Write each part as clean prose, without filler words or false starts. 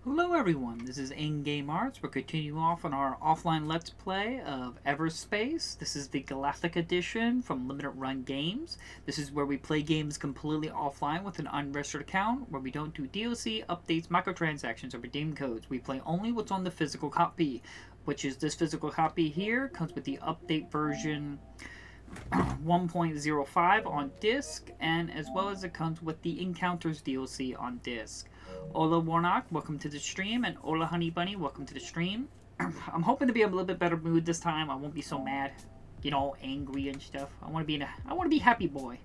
Hello everyone, this is In-Game Arts. We're continuing off on our offline Let's Play of EVERSPACE. This is the Galactic edition from Limited Run Games. This is where we play games completely offline with an unregistered account, where we don't do DLC, updates, microtransactions, or redeem codes. We play only what's on the physical copy, which is this physical copy here. Comes with the update version 1.05 on disc, and as well as it comes with the Encounters DLC on disc. Ola Warnock, welcome to the stream, and Ola Honey Bunny, welcome to the stream. I'm hoping to be in a little bit better mood this time. I won't be so mad, angry and stuff. I want to be happy boy.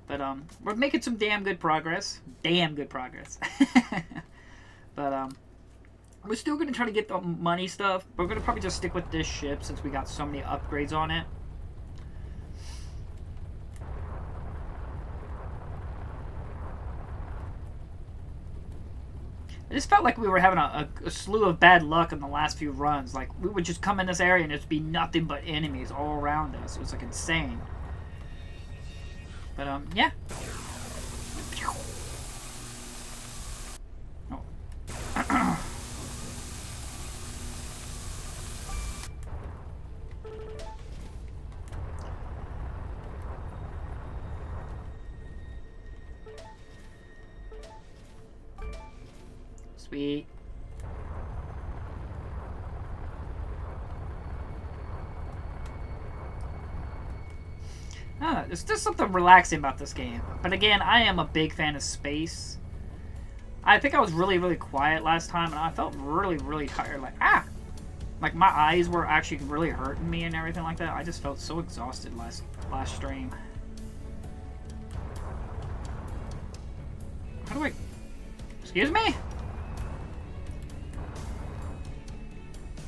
But we're making some damn good progress. But we're still gonna try to get the money stuff. But we're gonna probably just stick with this ship since we got so many upgrades on it. I just felt like we were having a slew of bad luck in the last few runs. Like, we would just come in this area and it'd be nothing but enemies all around us. It was, like, insane. But, yeah. Oh. Sweet. There's just something relaxing about this game. But again, I am a big fan of space. I think I was really, really quiet last time, and I felt really, really tired. Like my eyes were actually really hurting me and everything like that. I just felt so exhausted last stream. How do I... Excuse me?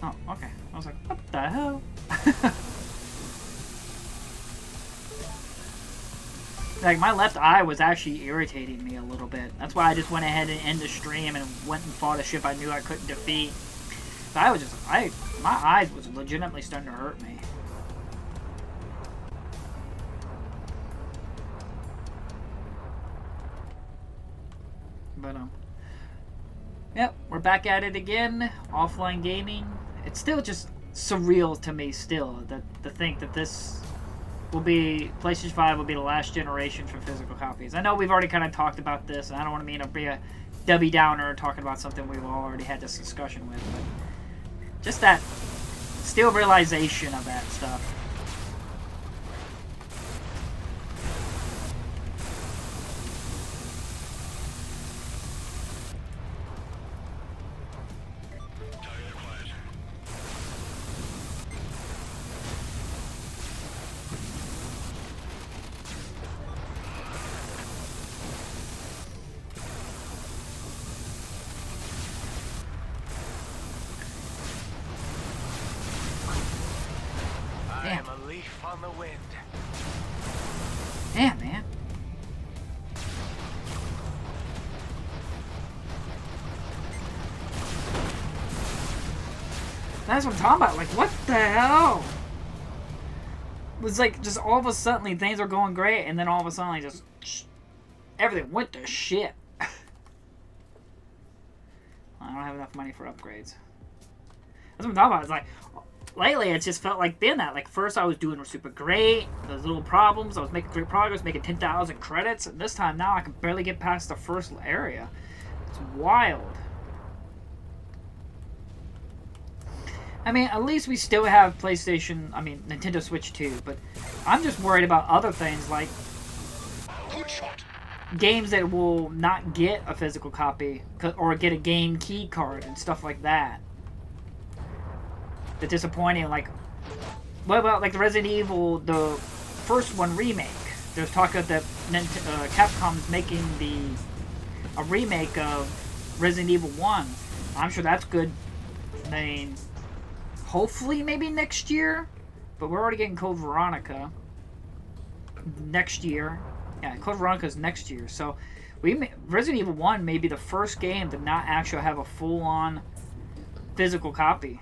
Oh, okay. I was like, what the hell? Like, my left eye was actually irritating me a little bit. That's why I just went ahead and ended the stream and went and fought a ship I knew I couldn't defeat. But I was just, my eyes was legitimately starting to hurt me. But, yep, we're back at it again. Offline gaming. It's still just surreal to me still to think that this will be PlayStation 5 will be the last generation for physical copies. I know we've already kind of talked about this, and I don't want to be a Debbie Downer talking about something we've already had this discussion with, but just that still realization of that stuff. Damn. I am a leaf on the wind. Damn, man. That's what I'm talking about. Like, what the hell? It was like, just all of a sudden, things were going great, and then all of a sudden, just everything went to shit. I don't have enough money for upgrades. That's what I'm talking about. It's like, lately, it just felt like that. Like, first I was doing super great. Those little problems. I was making great progress, making 10,000 credits. And this time, now I can barely get past the first area. It's wild. I mean, at least we still have Nintendo Switch 2. But I'm just worried about other things like games that will not get a physical copy or get a game key card and stuff like that. The disappointing, like, what about like the Resident Evil, the first one remake? There's talk of that Capcom's making a remake of Resident Evil 1. I'm sure that's good. I mean, hopefully maybe next year, but we're already getting Code Veronica next year. Yeah, Code Veronica's next year, so Resident Evil 1 may be the first game to not actually have a full-on physical copy.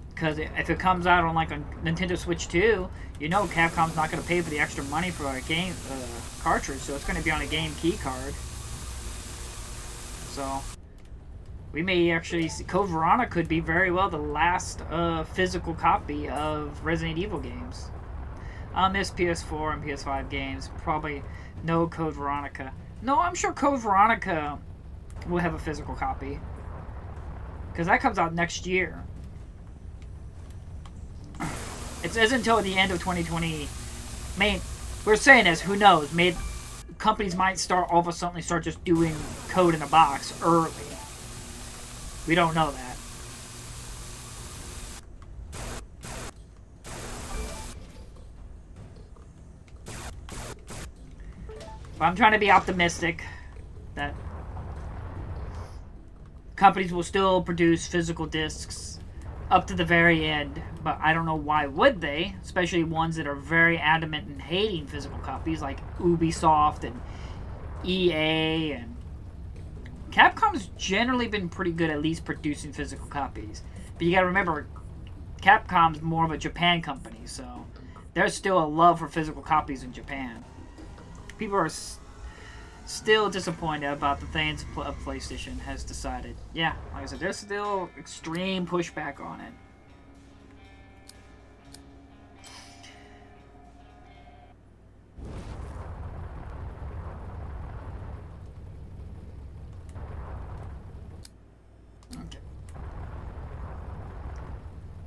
Because if it comes out on like a Nintendo Switch 2, you know Capcom's not going to pay for the extra money for a game cartridge, so it's going to be on a game key card. So, We may actually see Code Veronica could be very well the last physical copy of Resident Evil games. I'll miss PS4 and PS5 games. Probably no Code Veronica. No, I'm sure Code Veronica will have a physical copy. Because that comes out next year. It says until the end of 2020. I mean, we're saying this, who knows? Companies might start all of a sudden start just doing code in a box early. We don't know that. But I'm trying to be optimistic that companies will still produce physical discs up to the very end. But I don't know why would they, especially ones that are very adamant in hating physical copies like Ubisoft and EA and Capcom's generally been pretty good at least producing physical copies. But you gotta remember, Capcom's more of a Japan company, so there's still a love for physical copies in Japan. People are still disappointed about the things PlayStation has decided. Yeah, like I said, there's still extreme pushback on it.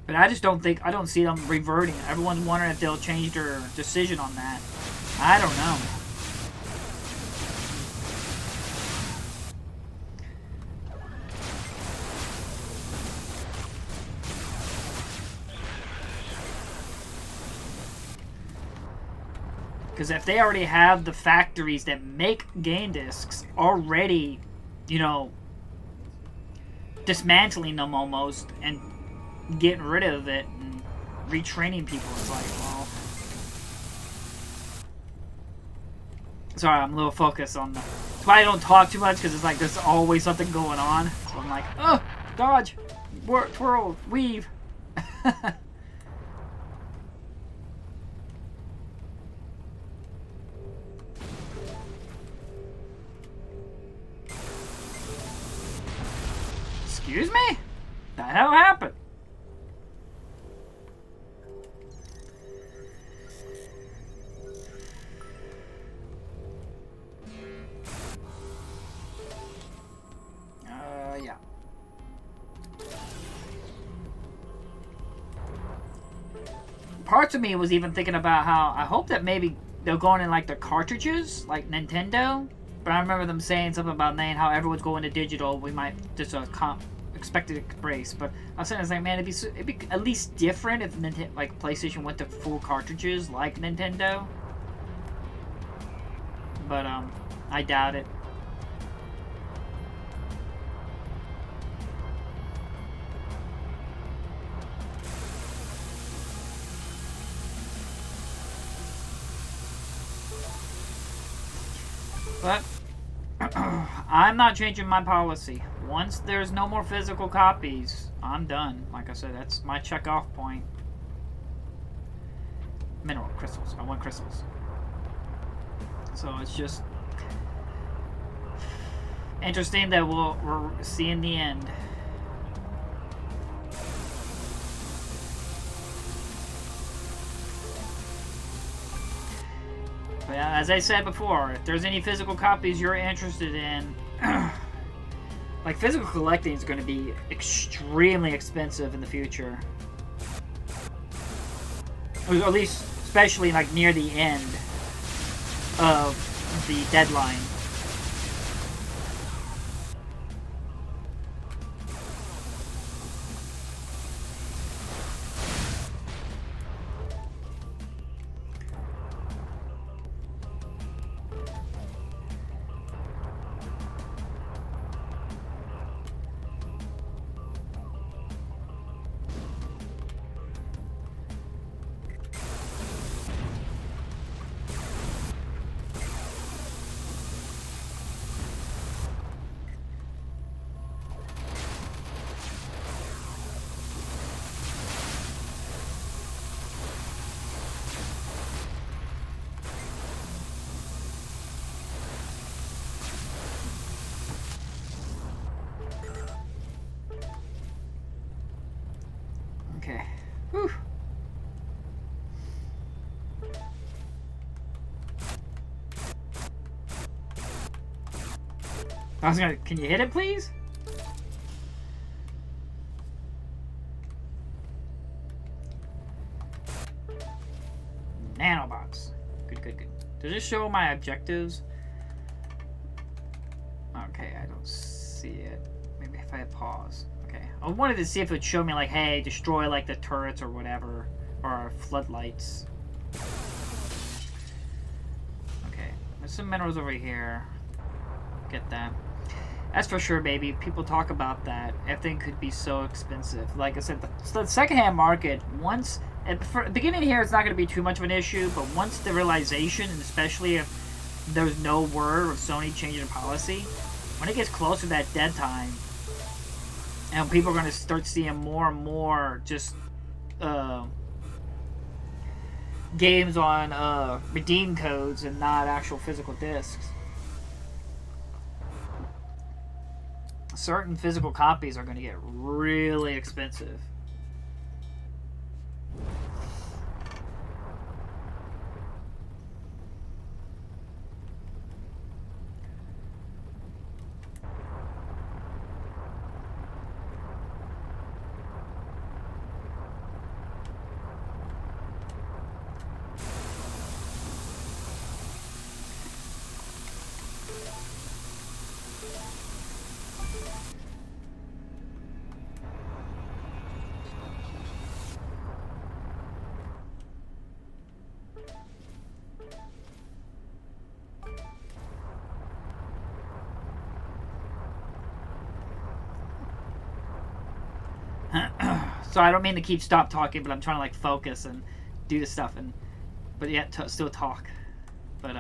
But I just don't see them reverting. Everyone's wondering if they'll change their decision on that. I don't know. Because if they already have the factories that make game discs already, you know, dismantling them almost and getting rid of it and retraining people, it's like, well, sorry, I'm a little focused on that's why I don't talk too much, because it's like there's always something going on, so I'm like, oh, dodge, twirl, weave. Excuse me? The hell happened? Yeah. Parts of me was even thinking about how I hope that maybe they're going in like the cartridges, like Nintendo. But I remember them saying something about how everyone's going to digital. We might just expected to embrace. But I was saying, man, it'd be at least different if like PlayStation went to full cartridges like Nintendo. But I doubt it. But I'm not changing my policy. Once there's no more physical copies, I'm done. Like I said, that's my check-off point. Mineral crystals. I want crystals. So it's just interesting that we're seeing the end. But as I said before, if there's any physical copies you're interested in, like physical collecting is going to be extremely expensive in the future. Or at least, especially like near the end of the deadline. I was gonna... Can you hit it, please? Nanobots. Good, good, good. Does it show my objectives? Okay, I don't see it. Maybe if I hit pause. Okay. I wanted to see if it would show me, like, hey, destroy, like, the turrets or whatever. Or floodlights. Okay. There's some minerals over here. Get that. That's for sure, baby. People talk about that. Everything could be so expensive. Like I said, the secondhand market, once... At the beginning here, it's not going to be too much of an issue, but once the realization, and especially if there's no word of Sony changing policy, when it gets closer to that dead time, and people are going to start seeing more and more just games on redeem codes and not actual physical discs, certain physical copies are going to get really expensive. So I don't mean to stop talking, but I'm trying to like focus and do the stuff, but yet still talk. But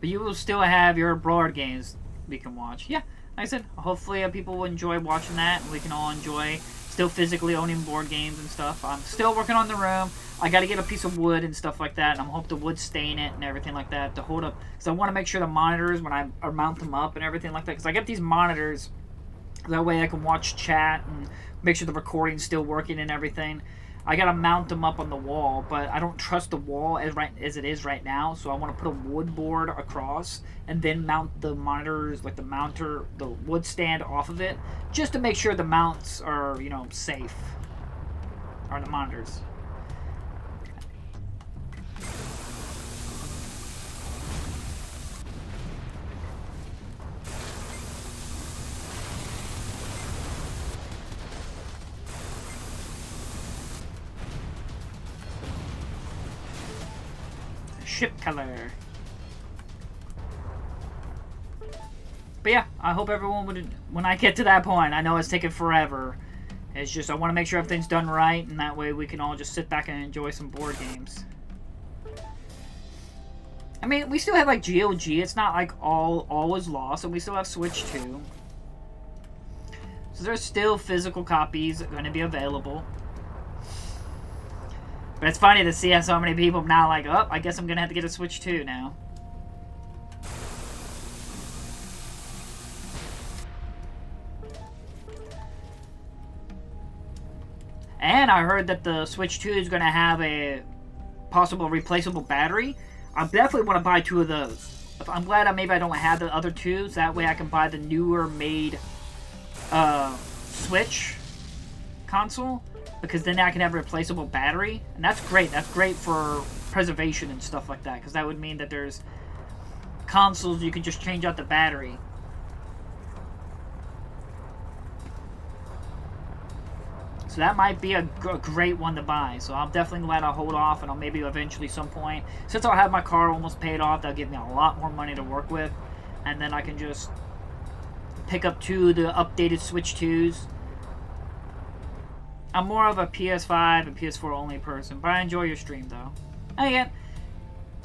you will still have your broad games we can watch. Yeah, like I said, hopefully people will enjoy watching that, and we can all enjoy still physically owning board games and stuff. I'm still working on the room. I got to get a piece of wood and stuff like that, and I'm hope the wood stain it and everything like that to hold up, because I want to make sure the monitors when I mount them up and everything like that, because I get these monitors. That way I can watch chat and make sure the recording's still working and everything. I gotta mount them up on the wall, but I don't trust the wall as it is right now, so I want to put a wood board across and then mount the monitors, like the wood stand off of it, just to make sure the mounts are, you know, safe. Or the monitors. Ship color. But yeah, I hope everyone would, when I get to that point, I know it's taking forever. It's just I want to make sure everything's done right, and that way we can all just sit back and enjoy some board games. I mean, we still have like GOG. It's not like all is lost, and we still have Switch 2. So there's still physical copies going to be available. But it's funny to see how so many people now like, oh, I guess I'm going to have to get a Switch 2 now. And I heard that the Switch 2 is going to have a possible replaceable battery. I definitely want to buy 2 of those. I'm glad maybe I don't have the other 2s. That way I can buy the newer made Switch console. Because then I can have a replaceable battery. And that's great. That's great for preservation and stuff like that. Because that would mean that there's consoles you can just change out the battery. So that might be a great one to buy. So I'm definitely glad I'll hold off. And I'll maybe eventually some point. Since I'll have my car almost paid off, that'll give me a lot more money to work with. And then I can just pick up 2 of the updated Switch 2s. I'm more of a PS5 and PS4 only person, but I enjoy your stream though. And again,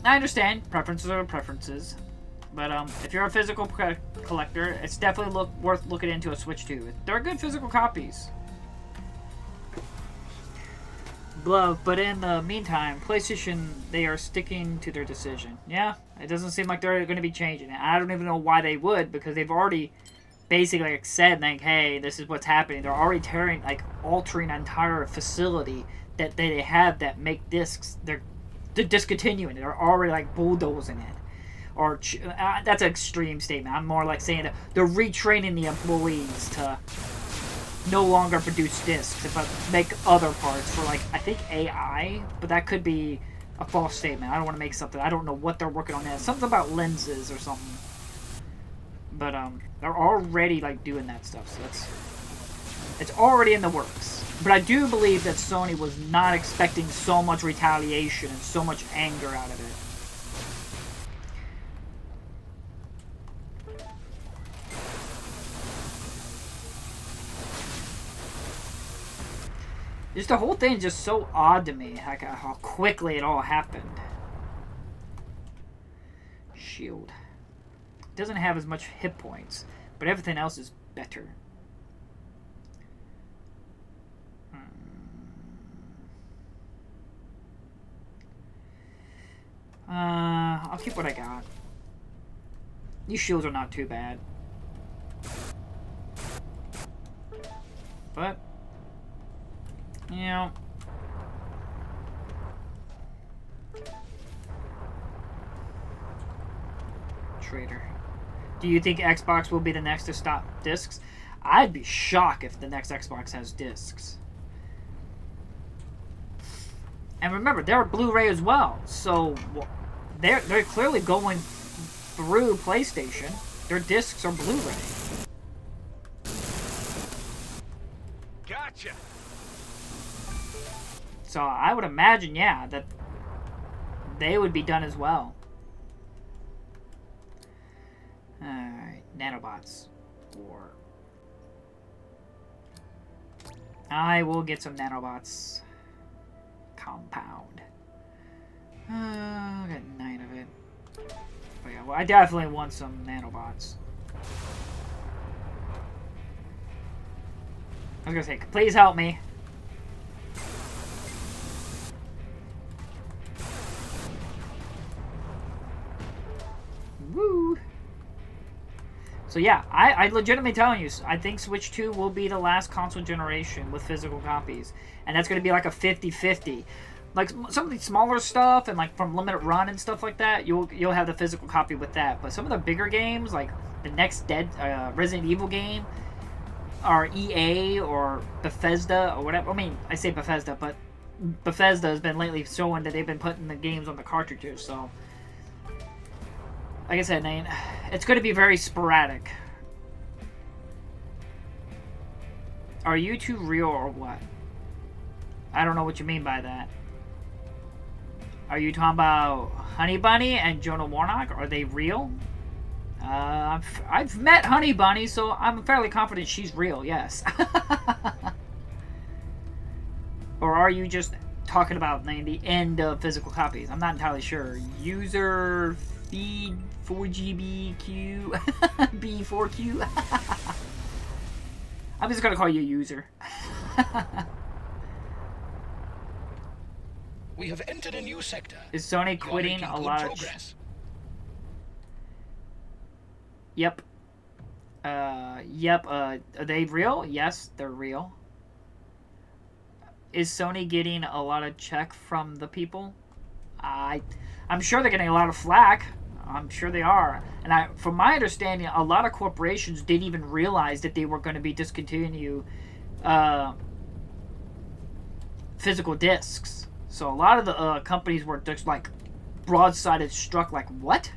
I understand preferences are preferences, but if you're a physical collector, it's definitely worth looking into a Switch 2. They're good physical copies. But in the meantime, PlayStation, they are sticking to their decision. Yeah, it doesn't seem like they're going to be changing it. I don't even know why they would, because they've already basically like said, like, hey, this is what's happening. They're already altering an entire facility that they have that make discs. They're discontinuing it. They're already like bulldozing it. or that's an extreme statement. I'm more like saying that they're retraining the employees to no longer produce discs, but make other parts for, like, I think AI, but that could be a false statement. I don't want to make something. I don't know what they're working on now. Something about lenses or something. But they're already, like, doing that stuff, so it's already in the works. But I do believe that Sony was not expecting so much retaliation and so much anger out of it. Just the whole thing is just so odd to me, like how quickly it all happened. Shield. Doesn't have as much hit points, but everything else is better. I'll keep what I got. These shields are not too bad. But, you know, Trader. Do you think Xbox will be the next to stop discs? I'd be shocked if the next Xbox has discs. And remember, they're Blu-ray as well, so they're clearly going through PlayStation. Their discs are Blu-ray. Gotcha. So I would imagine, yeah, that they would be done as well. Alright, nanobots. Or I will get some nanobots. Compound. I got 9 of it. But yeah, well, I definitely want some nanobots. I was gonna say, please help me. Woo! So yeah, I legitimately telling you, I think Switch 2 will be the last console generation with physical copies. And that's going to be like a 50-50. Like some of the smaller stuff and like from Limited Run and stuff like that, you'll have the physical copy with that. But some of the bigger games, like the next Resident Evil game, or EA or Bethesda or whatever. I mean, I say Bethesda, but Bethesda has been lately showing that they've been putting the games on the cartridges, so like I said, Nate, it's going to be very sporadic. Are you two real or what? I don't know what you mean by that. Are you talking about Honey Bunny and Jonah Warnock? Are they real? I've met Honey Bunny, so I'm fairly confident she's real, yes. Or are you just talking about the end of physical copies? I'm not entirely sure. User feed 4GBQ B4Q. I'm just gonna call you user. We have entered a new sector. Is Sony quitting a lot of progress. Yep. Yep. Are they real? Yes, they're real. Is Sony getting a lot of check from the people? I'm sure they're getting a lot of flack. I'm sure they are. And from my understanding, a lot of corporations didn't even realize that they were going to be discontinuing physical discs. So a lot of the companies were just like broadsided struck like, what?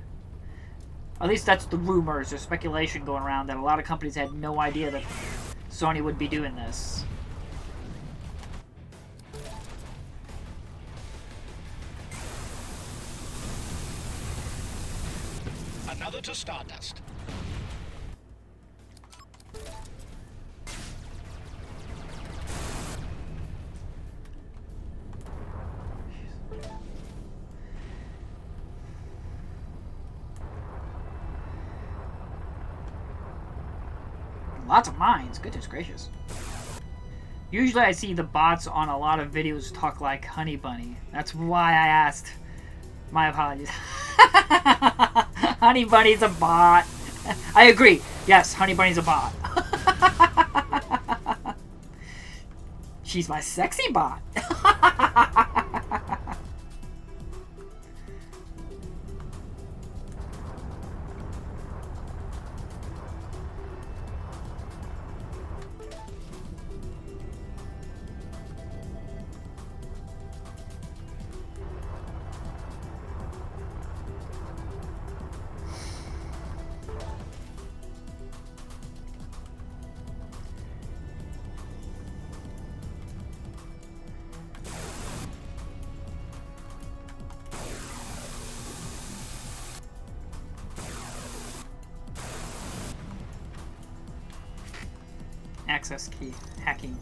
At least that's the rumors or speculation going around, that a lot of companies had no idea that Sony would be doing this. Another to Stardust. Lots of mines, goodness gracious. Usually I see the bots on a lot of videos talk like Honey Bunny. That's why I asked. My apologies. Honey Bunny's a bot. I agree. Yes, Honey Bunny's a bot. She's my sexy bot. Access key. Hacking.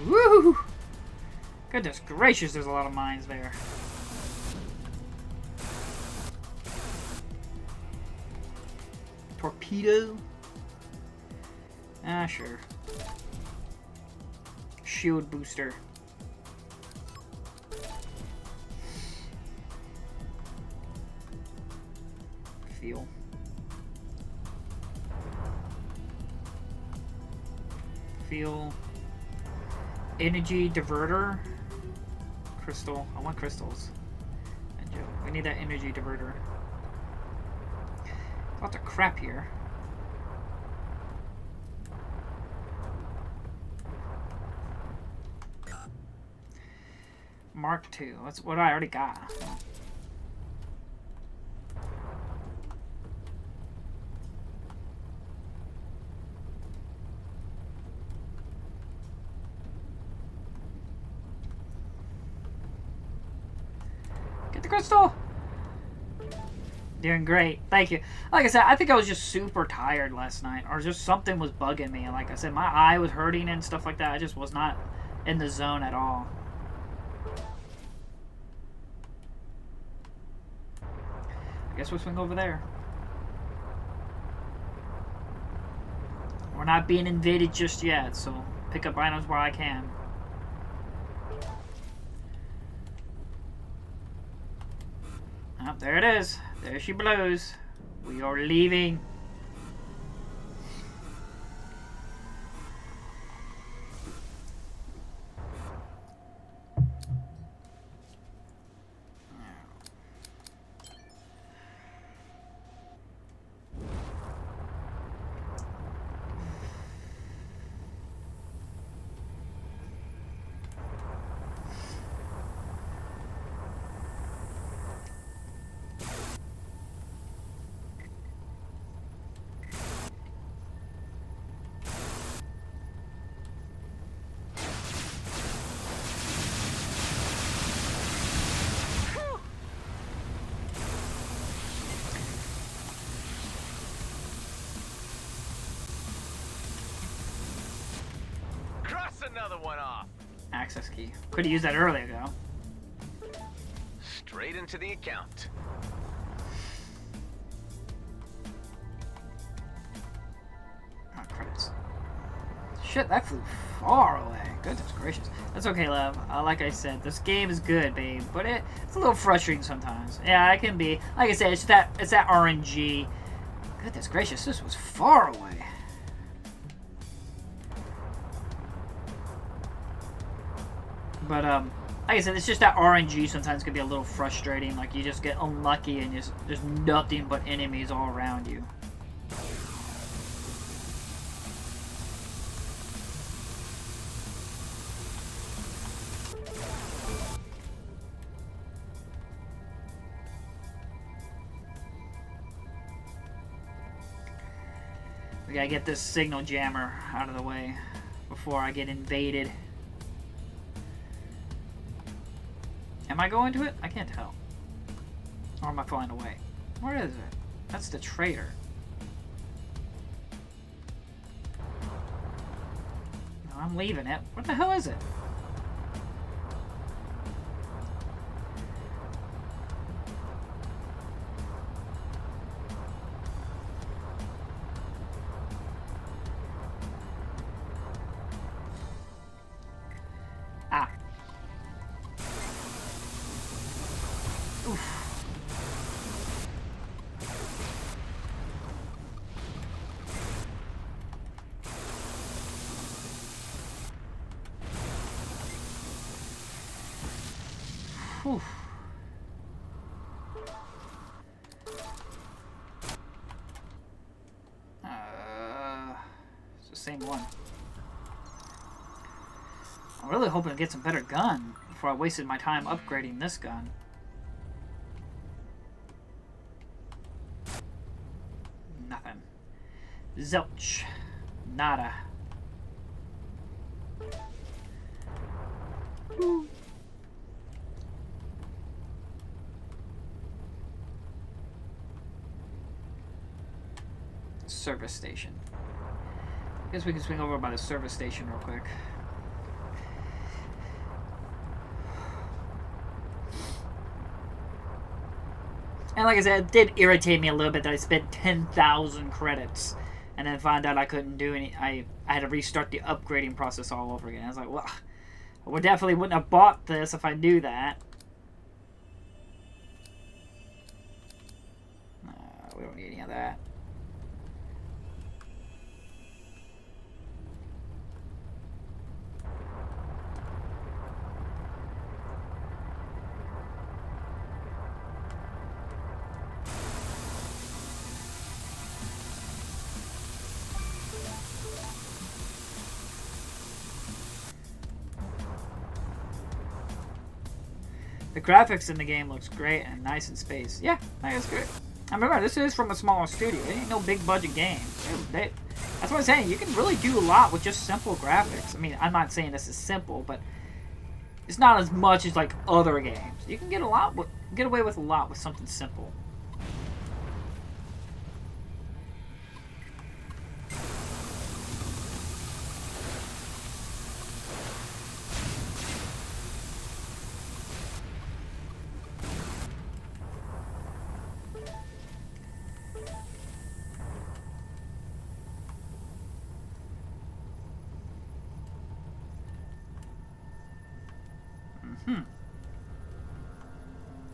Woo! Goodness gracious, there's a lot of mines there. Torpedo? Ah, sure. Shield booster. Feel. Feel. Energy diverter. Crystal. I want crystals. We need that energy diverter. Lots of crap here. Mark II. That's what I already got. Get the crystal! Doing great. Thank you. Like I said, I think I was just super tired last night. Or just something was bugging me. And like I said, my eye was hurting and stuff like that. I just was not in the zone at all. I guess we'll swing over there. We're not being invaded just yet, so pick up items where I can. Oh, there it is. There she blows. We are leaving. Another one off. Access key. Could have used that earlier, though. Straight into the account. Oh, credits. Shit, that flew far away. Goodness gracious. That's okay, love. Like I said, this game is good, babe, but it's a little frustrating sometimes. Yeah, it can be. Like I said, it's that RNG. Goodness gracious, this was far away. But, like I said, it's just that RNG sometimes can be a little frustrating. Like, you just get unlucky and there's nothing but enemies all around you. We gotta get this signal jammer out of the way before I get invaded. Am I going to it? I can't tell. Or am I flying away? Where is it? That's the trader. No, I'm leaving it. What the hell is it? Ah. Oof. Whew. It's the same one. I'm really hoping to get some better gun before I wasted my time upgrading this gun. Zilch. Nada. Woo. Service station. I guess we can swing over by the service station real quick. And like I said, it did irritate me a little bit that I spent 10,000 credits and then found out I couldn't do any. I had to restart the upgrading process all over again. I was like, well, I definitely wouldn't have bought this if I knew that. We don't need any of that. The graphics in the game looks great and nice in space. Yeah, that's good. And remember, this is from a smaller studio. It ain't no big budget game. That's what I'm saying. You can really do a lot with just simple graphics. I mean, I'm not saying this is simple, but it's not as much as like other games. You can get away with a lot with something simple.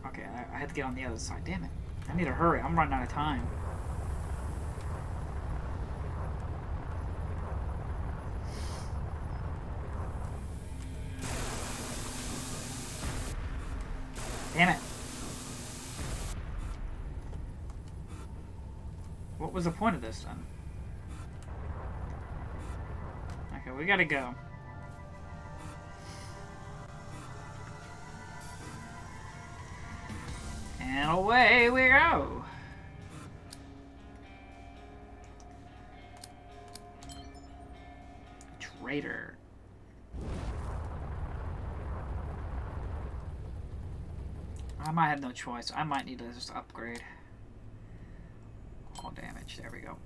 Okay, I have to get on the other side. Damn it. I need to hurry. I'm running out of time. Damn it. What was the point of this then? Okay, we gotta go. And away we go. Traitor. I might have no choice. I might need to just upgrade. Hull damage. There we go.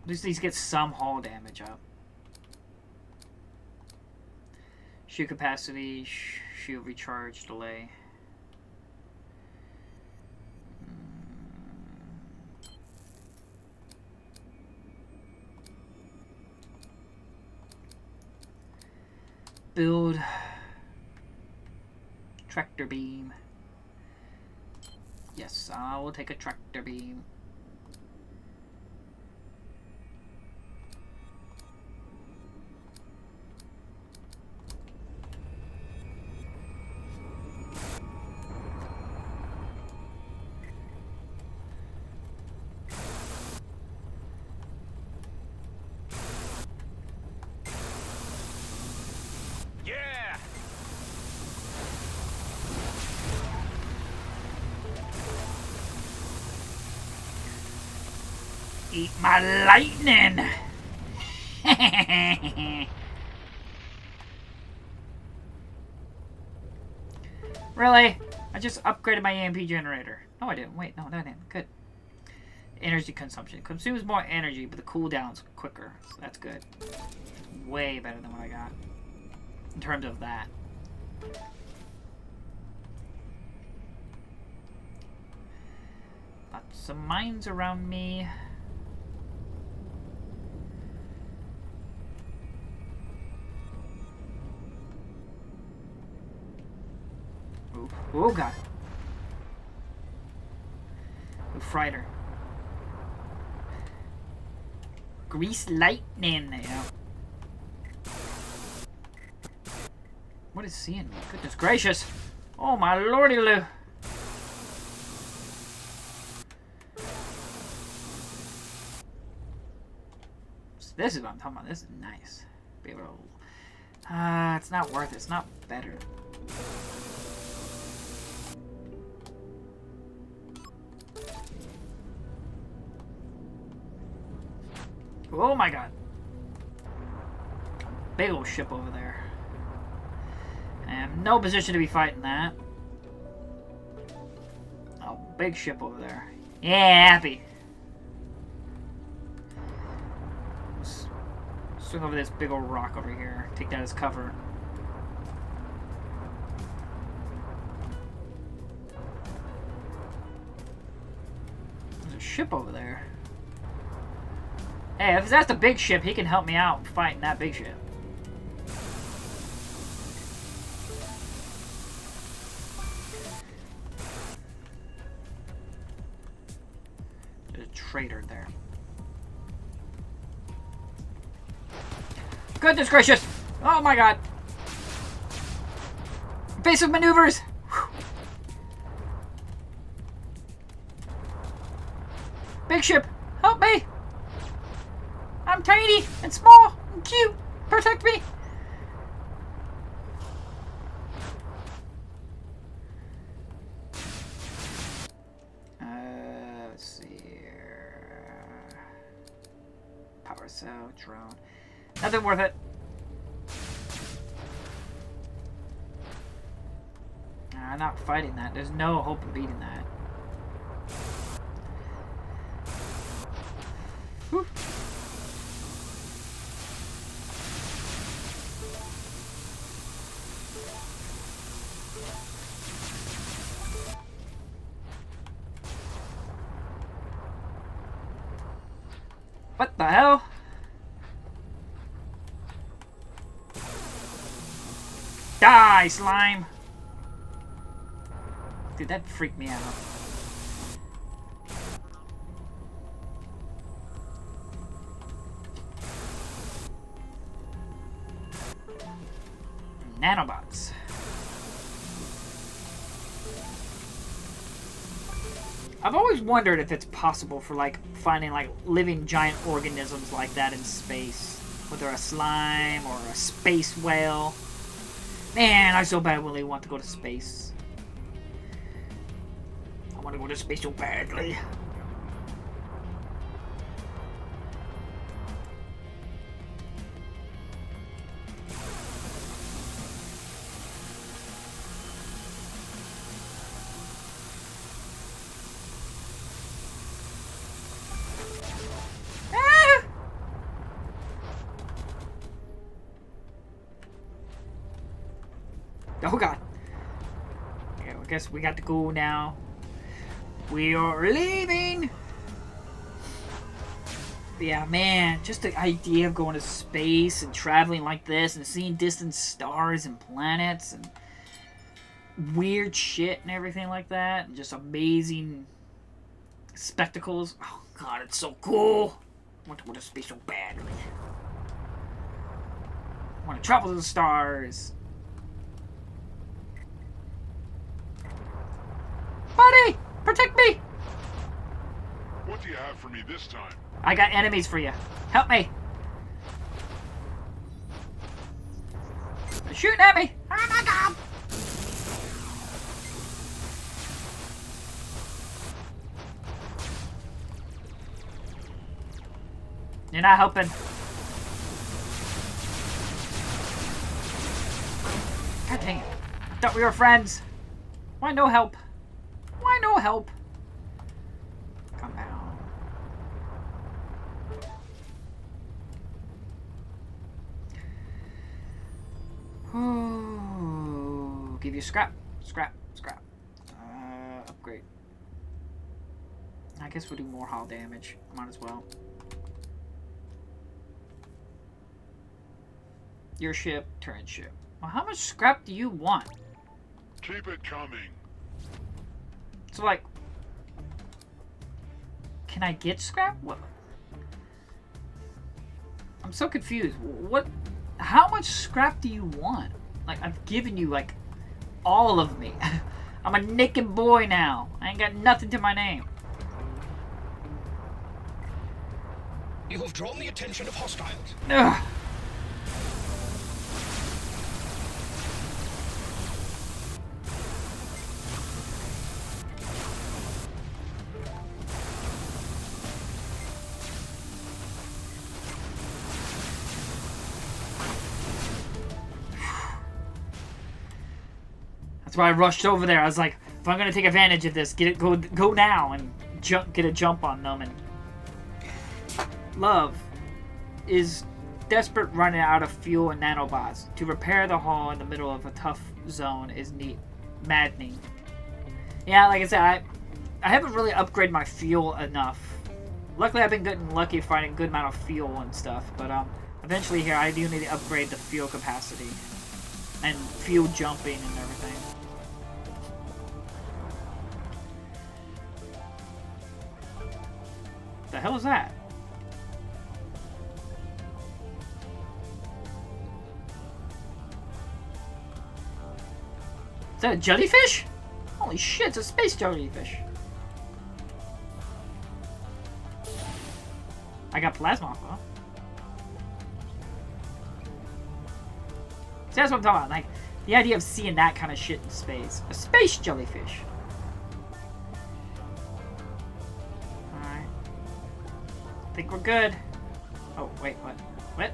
At least these get some hull damage up. Shoot capacity. Shield recharge delay. Build tractor beam. Yes, I will take a tractor beam. Eat my lightning! Really? I just upgraded my EMP generator. No, I didn't. Wait, no, I didn't. Good. Energy consumption. It consumes more energy, but the cooldown's quicker. So that's good. Way better than what I got. In terms of that. Lots of mines around me. Oh god. Oh, Frighter. Grease lightning. Yeah. What is seeing me? Goodness gracious. Oh my lordy loo. So this is what I'm talking about. This is nice. Be able to... it's not worth it. It's not better. Oh my god. Big old ship over there. I have no position to be fighting that. Oh, big ship over there. Yeah, happy. Swing over this big old rock over here. Take that as cover. There's a ship over there. Hey, if that's the big ship, he can help me out fighting that big ship. There's a traitor there. Goodness gracious! Oh my god! Evasive maneuvers! Whew. Big ship, help me! I'm tiny and small and cute. Protect me! Let's see here. Power cell, drone. Nothing worth it. I'm not fighting that. There's no hope of beating that. Whew. What the hell? Die, slime! Dude, that freaked me out. Nanobots. I've always wondered if it's possible for, like, finding, like, living giant organisms like that in space. Whether a slime or a space whale. Man, I so badly want to go to space. I want to go to space so badly. Oh god. Okay, I guess we got to go now. We are leaving! But yeah, man, just the idea of going to space and traveling like this and seeing distant stars and planets and weird shit and everything like that, and just amazing spectacles. Oh god, it's so cool! I want to go to space so badly. I want to travel to the stars. Buddy! Protect me! What do you have for me this time? I got enemies for you. Help me! They're shooting at me! Oh my god! You're not helping. God dang it. I thought we were friends. Why no help? Why no help? Come down. Ooh, give you scrap. Scrap. Scrap. Upgrade. I guess we'll do more hull damage. Might as well. Your ship, turret ship. Well, how much scrap do you want? Keep it coming. So, like, can I get scrap? What? I'm so confused. What? How much scrap do you want? Like, I've given you, like, all of me. I'm a naked boy now. I ain't got nothing to my name. You have drawn the attention of hostiles. Ugh. That's why I rushed over there. I was like, if I'm gonna take advantage of this, go now and get a jump on them. And Love is desperate, running out of fuel and nanobots. To repair the hull in the middle of a tough zone is maddening. Yeah, like I said, I haven't really upgraded my fuel enough. Luckily, I've been getting lucky finding a good amount of fuel and stuff. But eventually here, I do need to upgrade the fuel capacity and fuel jumping and everything. The hell is that? Is that a jellyfish? Holy shit, it's a space jellyfish. I got plasma though. See, that's what I'm talking about. Like, the idea of seeing that kind of shit in space. A space jellyfish. Alright. I think we're good. Oh, wait, what? What?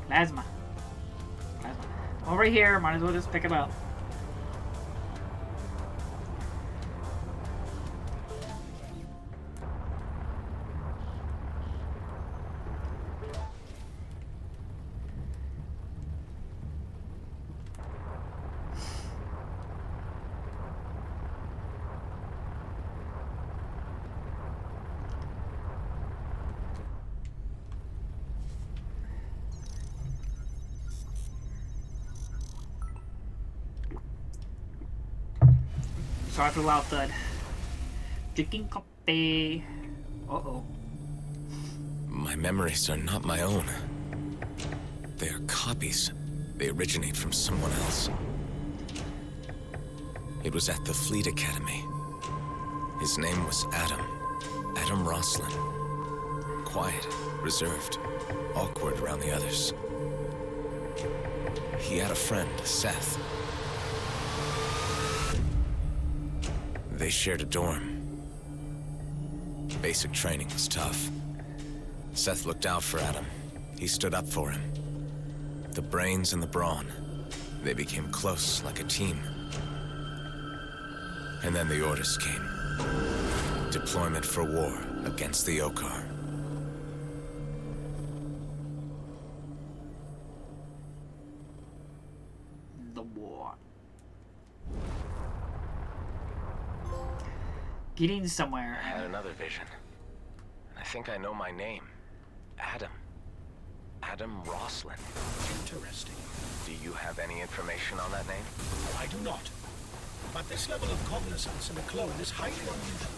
Plasma. Plasma. Over here, might as well just pick it up. Sorry for the loud thud. Drinking coffee. Uh-oh. My memories are not my own. They are copies. They originate from someone else. It was at the Fleet Academy. His name was Adam. Adam Roslin. Quiet, reserved, awkward around the others. He had a friend, Seth. They shared a dorm. Basic training was tough. Seth looked out for Adam. He stood up for him. The brains and the brawn. They became close, like a team. And then the orders came. Deployment for war against the Okar. The war. Getting somewhere. I had another vision. I think I know my name. Adam. Adam Roslin. Interesting. Do you have any information on that name? I do not. But this level of cognizance in a clone is highly unusual.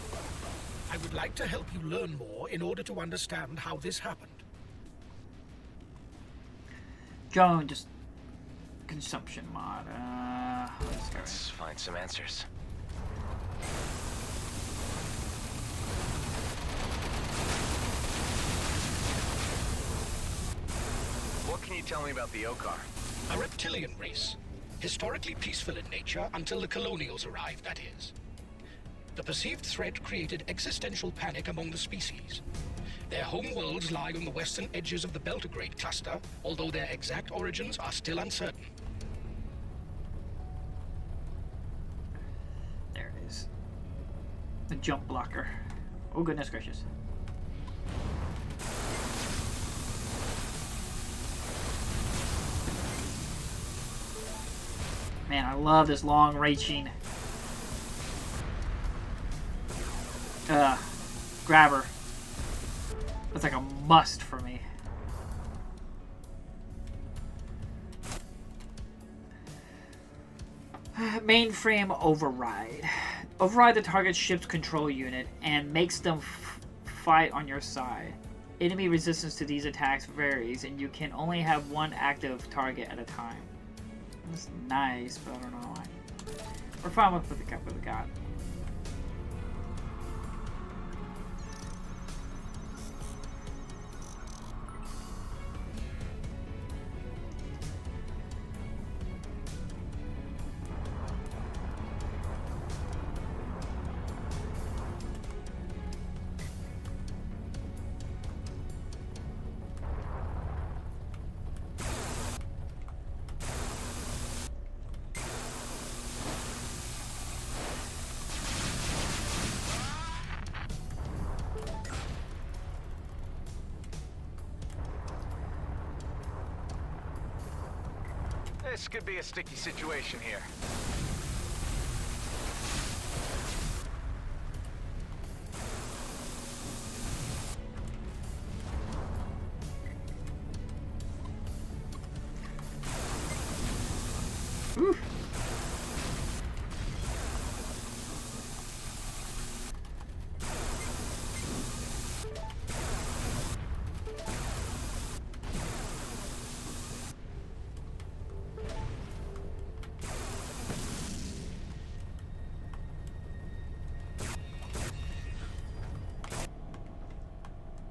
I would like to help you learn more in order to understand how this happened. Joan, just consumption mod. Let's find some answers. What can you tell me about the Okar? A reptilian race. Historically peaceful in nature until the colonials arrived, that is. The perceived threat created existential panic among the species. Their homeworlds lie on the western edges of the Beltograde cluster, although their exact origins are still uncertain. There it is. The jump blocker. Oh, goodness gracious. Man, I love this long-reaching grabber. That's like a must for me. Mainframe override. Override the target ship's control unit and makes them fight on your side. Enemy resistance to these attacks varies, and you can only have one active target at a time. That's nice, but I don't know why. We're fine with what we got. This could be a sticky situation here. Whew.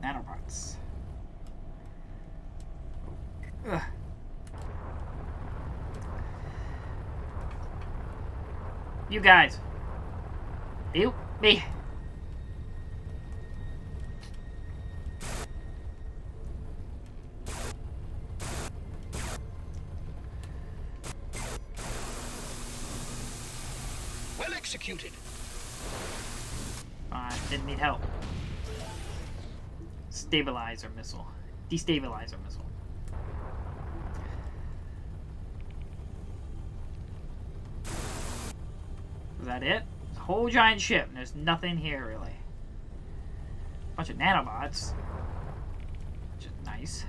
Nanobots. Ugh. You guys. You, me. Well executed. Didn't need help. Stabilizer missile. Destabilizer missile. Is that it? It's a whole giant ship and there's nothing here really. Bunch of nanobots. Which is nice.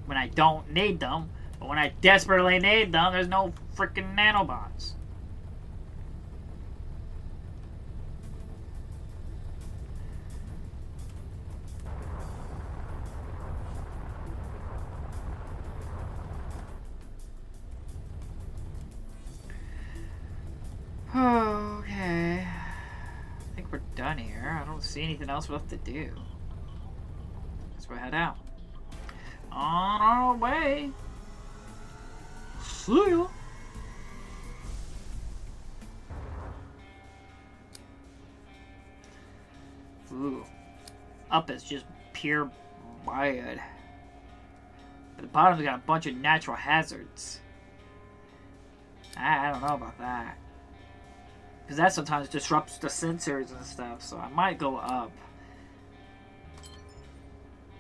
When I don't need them, but when I desperately need them, there's no freaking nanobots. Okay. I think we're done here. I don't see anything else left to do. Let's go head out. On our way. See ya. Ooh. Up is just pure bad. At the bottom we got a bunch of natural hazards. I don't know about that. Because that sometimes disrupts the sensors and stuff, so I might go up.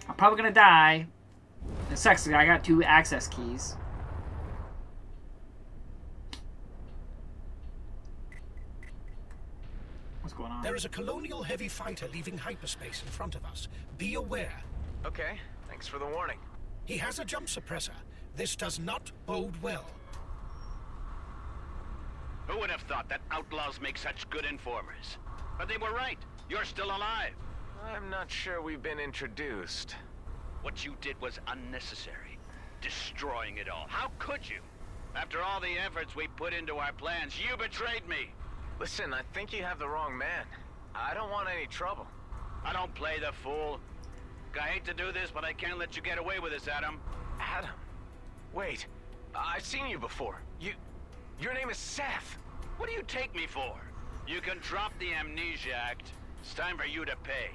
I'm probably gonna die. It sucks because I got 2 access keys. What's going on? There is a colonial heavy fighter leaving hyperspace in front of us. Be aware. Okay, thanks for the warning. He has a jump suppressor. This does not bode well. Who would have thought that outlaws make such good informers? But they were right. You're still alive. I'm not sure we've been introduced. What you did was unnecessary. Destroying it all. How could you? After all the efforts we put into our plans, you betrayed me. Listen, I think you have the wrong man. I don't want any trouble. I don't play the fool. I hate to do this, but I can't let you get away with this, Adam. Adam? Wait, I've seen you before. Your name is Seth. What do you take me for? You can drop the Amnesia Act. It's time for you to pay.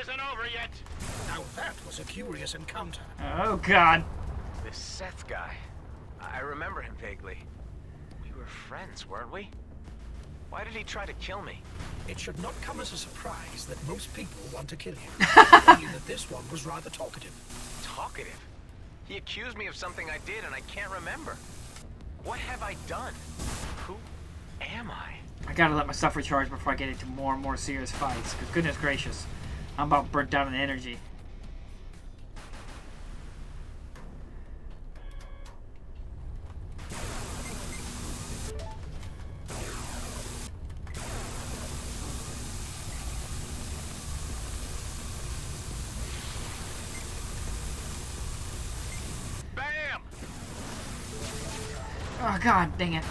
Isn't over yet. Now that was a curious encounter. Oh god. This Seth guy. I remember him vaguely. We were friends, weren't we? Why did he try to kill me? It should not come as a surprise that most people want to kill you. Only that this one was rather talkative. Talkative? He accused me of something I did and I can't remember. What have I done? Who am I? I gotta let my stuff recharge before I get into more and more serious fights. Cause goodness gracious. I'm about burnt down in energy. Bam! Oh god, dang it.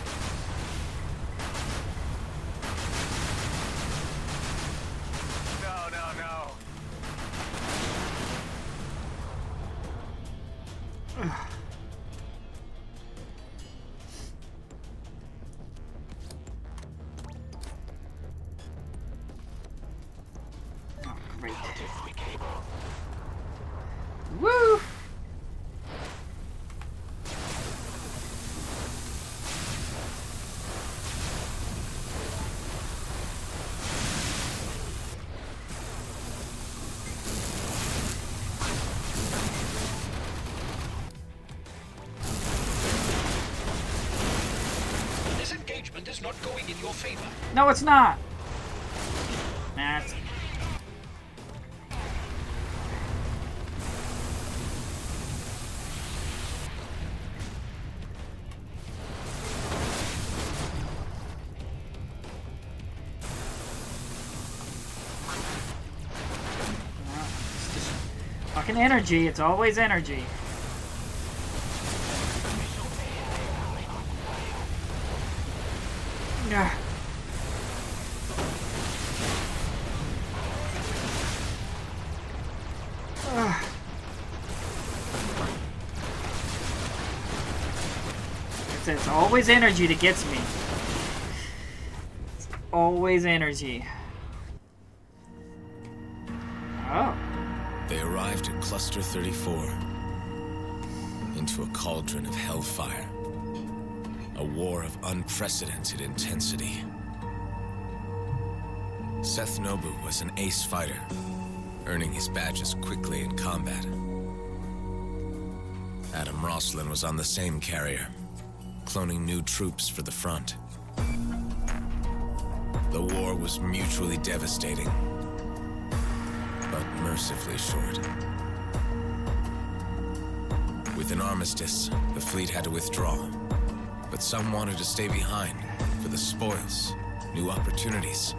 going in your favor. No, it's not. Nah, it's... It's just fucking energy. It's always energy. Yeah. It's always energy that gets me. It's always energy. Oh. They arrived at Cluster 34. Into a cauldron of hellfire. A war of unprecedented intensity. Seth Nobu was an ace fighter, earning his badges quickly in combat. Adam Roslin was on the same carrier, cloning new troops for the front. The war was mutually devastating, but mercifully short. With an armistice, the fleet had to withdraw, but some wanted to stay behind for the spoils, new opportunities.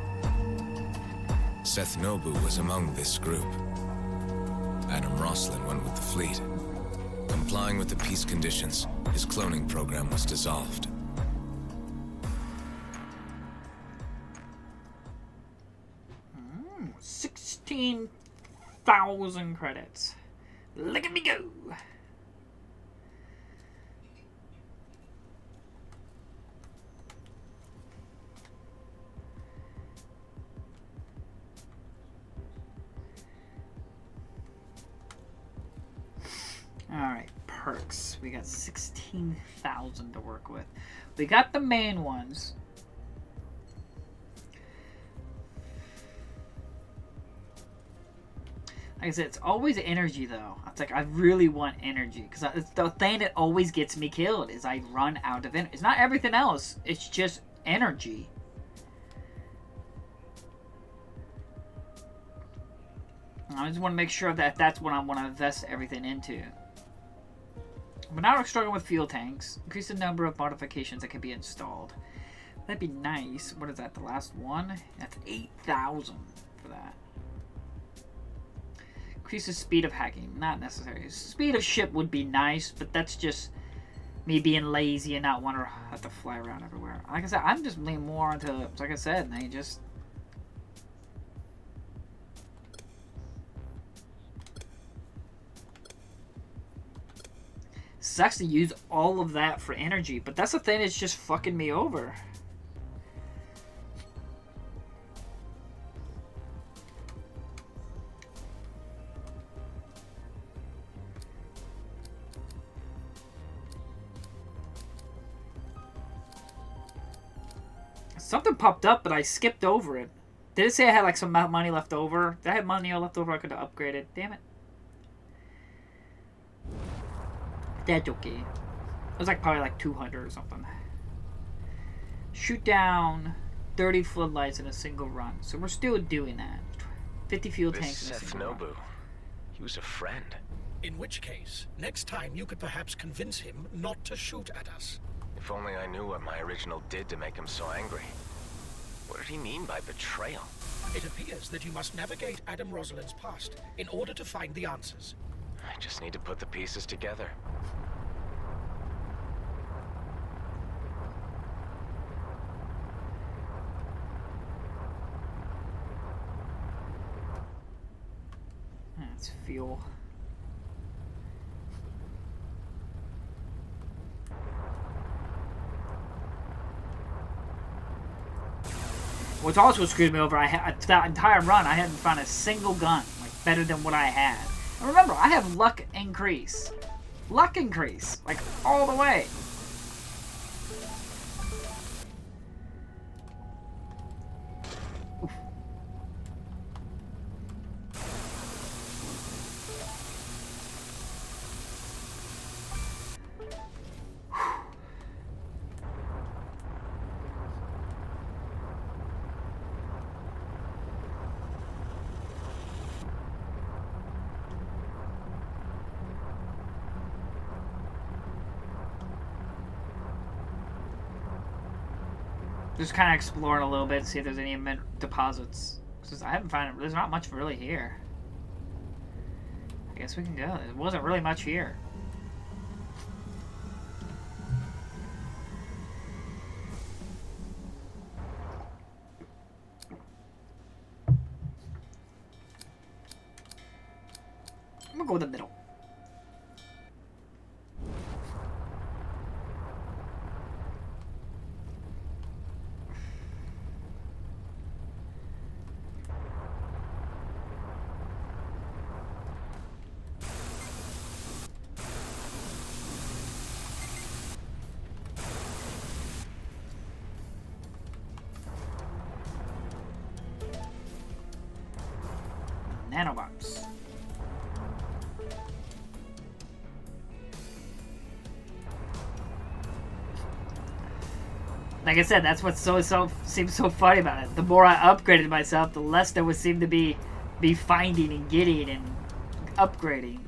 Seth Nobu was among this group. Adam Roslin went with the fleet. Complying with the peace conditions, his cloning program was dissolved. Mm, 16,000 credits. Look at me go! Alright, perks. We got 16,000 to work with. We got the main ones. Like I said, it's always energy though. It's like I really want energy. Because it's the thing that always gets me killed is I run out of energy. It's not everything else. It's just energy. I just want to make sure that that's what I want to invest everything into. But now we're struggling with fuel tanks. Increase the number of modifications that can be installed. That'd be nice. What is that? The last one? That's 8,000 for that. Increase the speed of hacking. Not necessary. Speed of ship would be nice, but that's just me being lazy and not want to have to fly around everywhere. Like I said, I'm just leaning more into, like I said, they just... Sucks to use all of that for energy, but that's the thing that's just fucking me over. Something popped up, but I skipped over it. Did it say I had like some money left over? Did I have money left over I could have upgraded? Damn it. That's okay. It was like probably like 200 or something. Shoot down 30 floodlights in a single run. So we're still doing that. 50 fuel tanks in a single run. Nobu. He was a friend. In which case, next time you could perhaps convince him not to shoot at us. If only I knew what my original did to make him so angry. What did he mean by betrayal? It appears that you must navigate Adam Rosalind's past in order to find the answers. I just need to put the pieces together. That's fuel. What's also screwed me over, that entire run, I hadn't found a single gun, like, better than what I had. And remember, I have luck increase. Luck increase, like, all the way. Oof. Just kind of exploring a little bit, see if there's any mint deposits. Because I haven't found it. There's not much really here. I guess we can go. There wasn't really much here. I'm gonna go in the middle. Nanobots. Like I said, that's what seems so funny about it. The more I upgraded myself, the less there would seem to be finding and getting and upgrading.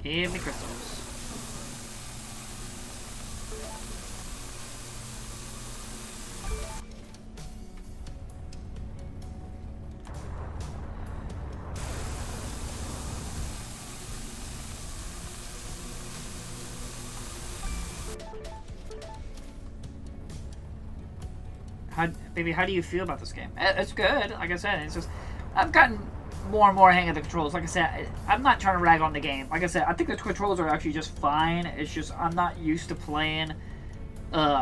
Give me crystals. Baby, how do you feel about this game? It's good. Like I said, it's just I've gotten more and more hang of the controls. Like I said, I'm not trying to rag on the game. Like I said, I think the controls are actually just fine. It's just I'm not used to playing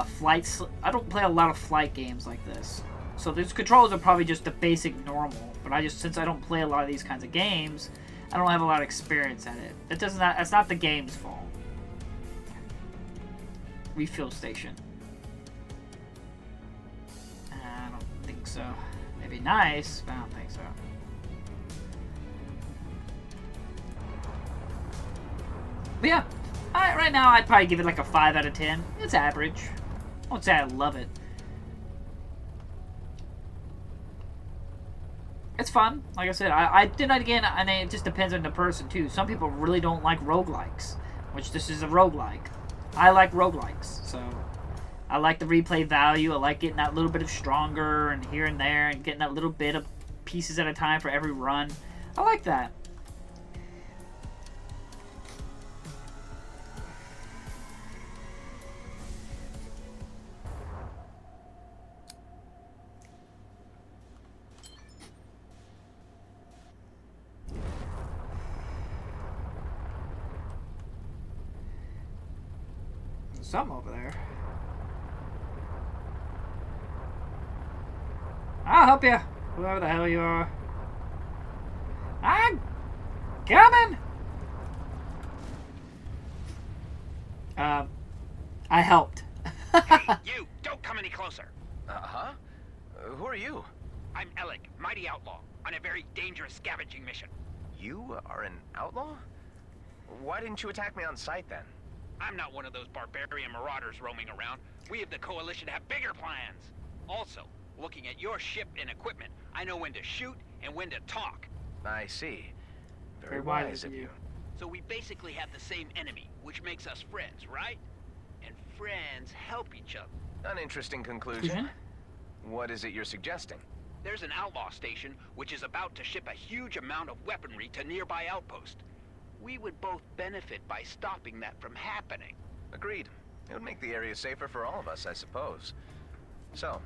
flights. I don't play a lot of flight games like this, so these controls are probably just the basic normal. But since I don't play a lot of these kinds of games, I don't have a lot of experience at it. That's not the game's fault. Refill station. I don't think so. Maybe nice, but I don't think so. But yeah, right now I'd probably give it like a 5 out of 10. It's average. I won't say I love it. It's fun. Like I said, I did that again. I mean, it just depends on the person too. Some people really don't like roguelikes, which this is a roguelike. I like roguelikes, so I like the replay value. I like getting that little bit of stronger and here and there and getting that little bit of pieces at a time for every run. I like that. Something over there. I'll help you, whoever the hell you are. I'm coming. I helped. Hey, you! Don't come any closer. Uh-huh. Who are you? I'm Alec, mighty outlaw, on a very dangerous scavenging mission. You are an outlaw? Why didn't you attack me on sight then? I'm not one of those barbarian marauders roaming around. We of the Coalition have bigger plans. Also, looking at your ship and equipment, I know when to shoot and when to talk. I see. Very Very wise of you. So we basically have the same enemy, which makes us friends, right? And friends help each other. An interesting conclusion. Mhm. What is it you're suggesting? There's an outlaw station which is about to ship a huge amount of weaponry to nearby outpost. We would both benefit by stopping that from happening. Agreed. It would make the area safer for all of us, I suppose. So,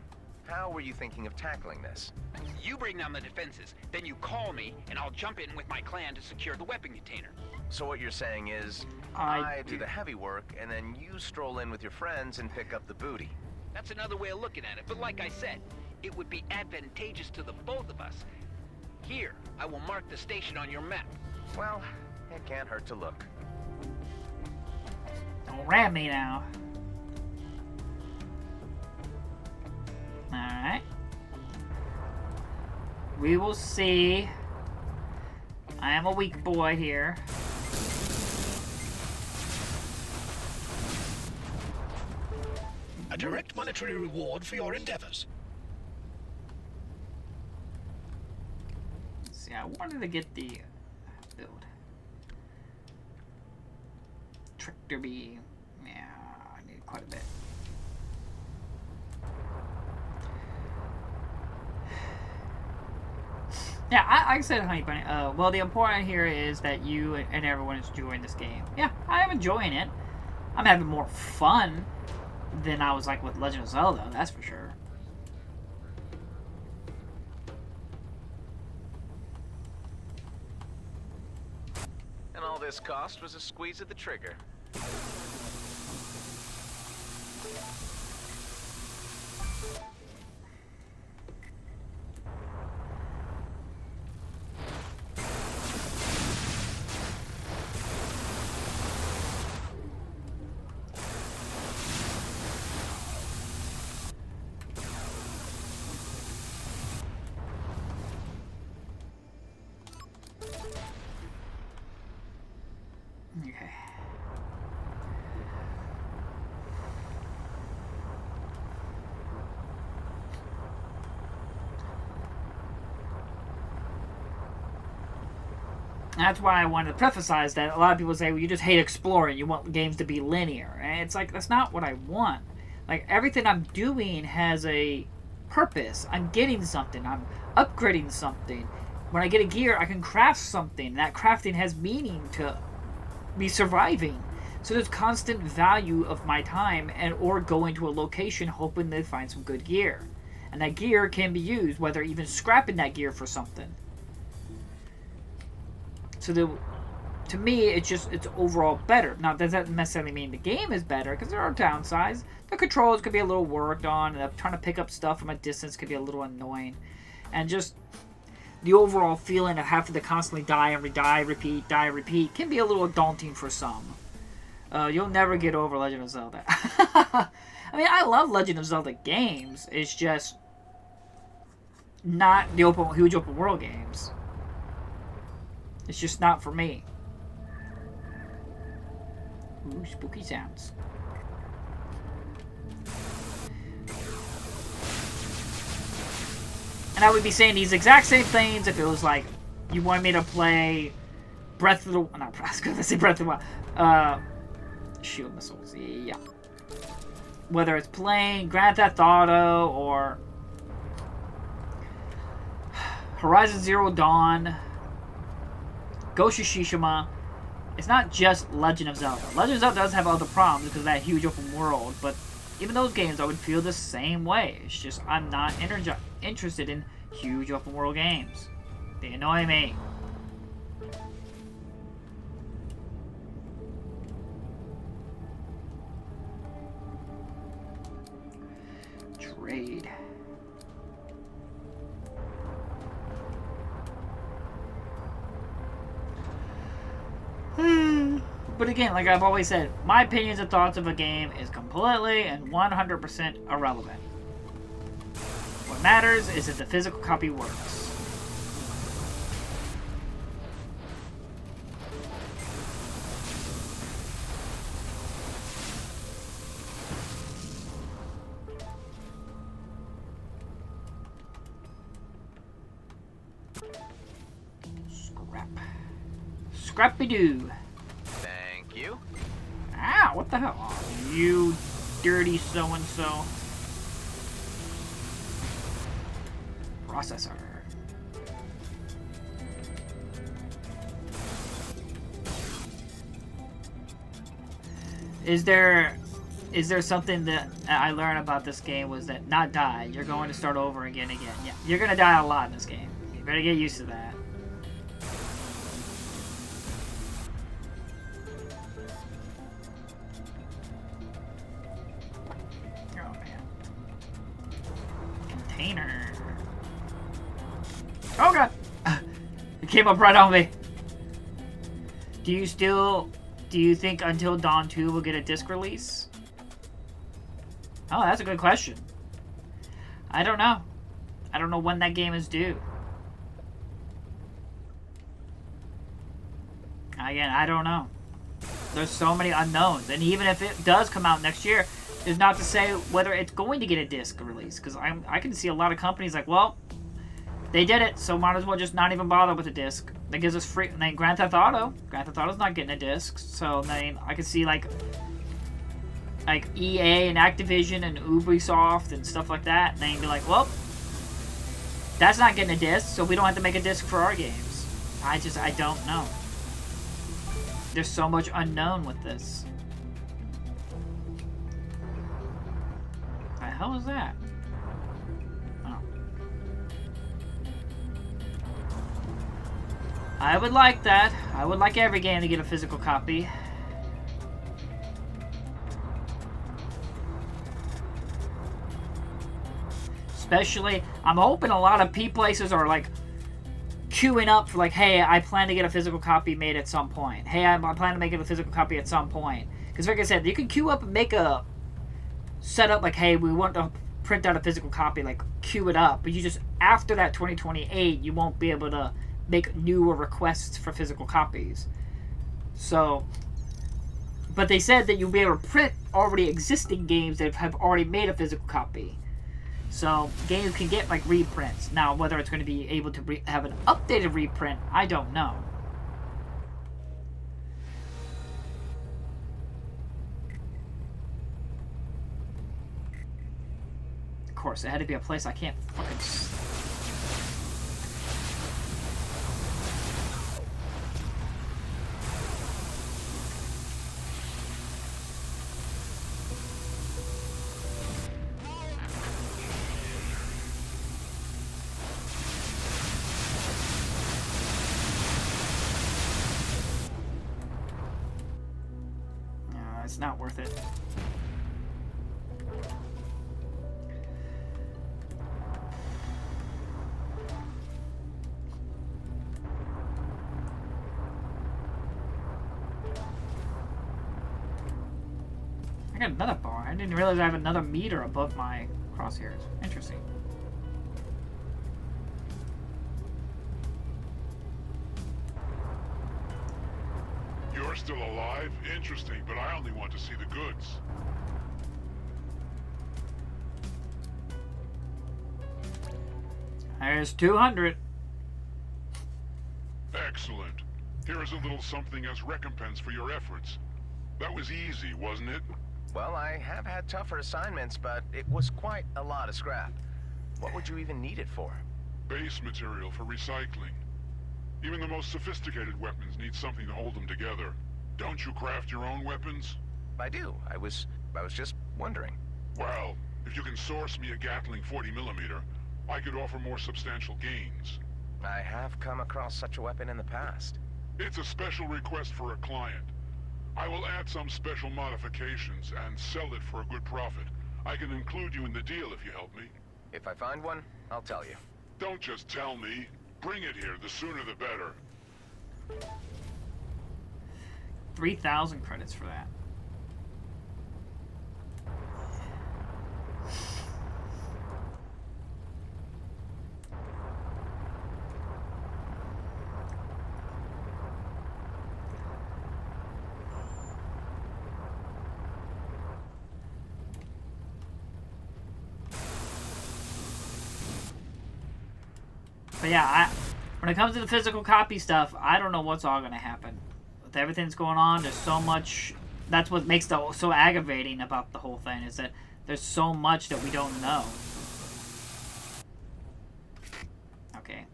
how were you thinking of tackling this? You bring down the defenses, then you call me, and I'll jump in with my clan to secure the weapon container. So what you're saying is, I I do the heavy work, and then you stroll in with your friends and pick up the booty. That's another way of looking at it, but like I said, it would be advantageous to the both of us. Here, I will mark the station on your map. Well, it can't hurt to look. Don't ram me now. Alright. We will see. I am a weak boy here. direct monetary reward for your endeavors. Let's see, I wanted to get the build. Tractor B. Yeah, I need quite a bit. Yeah, I said Honey Bunny. Well, the important here is that you and everyone is enjoying this game. Yeah, I am enjoying it. I'm having more fun than I was like with Legend of Zelda, that's for sure. And all this cost was a squeeze of the trigger. Okay. That's why I wanted to preface that a lot of people say, well, you just hate exploring, you want games to be linear. And it's like, that's not what I want. Like, everything I'm doing has a purpose. I'm getting something. I'm upgrading something. When I get a gear, I can craft something. That crafting has meaning to me surviving. So there's constant value of my time and or going to a location hoping to find some good gear. And that gear can be used, whether even scrapping that gear for something. So to me, it's overall better. Now, does that necessarily mean the game is better? Because there are downsides. The controls could be a little worked on, and trying to pick up stuff from a distance could be a little annoying. And just the overall feeling of having to constantly die and die, repeat, can be a little daunting for some. You'll never get over Legend of Zelda. I mean, I love Legend of Zelda games. It's just not the huge open world games. It's just not for me. Ooh, spooky sounds. And I would be saying these exact same things if it was like you wanted me to play Breath of the... Not, I was going to say Breath of the Wild. Shield Missiles, yeah. Whether it's playing Grand Theft Auto or Horizon Zero Dawn, Ghost of Tsushima, it's not just Legend of Zelda. Legend of Zelda does have other problems because of that huge open world, but even those games I would feel the same way. It's just I'm not interested in huge open world games. They annoy me. Trade. But again, like I've always said, my opinions and thoughts of a game is completely and 100% irrelevant. What matters is that the physical copy works. Scrap. Scrappy-doo. Thank you. Ow, what the hell? Oh, you dirty so-and-so. Processor. Is there something that I learned about this game was that not die, you're going to start over again. Yeah, you're going to die a lot in this game. You better get used to that. Oh man. Container. Oh god! It came up right on me. Do you think Until Dawn 2 will get a disc release? Oh, that's a good question. I don't know. I don't know when that game is due. Again, I don't know. There's so many unknowns. And even if it does come out next year, is not to say whether it's going to get a disc release, because I can see a lot of companies like, well, they did it, so might as well just not even bother with a disc. That gives us free. And then Grand Theft Auto's not getting a disc, so then I can see like EA and Activision and Ubisoft and stuff like that, and then be like, well, that's not getting a disc, so we don't have to make a disc for our games. I don't know. There's so much unknown with this. The hell is that? Oh. I would like that. I would like every game to get a physical copy. Especially, I'm hoping a lot of places are like queuing up for like, hey, I plan to get a physical copy made at some point. Hey, I plan to make it a physical copy at some point. Because like I said, you can queue up and make a setup like, hey, we want to print out a physical copy, like queue it up. But you just, after that 2028, you won't be able to make newer requests for physical copies. So, but they said that you'll be able to print already existing games that have already made a physical copy. So, games can get, like, reprints. Now, whether it's going to be able to have an updated reprint, I don't know. Of course, it had to be a place I can't fucking... It's not worth it. I got another bar. I didn't realize I have another meter above my crosshairs. Interesting. You're still alive? Interesting, but I only want to see the goods. There's 200. Excellent. Here is a little something as recompense for your efforts. That was easy, wasn't it? Well, I have had tougher assignments, but it was quite a lot of scrap. What would you even need it for? Base material for recycling. Even the most sophisticated weapons need something to hold them together. Don't you craft your own weapons? I do. I was just wondering. Well, if you can source me a Gatling 40mm, I could offer more substantial gains. I have come across such a weapon in the past. It's a special request for a client. I will add some special modifications and sell it for a good profit. I can include you in the deal if you help me. If I find one, I'll tell you. Don't just tell me. Bring it here. The sooner the better. 3,000 credits for that. But yeah, when it comes to the physical copy stuff, I don't know what's all going to happen. With everything's going on, there's so much... That's what makes it so aggravating about the whole thing, is that there's so much that we don't know. Okay.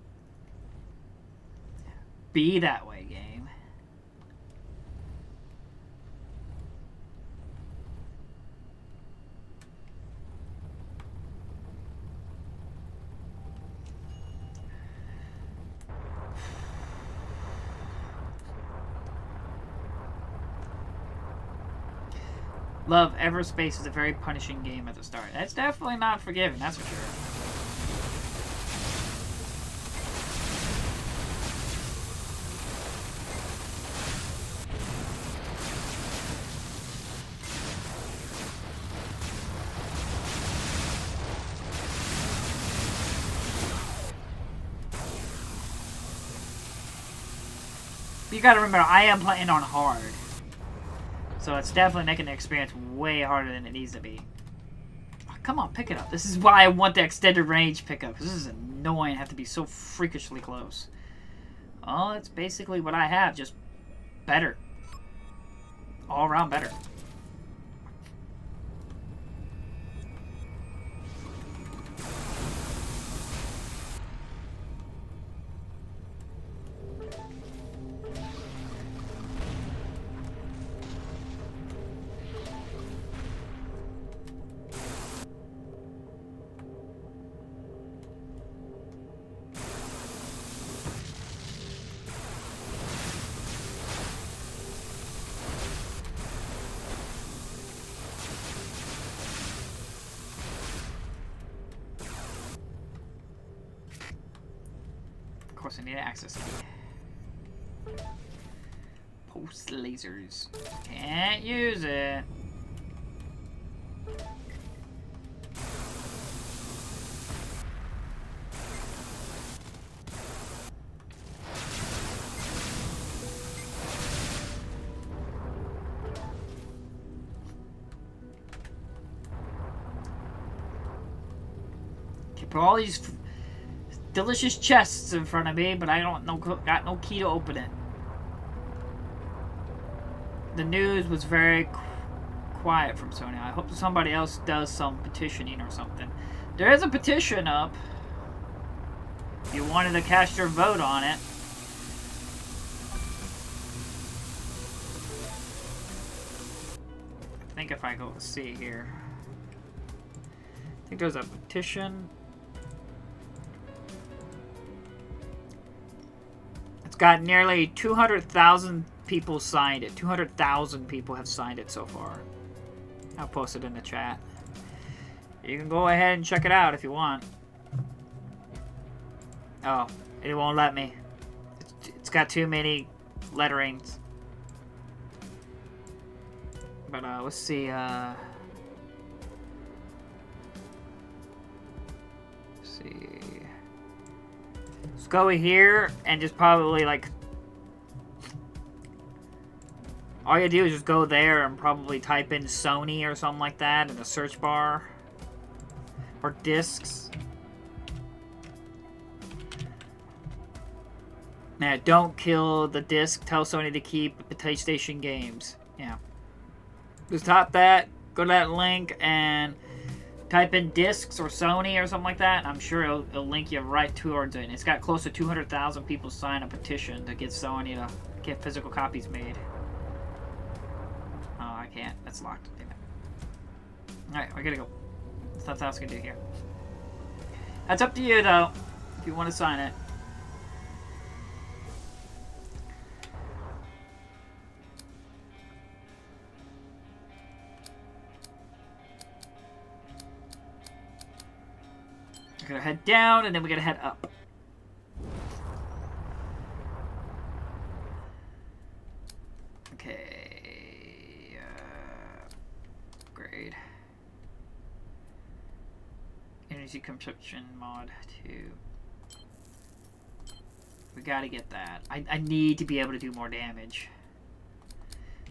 Be that way, game. Love, EVERSPACE is a very punishing game at the start. That's definitely not forgiving, that's for sure. You gotta remember, I am playing on hard. So it's definitely making the experience way harder than it needs to be. Oh, come on, pick it up. This is why I want the extended range pickup, because this is annoying. I have to be so freakishly close. Oh, that's basically what I have, just better. All around better. Of course, I need an access key. Post lasers. Can't use it. Okay, put all these delicious chests in front of me, but I don't know, got no key to open it. The news was very quiet from Sony. I hope somebody else does some petitioning or something. There is a petition up. If you wanted to cast your vote on it. I think if I go see here. I think there's a petition. It's got nearly 200,000 people signed it. 200,000 people have signed it so far. I'll post it in the chat. You can go ahead and check it out if you want. Oh, it won't let me. It's got too many letterings. But let's see. Let's see. Let's go here and just probably like. All you do is just go there and probably type in Sony or something like that in the search bar. Or discs. Now, don't kill the disc. Tell Sony to keep the PlayStation games. Yeah. Just type that, go to that link, and type in discs or Sony or something like that. And I'm sure it'll link you right towards it. And it's got close to 200,000 people sign a petition to get Sony to get physical copies made. Oh, I can't. That's locked. Damn it. Alright, I gotta go. That's nothing else I can do here. That's up to you, though, if you want to sign it. We're gonna head down, and then we're gonna head up. Okay. Upgrade. Energy consumption mod 2. We gotta get that. I need to be able to do more damage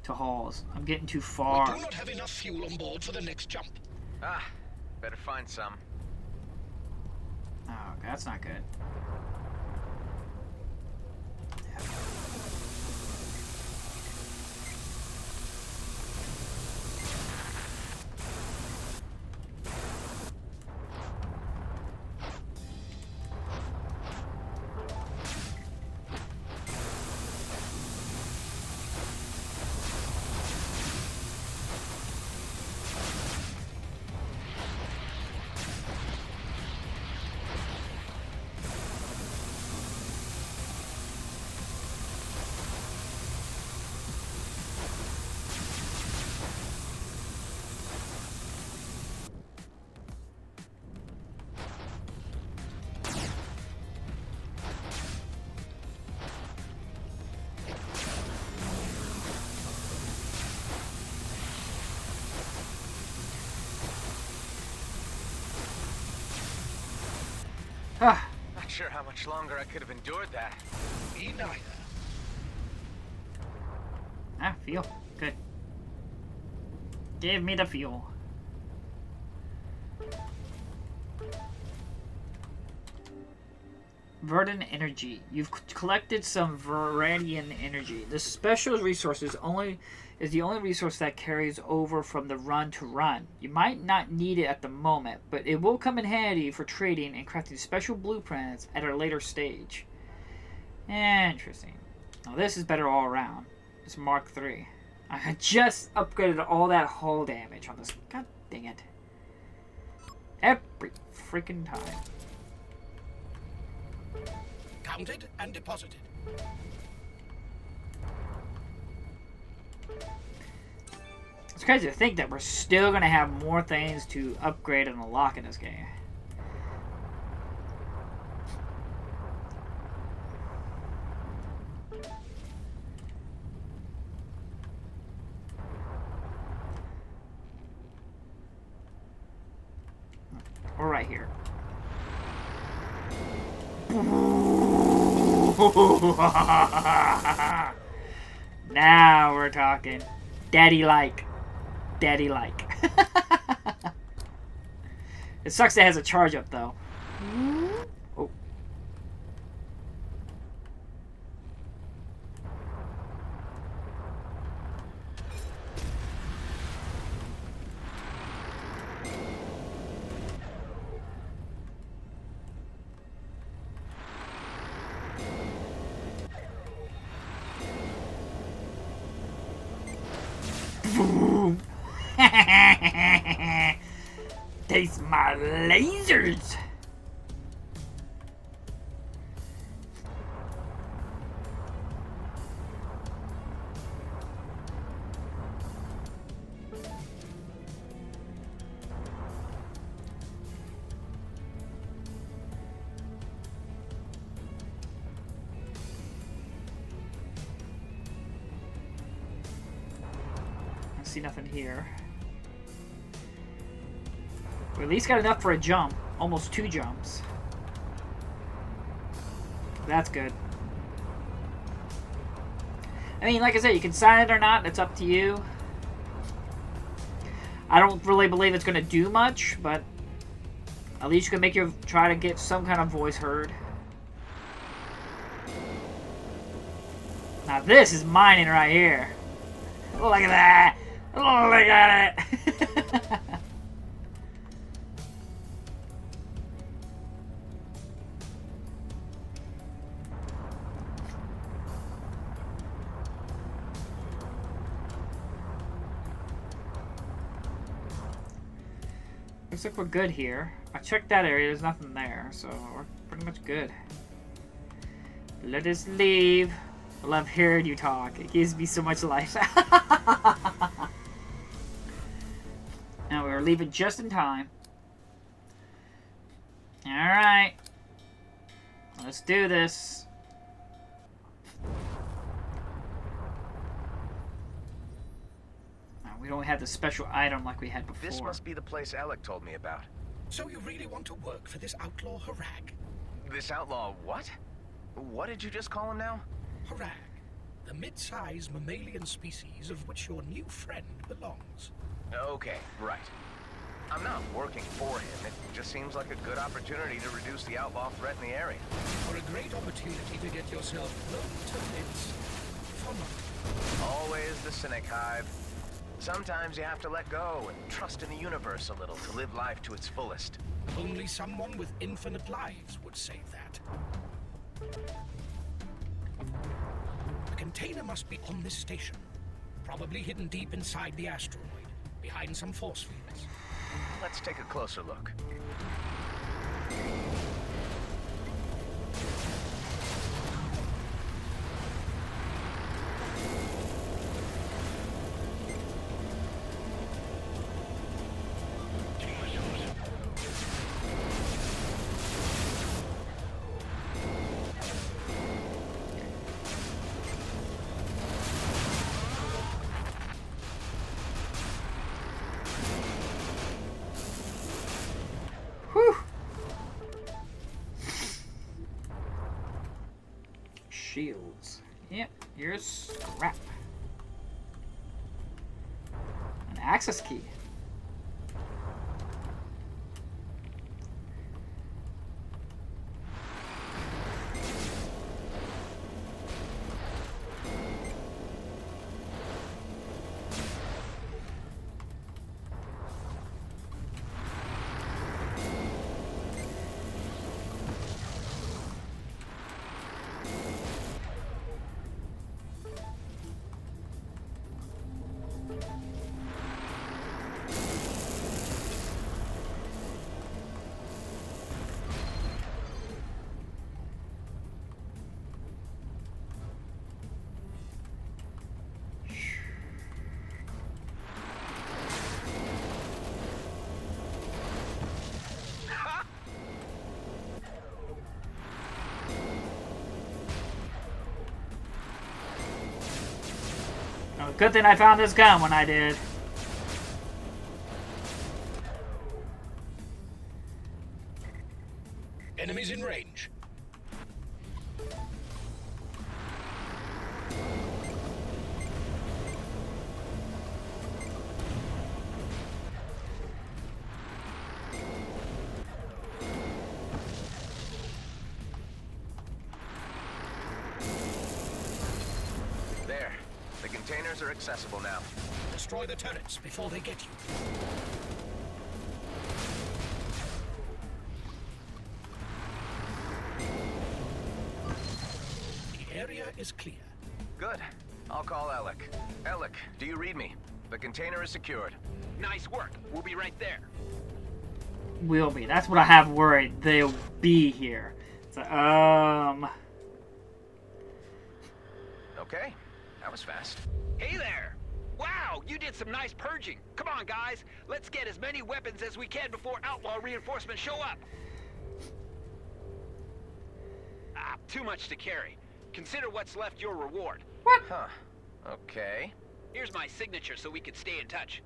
to hulls. I'm getting too far. We do not have enough fuel on board for the next jump. Ah, better find some. Oh, that's not good. Ah. Not sure how much longer I could have endured that. Me neither. Ah, feel good. Give me the fuel. Verdant energy. You've collected some Veradian energy. This special resource is the only resource that carries over from the run to run. You might not need it at the moment, but it will come in handy for trading and crafting special blueprints at a later stage. Interesting. Now this is better all around. It's Mark III. I just upgraded all that hull damage on this. God dang it. Every freaking time. Counted and deposited. It's crazy to think that we're still going to have more things to upgrade and unlock in this game. We're right here. Now we're talking. Daddy-like. Daddy-like. It sucks that it has a charge up, though. Oh. Taste my lasers! I see nothing here. We at least got enough for a jump. Almost 2 jumps. That's good. I mean, like I said, you can sign it or not. It's up to you. I don't really believe it's going to do much, but at least you can make try to get some kind of voice heard. Now this is mining right here. Look at that. Look at it. Looks like we're good here. I checked that area, there's nothing there, so we're pretty much good. Let us leave. I love hearing you talk. It gives me so much life. Now we're leaving just in time. Alright. Let's do this. We don't have the special item like we had before. This must be the place Alec told me about. So you really want to work for this outlaw Harag? This outlaw what? What did you just call him now? Harag, the mid-sized mammalian species of which your new friend belongs. Okay, right. I'm not working for him. It just seems like a good opportunity to reduce the outlaw threat in the area. For a great opportunity to get yourself close to its fun. Always the cynic, Hive. Sometimes you have to let go and trust in the universe a little to live life to its fullest. Only someone with infinite lives would say that. The container must be on this station. Probably hidden deep inside the asteroid, behind some force fields. Let's take a closer look. Shields. Yep, you're scrap. And access key. Oh, good thing I found this gun when I did. Enemies in range. There. The containers are accessible now. Destroy the turrets before they get you. The area is clear. Good. I'll call Alec. Alec, do you read me? The container is secured. Nice work. We'll be right there. Will be. That's what I have worried. They'll be here. So, Okay. That was fast. Hey there! Wow, you did some nice purging. Come on, guys. Let's get as many weapons as we can before outlaw reinforcements show up. Ah, too much to carry. Consider what's left your reward. Huh. Okay. Here's my signature so we can stay in touch.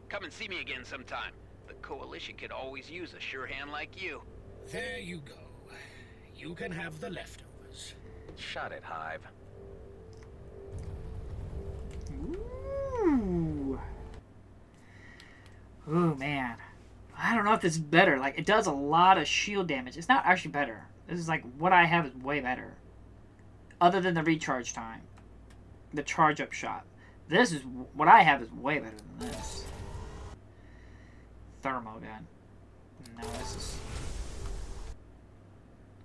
Come and see me again sometime. The Coalition could always use a sure hand like you. There you go. You can have the leftovers. Shut it, Hive. ooh. Ooh, man. I don't know if this is better. Like, it does a lot of shield damage. It's not actually better. This is like, what I have is way better. Other than the recharge time. The charge-up shot. This is, what I have is way better than this. Thermal gun. No, this is...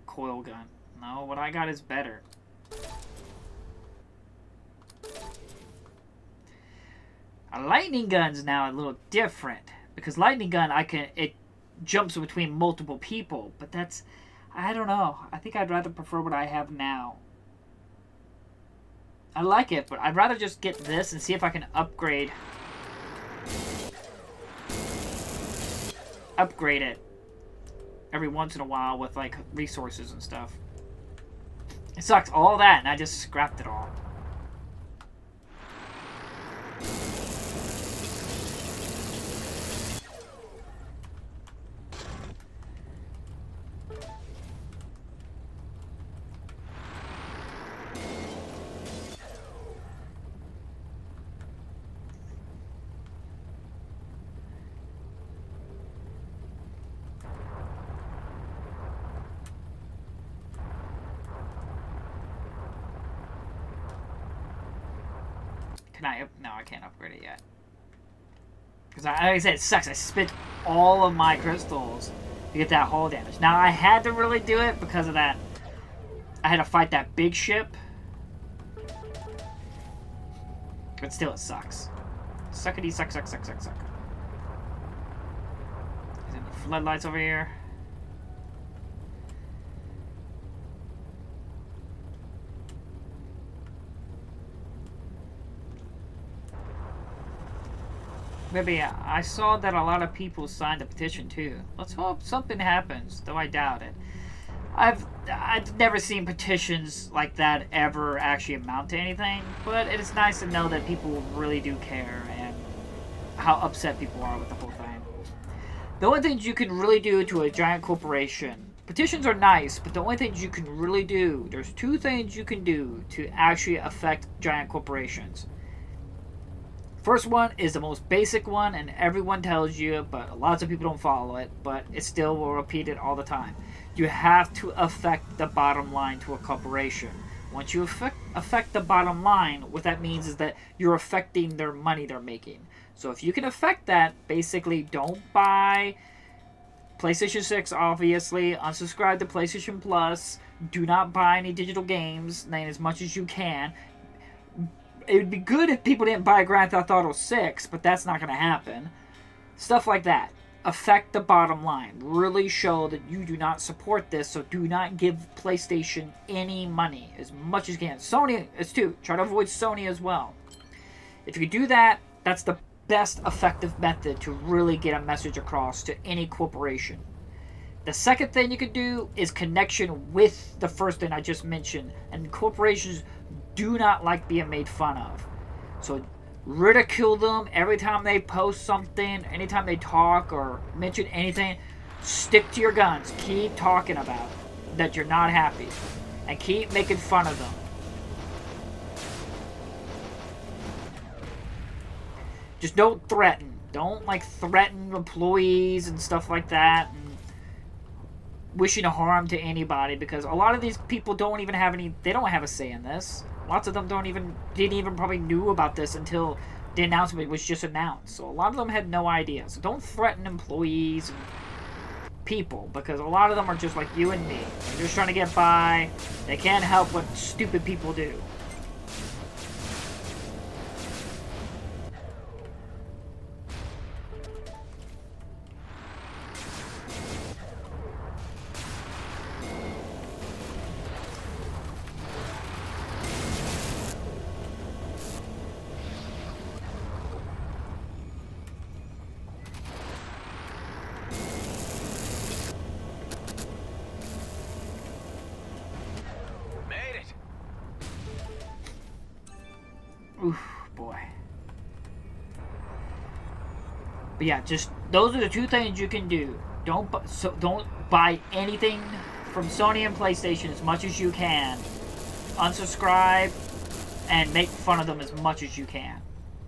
coil gun. No, what I got is better. A lightning gun's now a little different. Because lightning gun, it jumps between multiple people. But that's, I don't know. I think I'd rather prefer what I have now. I like it, but I'd rather just get this and see if I can upgrade it every once in a while with, like, resources and stuff. It sucks, all that, and I just scrapped it all. No, I can't upgrade it yet. Because, like I said, it sucks. I spent all of my crystals to get that hull damage. Now, I had to really do it because of that. I had to fight that big ship. But still, it sucks. Suckity, suck. Is there any floodlights over here? Maybe I saw that a lot of people signed a petition too. Let's hope something happens, though I doubt it. I've never seen petitions like that ever actually amount to anything, but it is nice to know that people really do care and how upset people are with the whole thing. The only things you can really do to a giant corporation, petitions are nice, but the only things you can really do, there's two things you can do to actually affect giant corporations. First one is the most basic one, and everyone tells you, but lots of people don't follow it, but it still will repeat it all the time. You have to affect the bottom line to a corporation. Once you affect the bottom line, what that means is that you're affecting their money they're making. So if you can affect that, basically don't buy PlayStation 6, obviously. Unsubscribe to PlayStation Plus. Do not buy any digital games, as much as you can. It would be good if people didn't buy Grand Theft Auto 6, but that's not going to happen. Stuff like that. Affect the bottom line. Really show that you do not support this, so do not give PlayStation any money as much as you can. Sony is too. Try to avoid Sony as well. If you do that, that's the best effective method to really get a message across to any corporation. The second thing you could do is connection with the first thing I just mentioned, and corporations do not like being made fun of. So ridicule them every time they post something, anytime they talk or mention anything. Stick to your guns. Keep talking about that you're not happy, and keep making fun of them. Just don't threaten. Don't threaten employees and stuff like that, and wishing harm to anybody, because a lot of these people don't even have they don't have a say in this. Lots of them didn't even probably knew about this until the announcement was just announced. So a lot of them had no idea. So don't threaten employees and people, because a lot of them are just like you and me. They're just trying to get by. They can't help what stupid people do. Oof, boy. But yeah, just those are the two things you can do. Don't buy anything from Sony and PlayStation as much as you can. Unsubscribe and make fun of them as much as you can.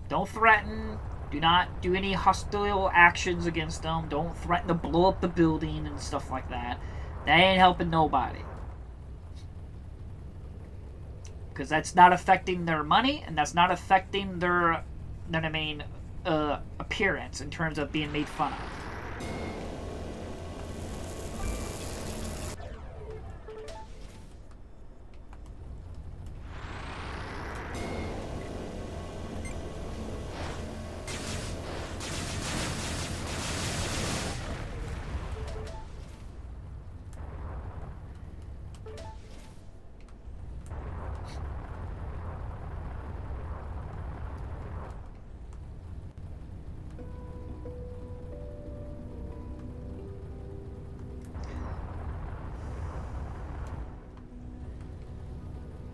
Don't threaten. Do not do any hostile actions against them. Don't threaten to blow up the building and stuff like that. That ain't helping nobody. Because that's not affecting their money, and that's not affecting their appearance in terms of being made fun of.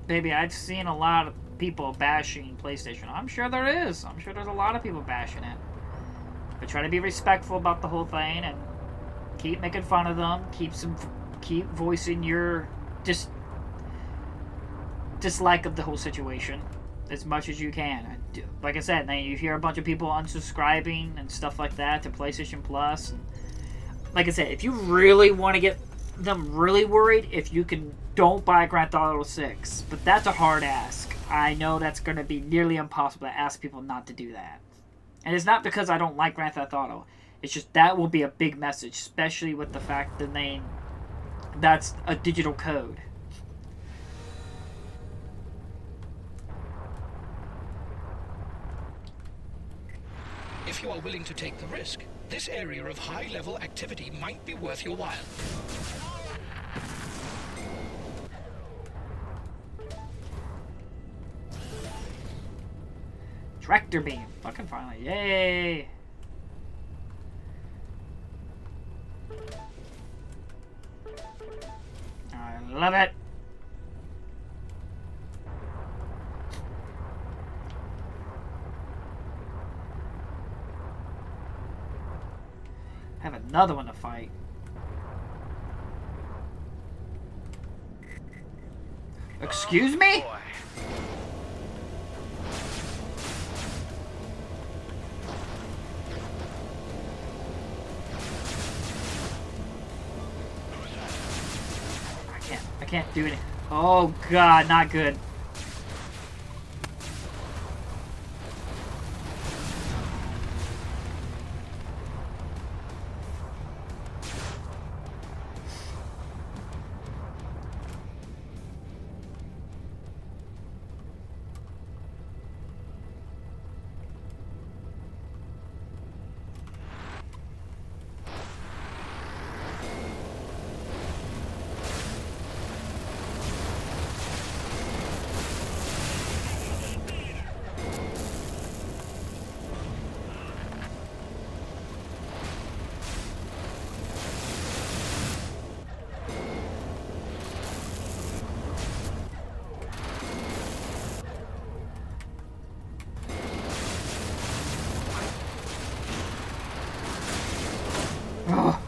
Baby, I've seen a lot of people bashing PlayStation. I'm sure there is. I'm sure there's a lot of people bashing it. But try to be respectful about the whole thing and keep making fun of them. Keep voicing your dislike of the whole situation as much as you can. Like I said, now you hear a bunch of people unsubscribing and stuff like that to PlayStation Plus. And like I said, if you really want to get them really worried, if you can, don't buy Grand Theft Auto 6. But that's a hard ask. I know that's going to be nearly impossible to ask people not to do that. And it's not because I don't like Grand Theft Auto. It's just that will be a big message, especially with the fact that that's a digital code. If you are willing to take the risk, this area of high-level activity might be worth your while. Tractor beam. Fucking finally. Yay! I love it. I have another one to fight. Excuse me? I can't do it. Oh god, not good. Oh.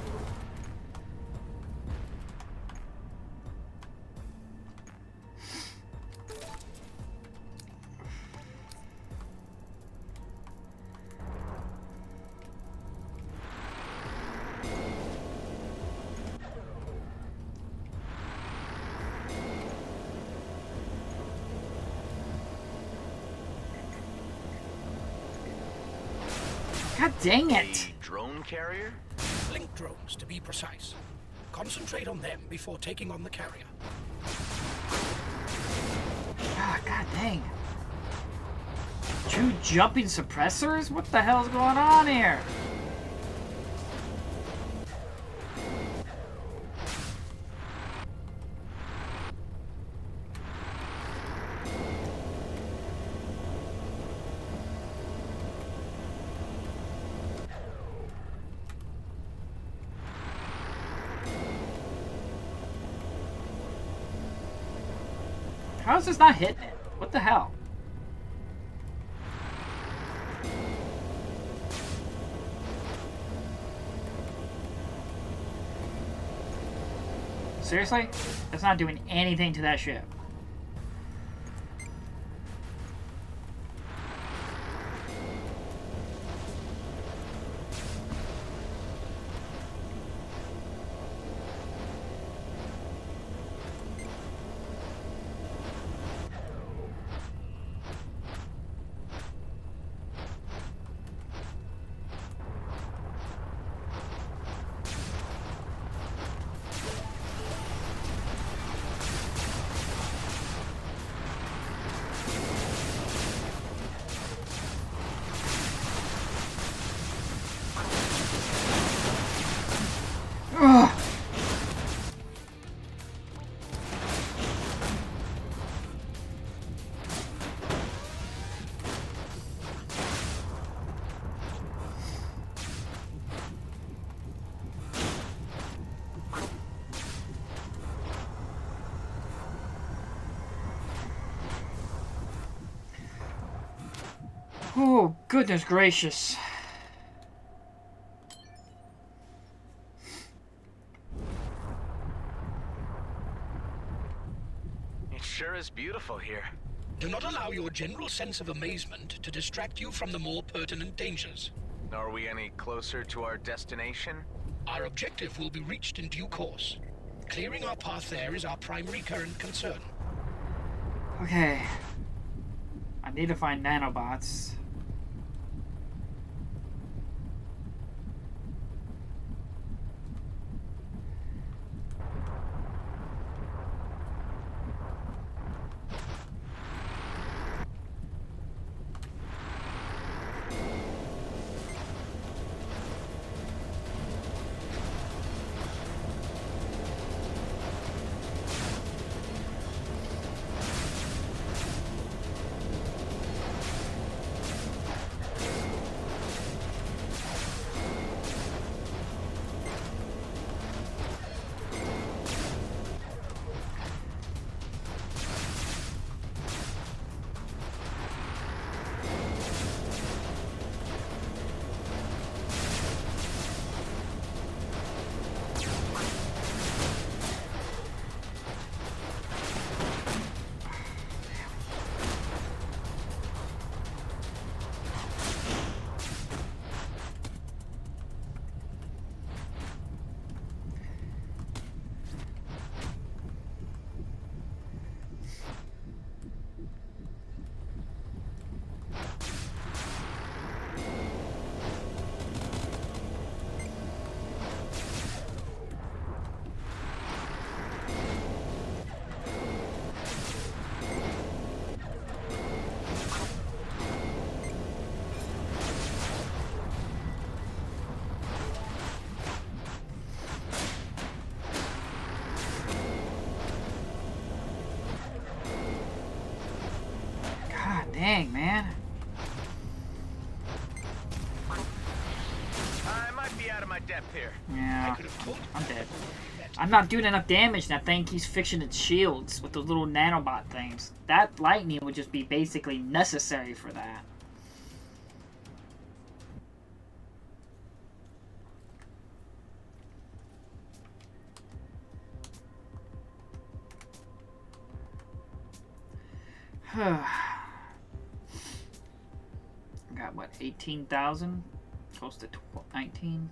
God dang it! A drone carrier? Link drones, to be precise. Concentrate on them before taking on the carrier. Ah, god dang. 2 jumping suppressors? What the hell's going on here? How is this not hitting it? What the hell? Seriously? That's not doing anything to that ship. Ugh. Oh, goodness gracious. It sure is beautiful here. Do not allow your general sense of amazement to distract you from the more pertinent dangers. Are we any closer to our destination? Our objective will be reached in due course. Clearing our path there is our primary current concern. Okay. I need to find nanobots. trapped here. Yeah, could have told you. I'm dead. I'm not doing enough damage. That thing keeps fixing its shields with those little nanobot things. That lightning would just be basically necessary for that. Got what, 18,000? Close to 19.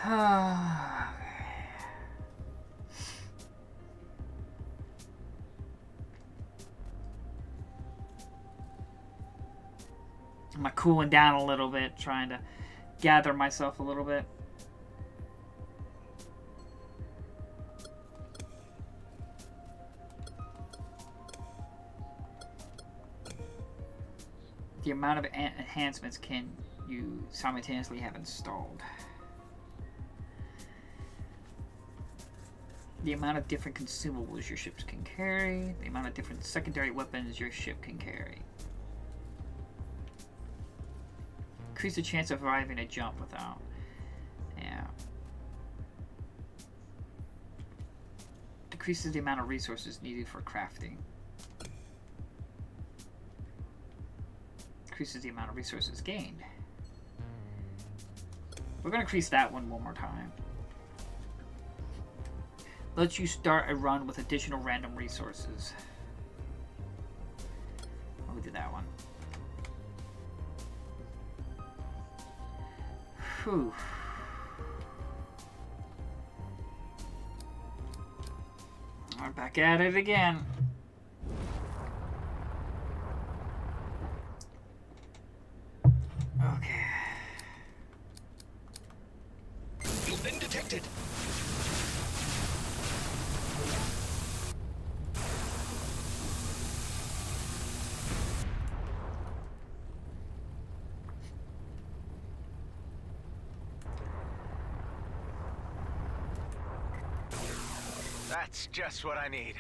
I'm cooling down a little bit, trying to gather myself a little bit. The amount of enhancements can you simultaneously have installed? The amount of different consumables your ships can carry. The amount of different secondary weapons your ship can carry. Increase the chance of surviving a jump without. Yeah. Decreases the amount of resources needed for crafting. Increases the amount of resources gained. We're going to increase that one more time. Lets you start a run with additional random resources. Oh, we did that one. Whew. We're back at it again. Okay. You've been detected. That's just what I need.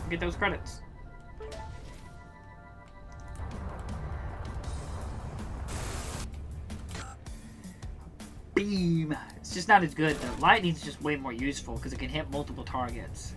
Get those credits. Beam. It's just not as good. The lightning's just way more useful because it can hit multiple targets.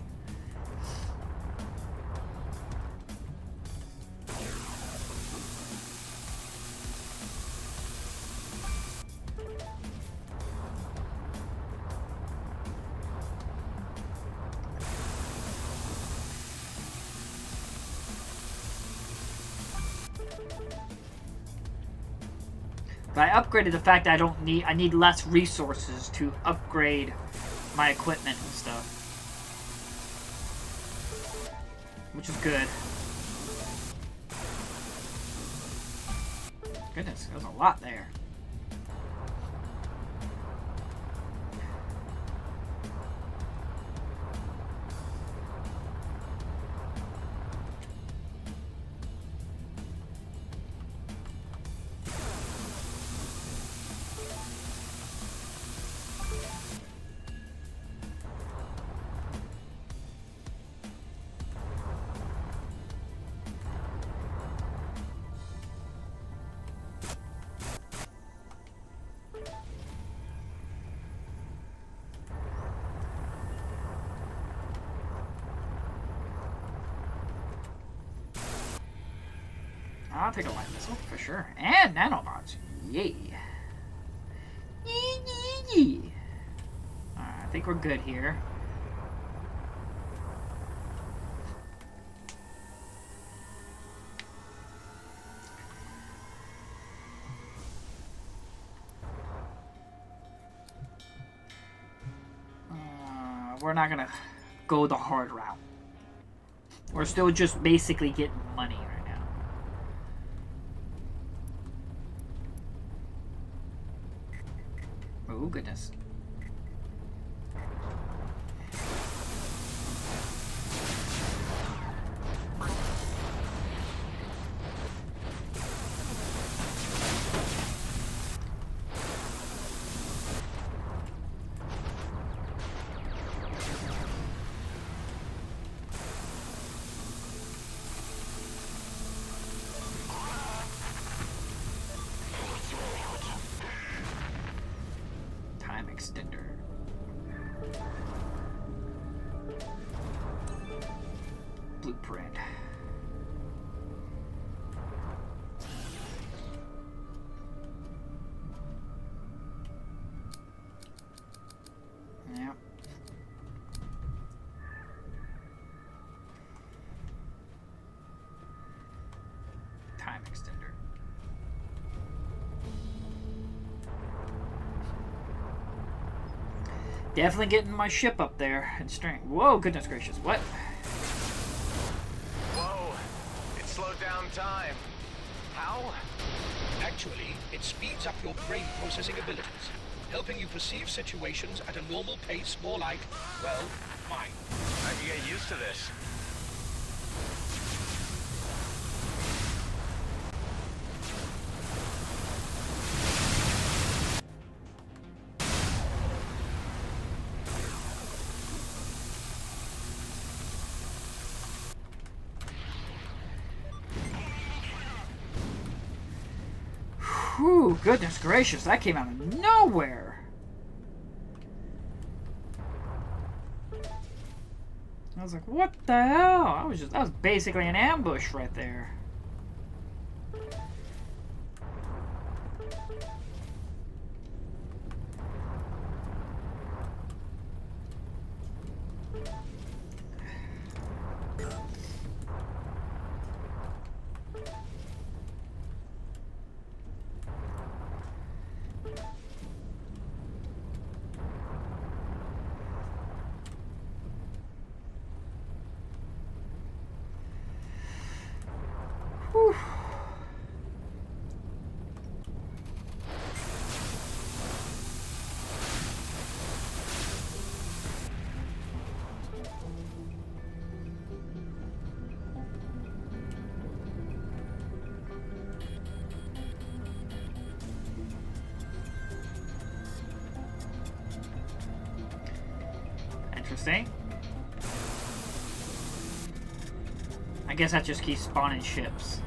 But I upgraded the fact that I need less resources to upgrade my equipment and stuff. Which is good. Goodness, there's a lot there. I'll take a light missile for sure. And nanobots. Yay. Yee. Alright. think we're good here. We're not gonna go the hard route. We're still just basically getting money right now. Oh, goodness. Extender. Blueprint. Yep. Time extender. Definitely getting my ship up there in strength. Whoa, goodness gracious. What? Whoa. It slowed down time. How? Actually, it speeds up your brain processing abilities, helping you perceive situations at a normal pace, more like, well, mine. How'd you get used to this? Whew, goodness gracious, that came out of nowhere. I was like, what the hell? That was basically an ambush right there. Whew. Interesting. I guess that just keeps spawning ships.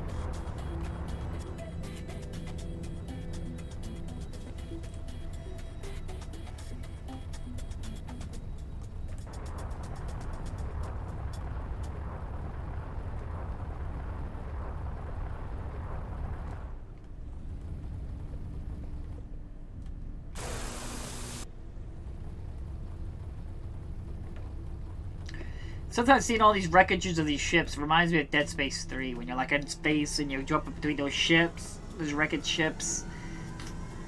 Sometimes seeing all these wreckages of these ships reminds me of Dead Space 3, when you're like in space and you jump between those ships, those wrecked ships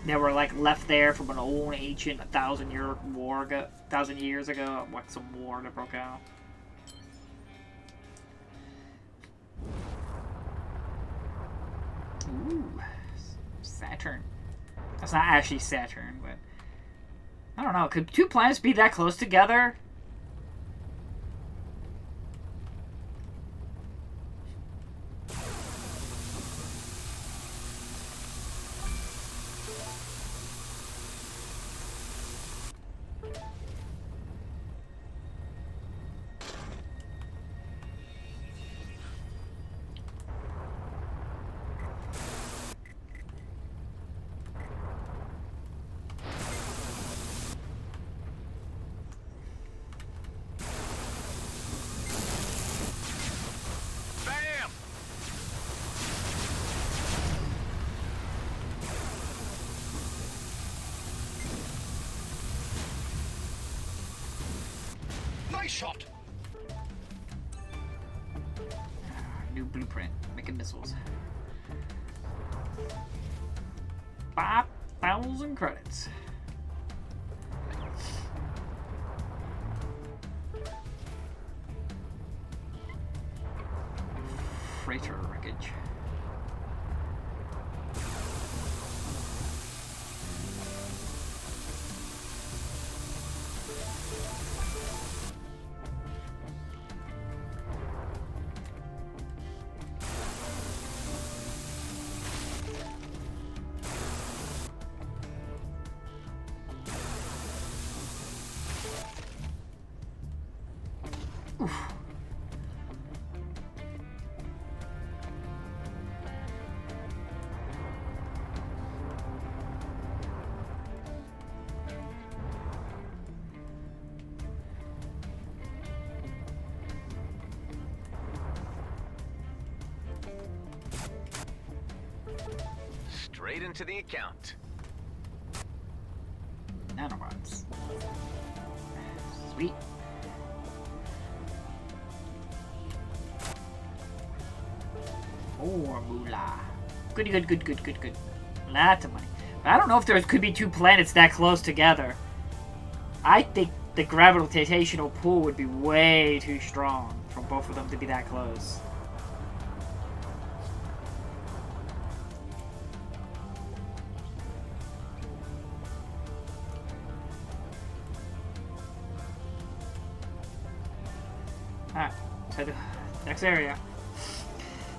that were like left there from an old ancient 1,000-year war ago, 1,000 years ago, like some war that broke out. Ooh, Saturn. That's not actually Saturn, but I don't know. Could two planets be that close together? shot. New blueprint. Making missiles. 5,000 credits. Freighter wreckage. Straight into the account. Nanobots. Sweet. More moolah. Good. Lots of money. But I don't know if there could be two planets that close together. I think the gravitational pull would be way too strong for both of them to be that close. Alright, to the next area.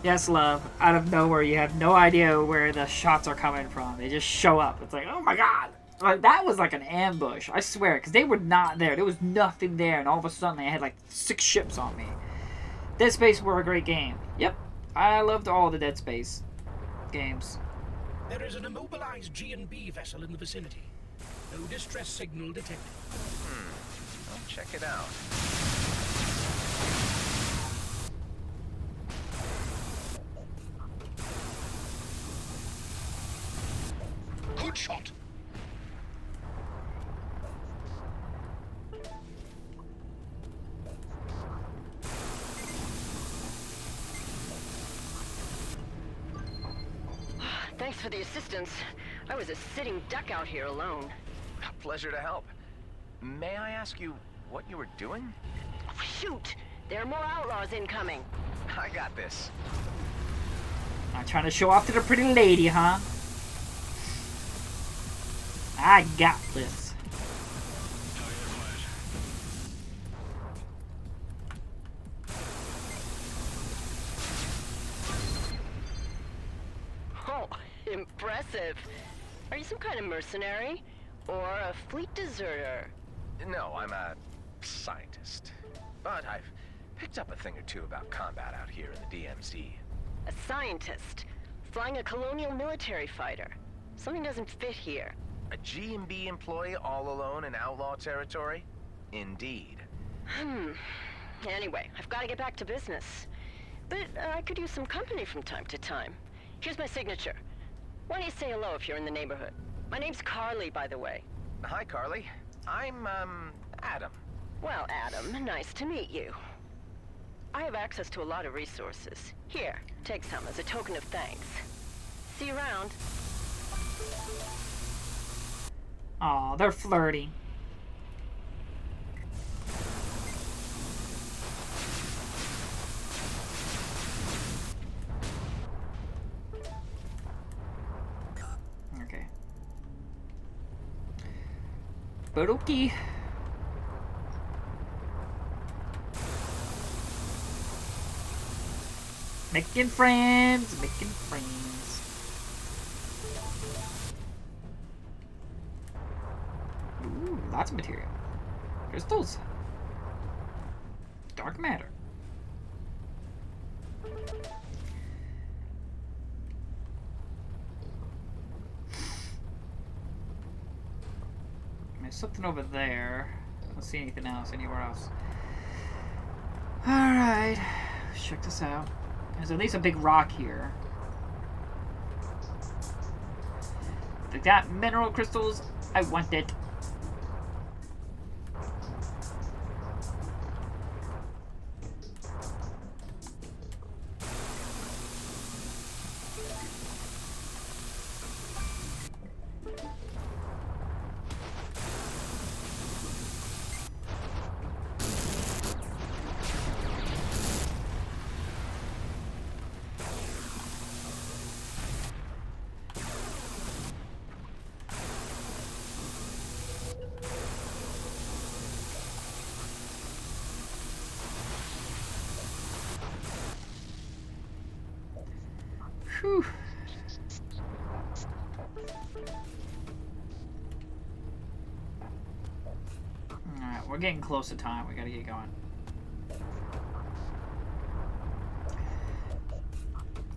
Yes, love. Out of nowhere, you have no idea where the shots are coming from. They just show up. It's like, oh my god! Like, that was like an ambush. I swear, because they were not there. There was nothing there, and all of a sudden they had like 6 ships on me. Dead Space were a great game. Yep, I loved all the Dead Space games. There is an immobilized G&B vessel in the vicinity. No distress signal detected. I'll check it out. Good shot. Thanks for the assistance. I was a sitting duck out here alone. A pleasure to help. May I ask you what you were doing? Shoot! There are more outlaws incoming. I got this. I'm trying to show off to the pretty lady, huh? I got this. Oh, impressive. Are you some kind of mercenary? Or a fleet deserter? No, I'm a scientist. But I've picked up a thing or two about combat out here in the DMZ. A scientist, flying a colonial military fighter. Something doesn't fit here. A G&B employee all alone in outlaw territory? Indeed. Anyway, I've got to get back to business. But I could use some company from time to time. Here's my signature. Why don't you say hello if you're in the neighborhood? My name's Carly, by the way. Hi, Carly. I'm, Adam. Well, Adam, nice to meet you. I have access to a lot of resources. Here, take some as a token of thanks. See you around. Aw, they're flirty. Okay. But okay. Making friends, making friends. Ooh, lots of material. Crystals. Dark matter. There's something over there. I don't see anything else anywhere else. Alright. Let's check this out. There's at least a big rock here. If they got mineral crystals, I want it. Whew. Alright, we're getting close to time. We gotta get going.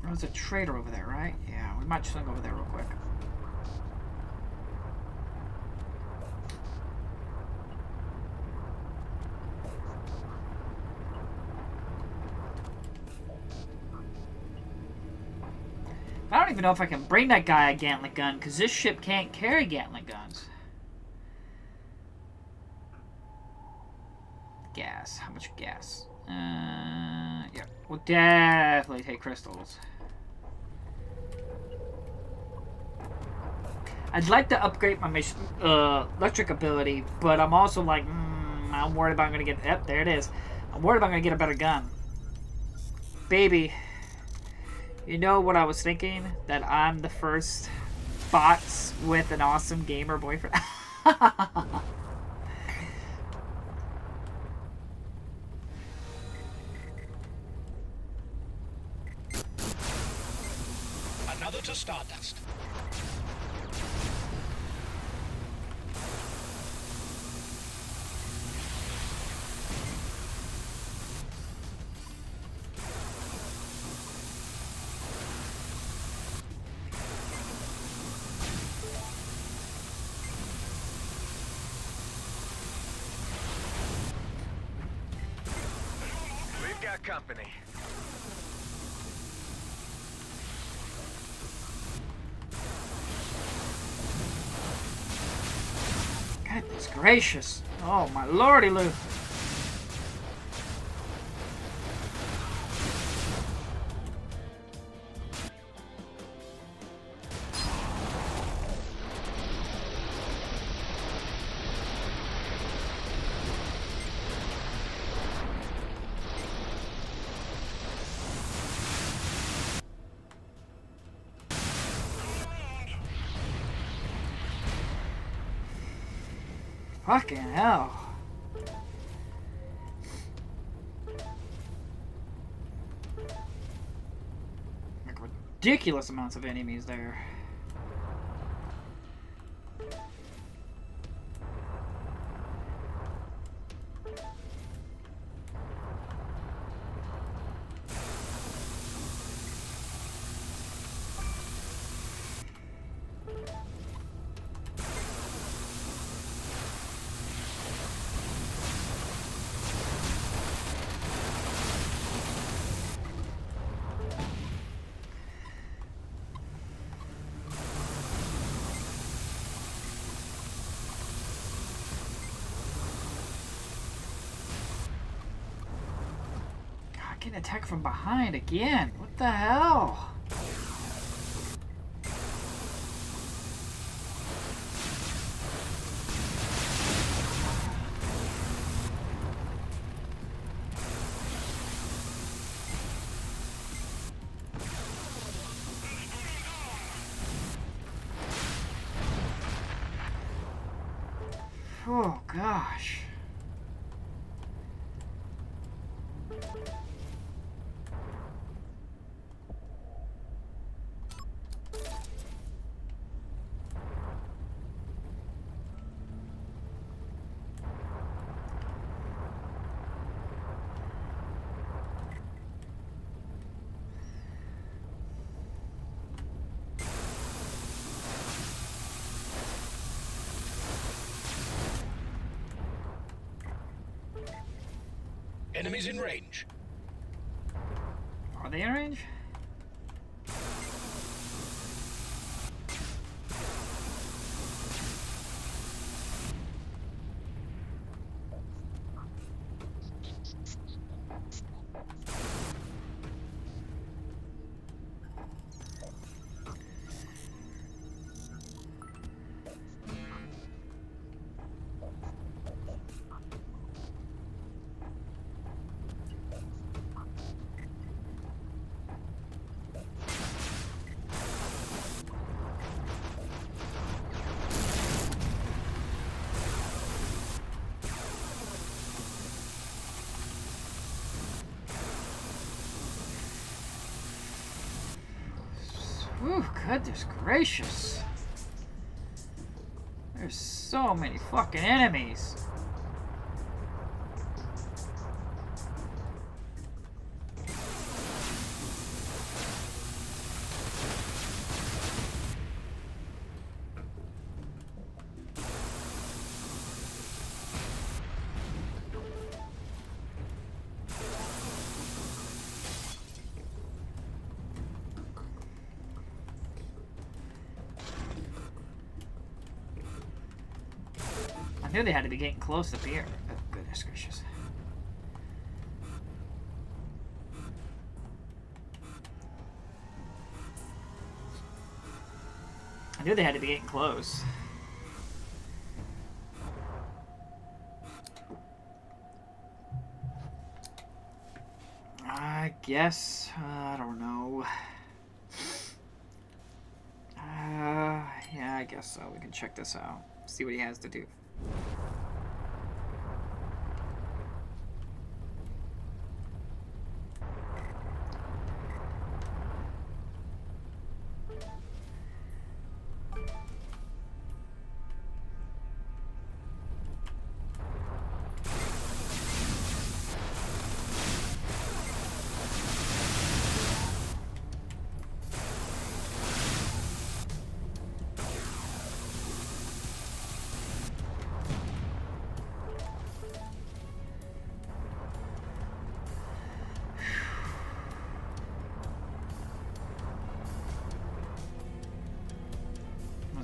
There's a trader over there, right? Yeah, we might swing over there real quick. I don't even know if I can bring that guy a Gatling gun, because this ship can't carry Gatling guns. Gas. How much gas? Yeah. We'll definitely take crystals. I'd like to upgrade my electric ability, but I'm also like, I'm worried about I'm going to get... Yep, there it is. I'm worried about I'm going to get a better gun. Baby. You know what I was thinking? That I'm the first bots with an awesome gamer boyfriend. Another to Stardust. We've got company. Goodness gracious. Oh, my lordy Lou. Fucking hell. Like ridiculous amounts of enemies there. Getting attacked from behind again. What the hell? Oh gosh. Enemies in range. Are they in range? Ooh, goodness gracious. There's so many fucking enemies. I knew they had to be getting close up here. Oh, goodness gracious. I knew they had to be getting close. I guess, I don't know. Yeah, I guess so. We can check this out. See what he has to do.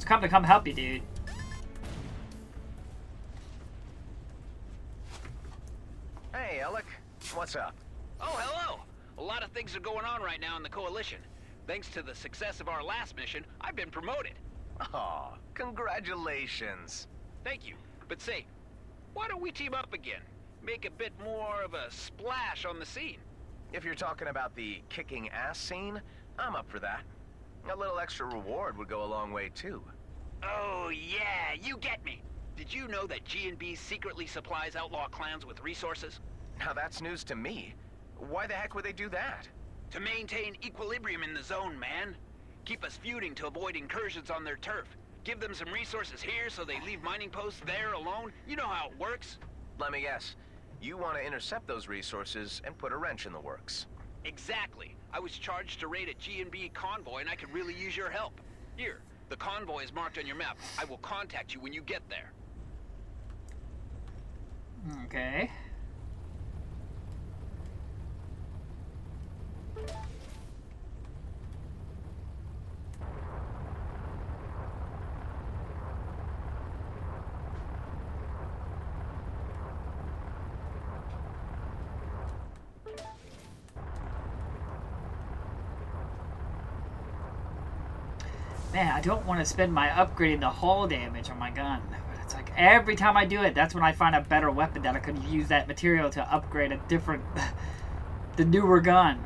It's come to come help you, dude. Hey, Alec. What's up? Oh, hello! A lot of things are going on right now in the Coalition. Thanks to the success of our last mission, I've been promoted. Oh, congratulations. Thank you. But say, why don't we team up again? Make a bit more of a splash on the scene. If you're talking about the kicking ass scene, I'm up for that. A little extra reward would go a long way, too. Oh, yeah, you get me. Did you know that G&B secretly supplies outlaw clans with resources? Now that's news to me. Why the heck would they do that? To maintain equilibrium in the zone, man. Keep us feuding to avoid incursions on their turf. Give them some resources here so they leave mining posts there alone. You know how it works. Let me guess. You want to intercept those resources and put a wrench in the works. Exactly. I was charged to raid a G&B convoy and I could really use your help. Here, the convoy is marked on your map. I will contact you when you get there. Okay. Man, I don't want to spend my upgrading the hull damage on my gun. But it's like every time I do it, that's when I find a better weapon that I could use that material to upgrade a different, the newer gun.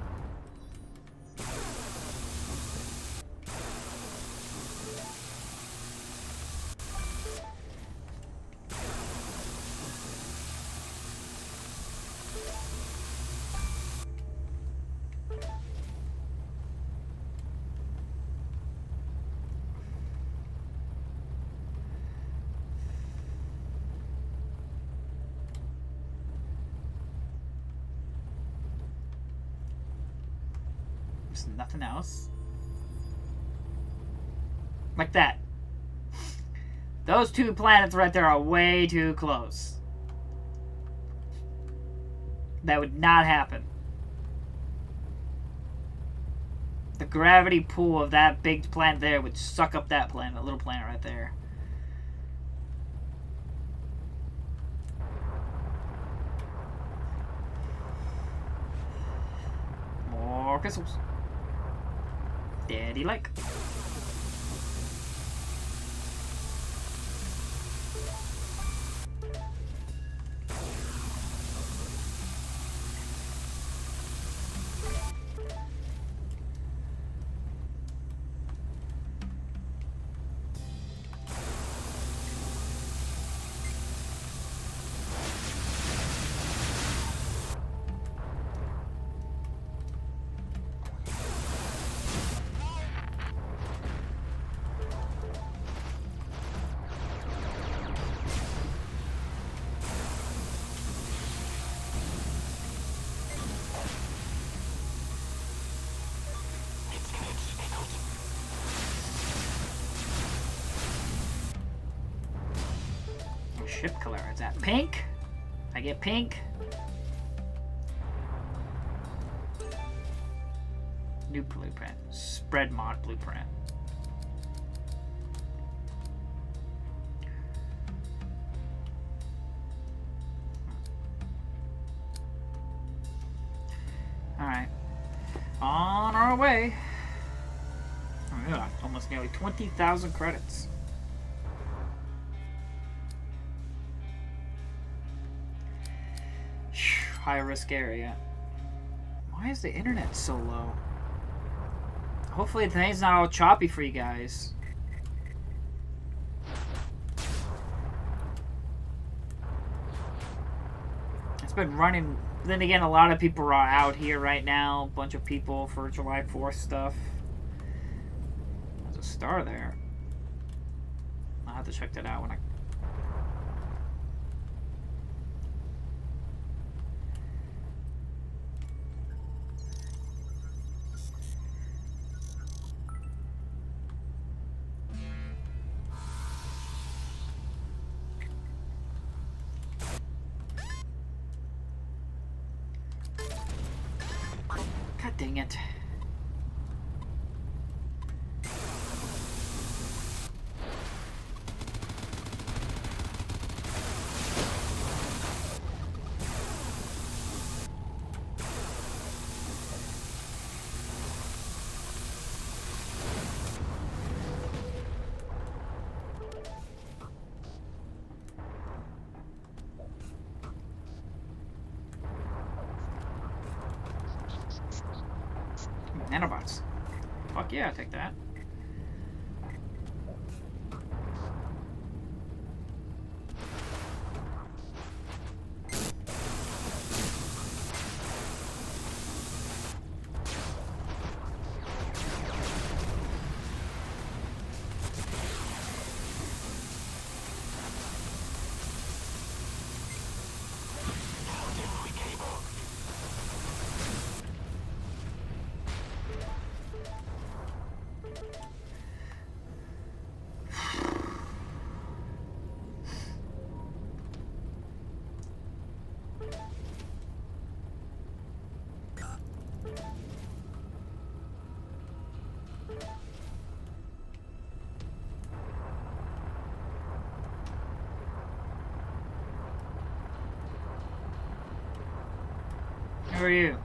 Nothing else. Like that. Those two planets right there are way too close. That would not happen. The gravity pull of that big planet there would suck up that planet, that little planet right there. More crystals. Daddy like. ship color is that? Pink? I get pink. New blueprint. Spread mod blueprint. Alright. On our way. Oh, yeah, almost nearly 20,000 credits. High risk area. Why is the internet so low? Hopefully the thing's not all choppy for you guys. It's been running. Then again, a lot of people are out here right now. A bunch of people for July 4th stuff. There's a star there. I'll have to check that out when I... God dang it. Nanobots. Fuck yeah, I'll take that. Who are you?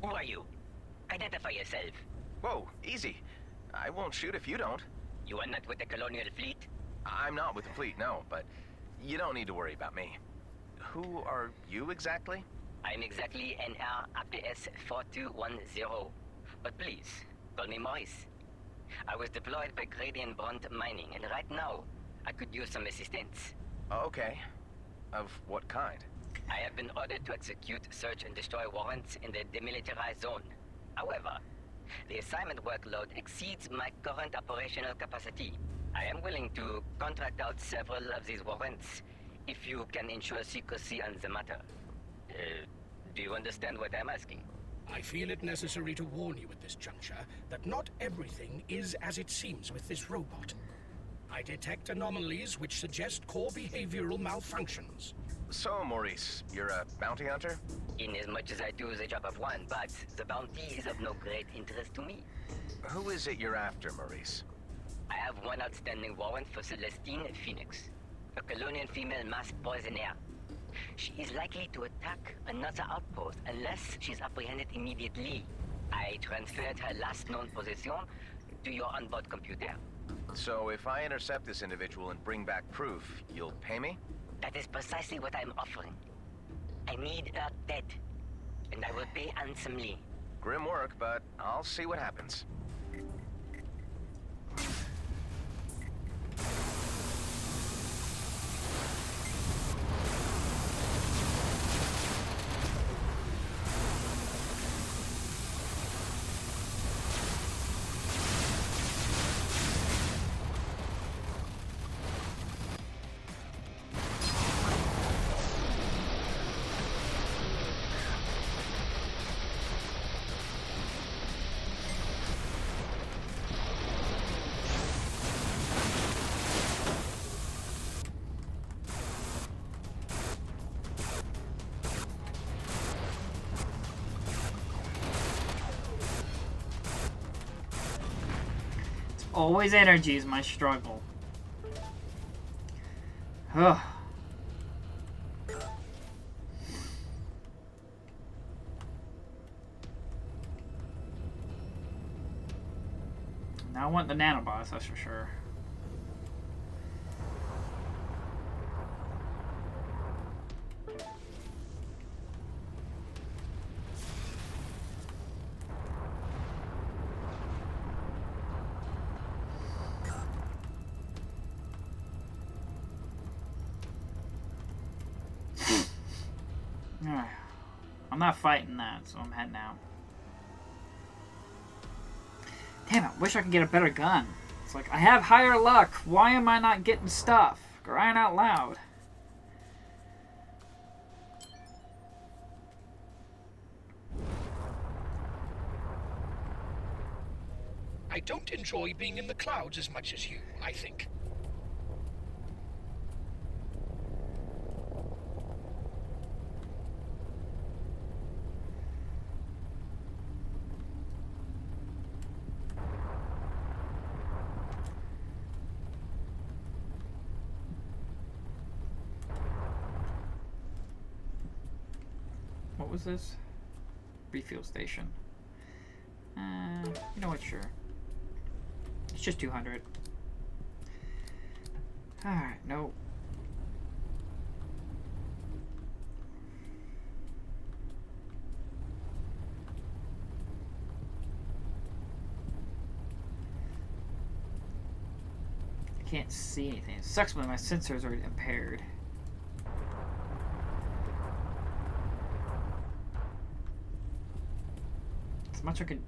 Who are you? Identify yourself. Whoa, easy. I won't shoot if you don't. You are not with the Colonial Fleet? I'm not with the fleet, no, but you don't need to worry about me. Who are you exactly? I'm exactly NR APS 4210. But please, call me Maurice. I was deployed by Gradient Bond Mining, and right now, I could use some assistance. Okay. Of what kind? I have been ordered to execute search and destroy warrants in the demilitarized zone. However, the assignment workload exceeds my current operational capacity. I am willing to contract out several of these warrants if you can ensure secrecy on the matter. Do you understand what I'm asking? I feel it necessary to warn you at this juncture that not everything is as it seems with this robot. I detect anomalies which suggest core behavioral malfunctions. So, Maurice, you're a bounty hunter? In as much as I do the job of one, but the bounty is of no great interest to me. Who is it you're after, Maurice? I have one outstanding warrant for Celestine Phoenix, a colonial female mass poisoner. She is likely to attack another outpost unless she's apprehended immediately. I transferred her last known possession to your onboard computer. So if I intercept this individual and bring back proof, you'll pay me? That is precisely what I'm offering. I need her dead, and I will pay handsomely. Grim work, but I'll see what happens. Always energy is my struggle. Ugh. Now I want the nanobots, that's for sure. I'm not fighting that, so I'm heading out. Damn it, wish I could get a better gun. It's like, I have higher luck. Why am I not getting stuff? Crying out loud. I don't enjoy being in the clouds as much as you, I think. What was this? Refuel station. You know what, sure. It's just 200. Alright, no. I can't see anything. It sucks when my sensors are impaired.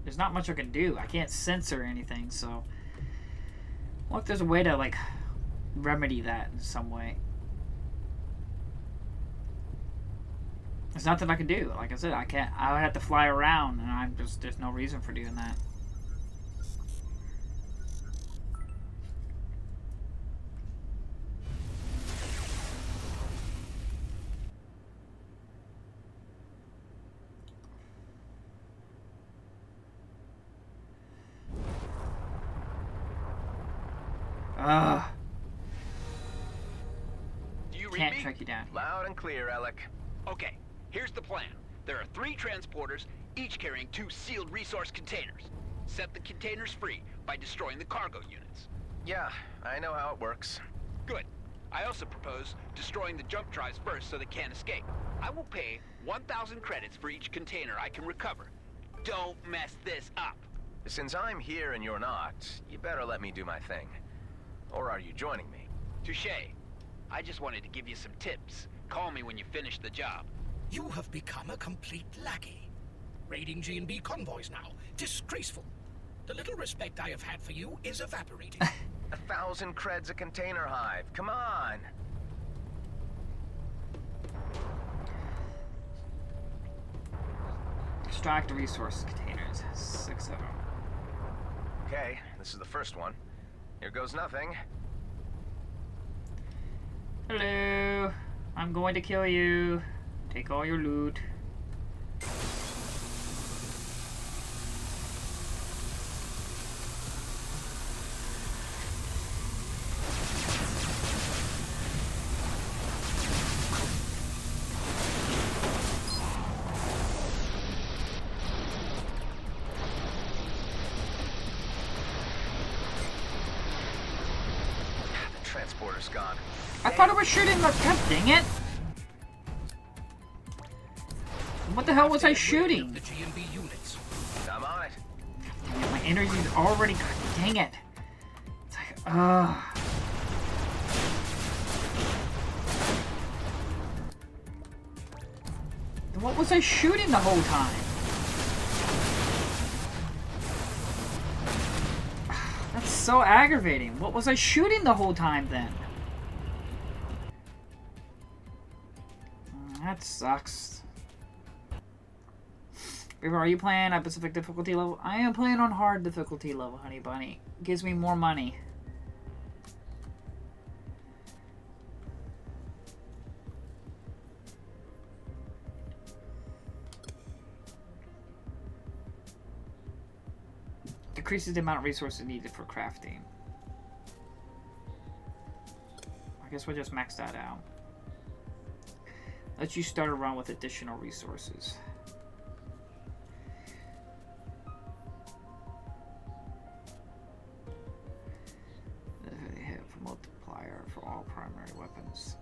There's not much I can do. I can't censor anything, so well, if there's a way to like remedy that in some way. There's nothing I can do. Like I said, I would have to fly around, and there's no reason for doing that. Do you read Can't me? track you down. Loud and clear, Alec. Okay, here's the plan. There are 3 transporters, each carrying 2 sealed resource containers. Set the containers free by destroying the cargo units. Yeah, I know how it works. Good. I also propose destroying the jump drives first so they can't escape. I will pay 1,000 credits for each container I can recover. Don't mess this up. Since I'm here and you're not, you better let me do my thing. Or are you joining me? Touché. I just wanted to give you some tips. Call me when you finish the job. You have become a complete lackey. Raiding G&B convoys now. Disgraceful. The little respect I have had for you is evaporating. 1,000 creds a container hive. Come on. Extract resource containers. 6 of them. Okay, this is the first one. Here goes nothing. Hello. I'm going to kill you. Take all your loot. The transporter's gone. I thought it was shooting the... God dang it! What the hell was I shooting? The G&B units. I'm on it. Dang it, my energy's already... God dang it. It's like, What was I shooting the whole time? That's so aggravating. What was I shooting the whole time then? That sucks. River, are you playing at Pacific difficulty level? I am playing on hard difficulty level, honey bunny. Gives me more money. The Decreases the amount of resources needed for crafting. I guess we'll just max that out. Let you start a run with additional resources. Hit for multiplier for all primary weapons.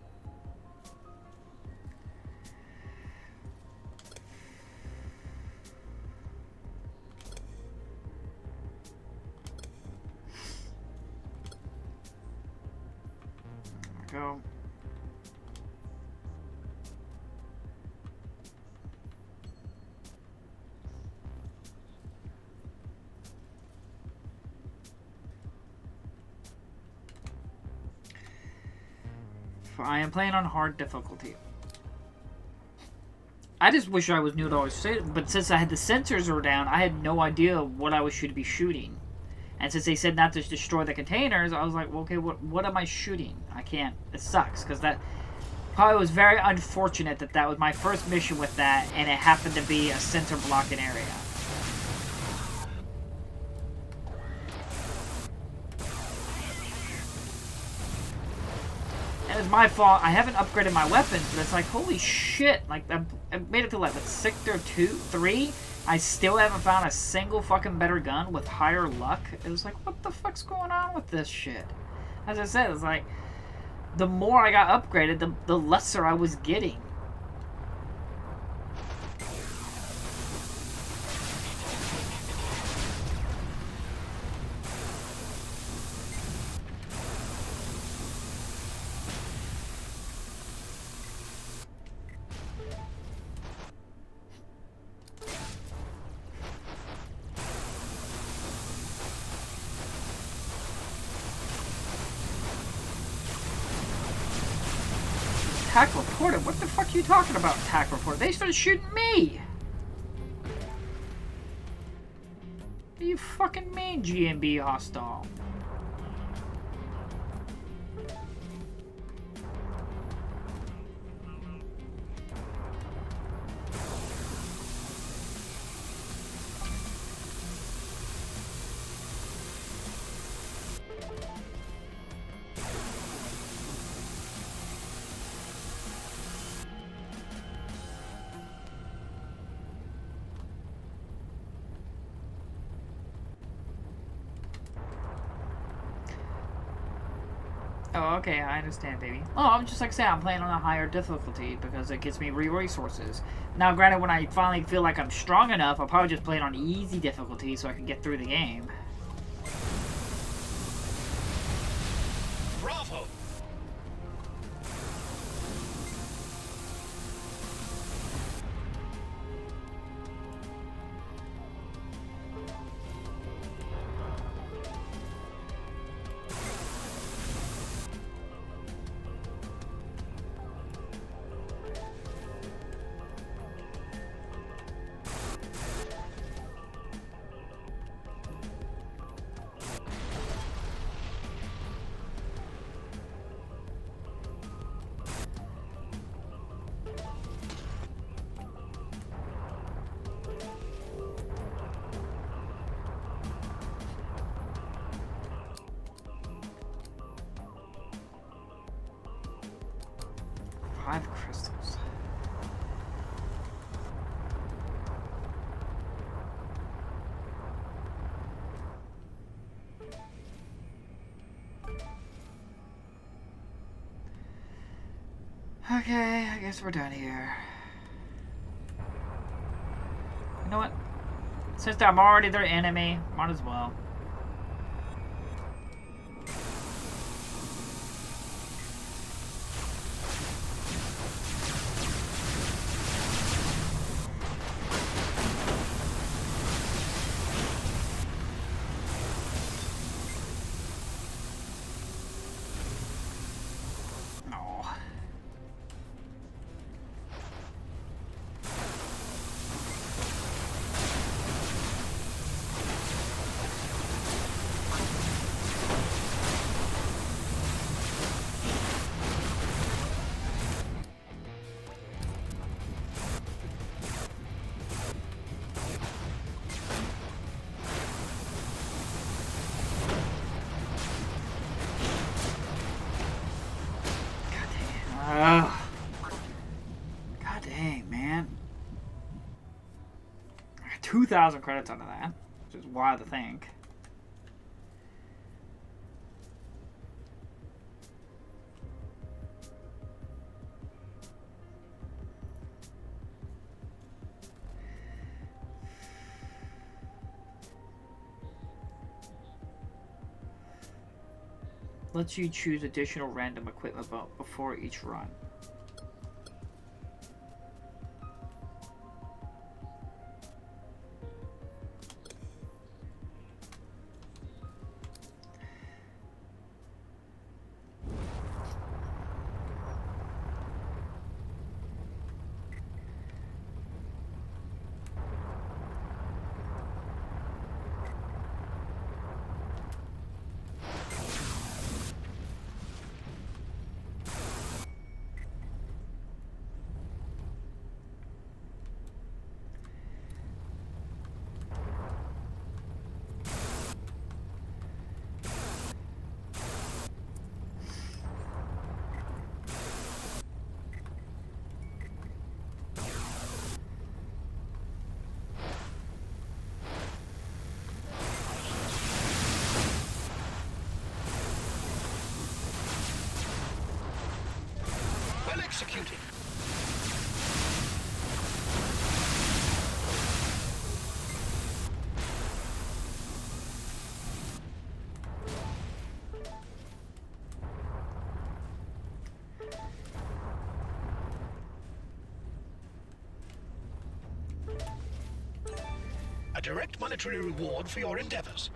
There we go. I am playing on hard difficulty. I just wish I was new to always say it, but since I had the sensors were down, I had no idea what I should be shooting. And since they said not to destroy the containers, I was like, well, okay, what am I shooting? I can't. It sucks, because that probably was very unfortunate that that was my first mission with that, and it happened to be a sensor blocking area. It was my fault. I haven't upgraded my weapons, but it's like, holy shit. Like, I made it to, like, Sector 2, 3. I still haven't found a single fucking better gun with higher luck. It was like, what the fuck's going on with this shit? As I said, it's like, the more I got upgraded, the lesser I was getting. Attack reported? What the fuck are you talking about, attack report? They started shooting me! What do you fucking mean, GMB hostile? Oh, okay, I understand, baby. Oh, I'm just like I said, I'm playing on a higher difficulty because it gives me resources. Now, granted, when I finally feel like I'm strong enough, I'll probably just play it on easy difficulty so I can get through the game. Bravo! Crystals. Okay, I guess we're done here. You know what? Since I'm already their enemy, might as well. 2,000 credits out of that, which is wild to think. Lets you choose additional random equipment before each run. Executed. A direct monetary reward for your endeavors.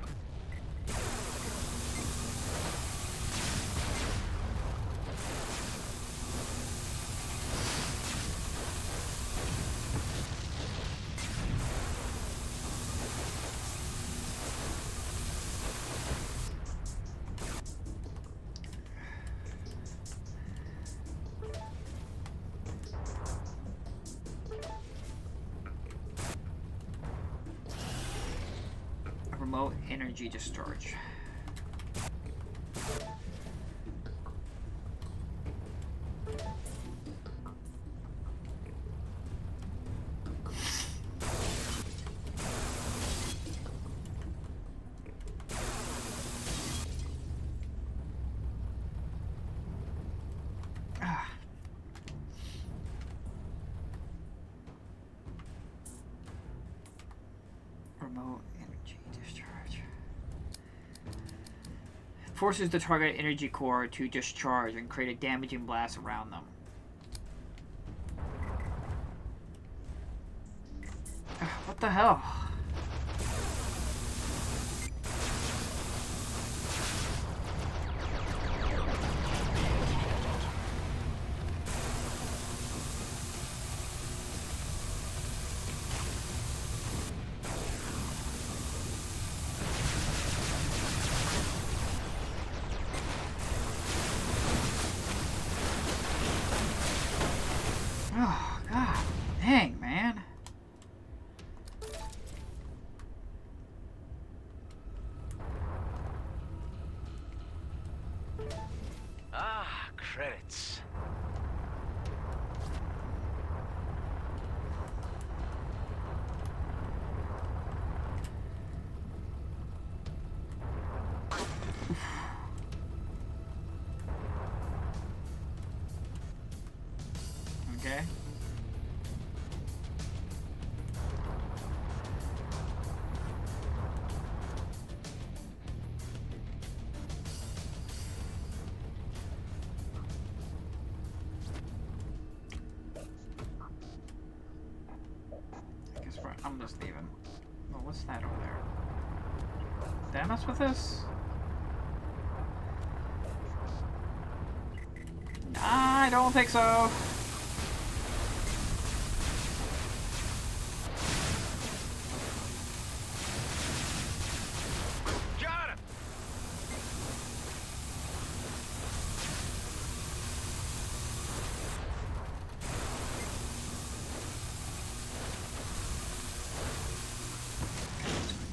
Remote energy discharge. Remote energy discharge. Forces the target energy core to discharge and create a damaging blast around them. What the hell? Oh, God. Dang, man. Ah, credits. Okay. I guess I'm just leaving. Oh, what's that over there? Did I mess with this? I don't think so. Got him!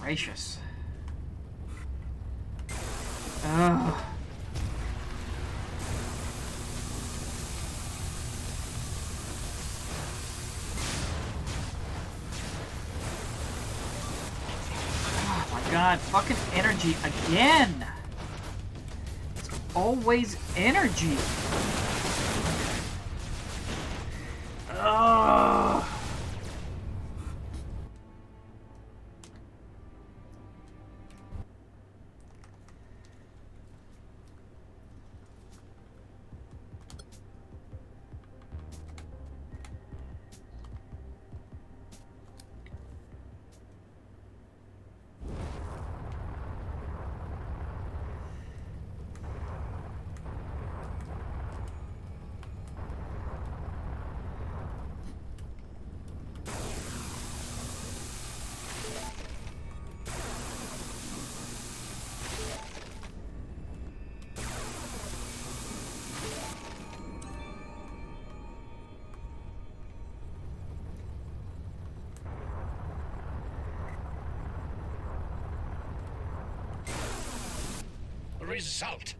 Gracious. Ugh. god, fucking energy again! It's always energy! Ugh! Result.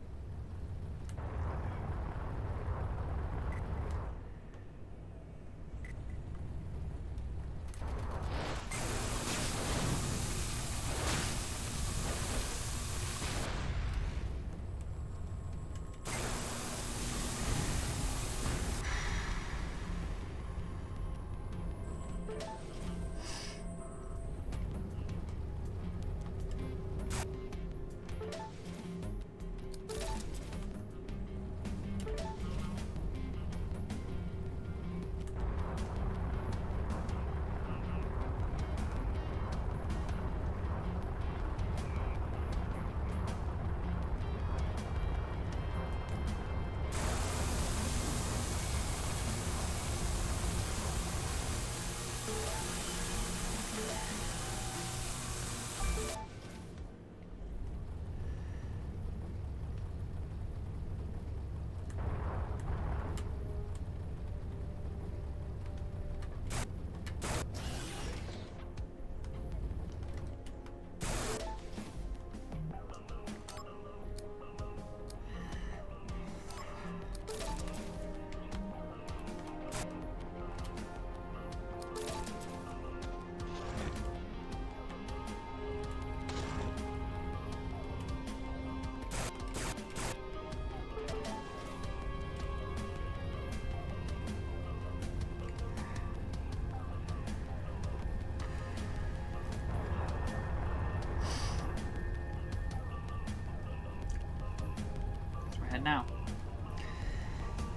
Now,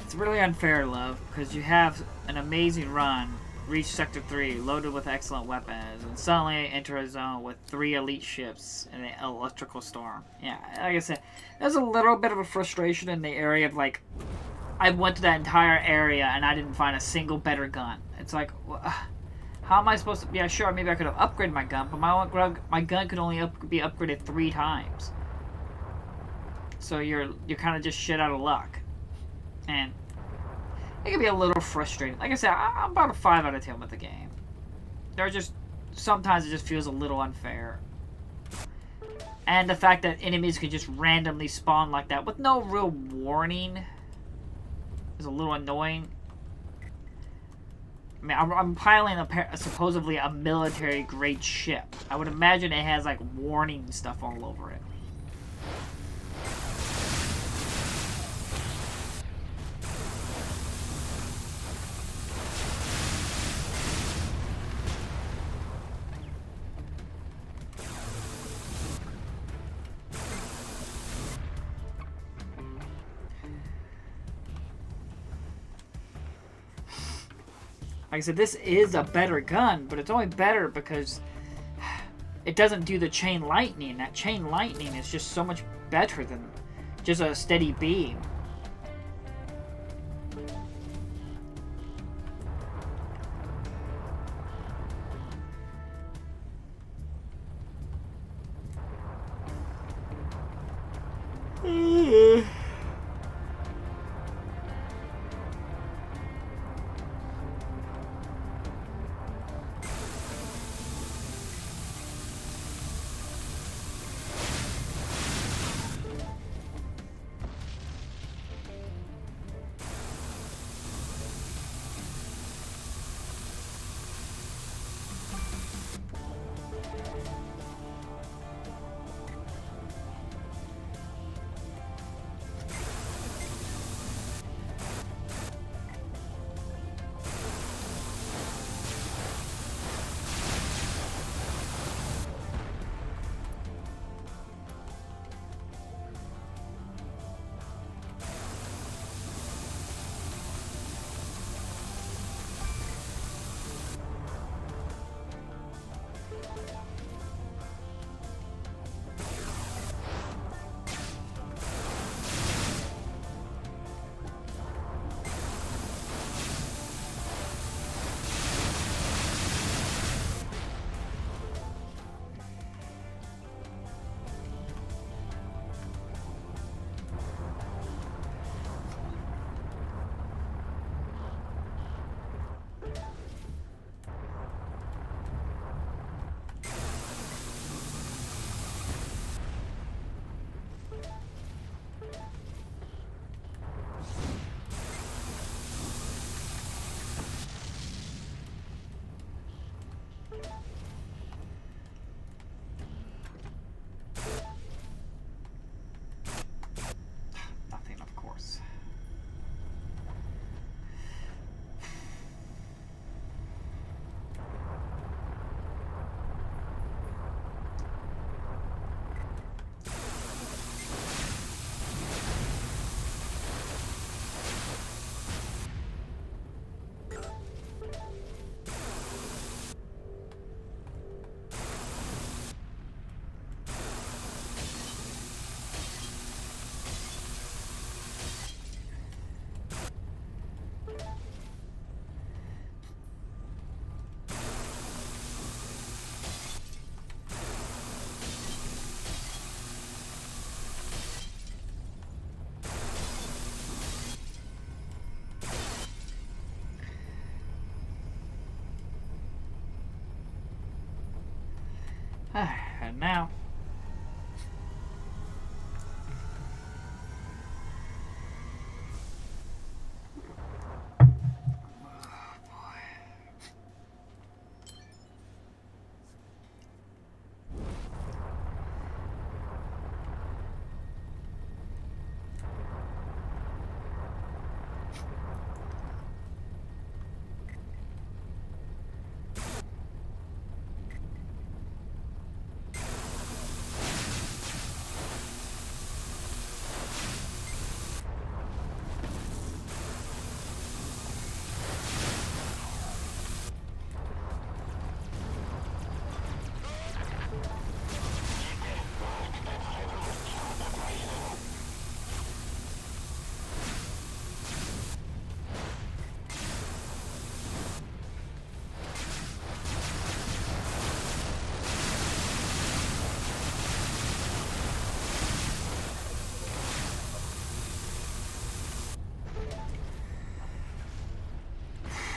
it's really unfair, love, because you have an amazing run, reach Sector 3 loaded with excellent weapons, and suddenly enter a zone with 3 elite ships and an electrical storm. Yeah, like I said, there's a little bit of a frustration in the area of, like, I went to that entire area and I didn't find a single better gun. It's like, how am I supposed to... Yeah, sure, maybe I could have upgraded my gun, but my gun could only be upgraded 3 times. So you're kind of just shit out of luck. And it can be a little frustrating. Like I said, I'm about a 5 out of 10 with the game. Sometimes it just feels a little unfair. And the fact that enemies can just randomly spawn like that with no real warning is a little annoying. I mean, I'm piloting supposedly a military-grade ship. I would imagine it has, like, warning stuff all over it. Like I said, this is a better gun, but it's only better because it doesn't do the chain lightning. That chain lightning is just so much better than just a steady beam. And now.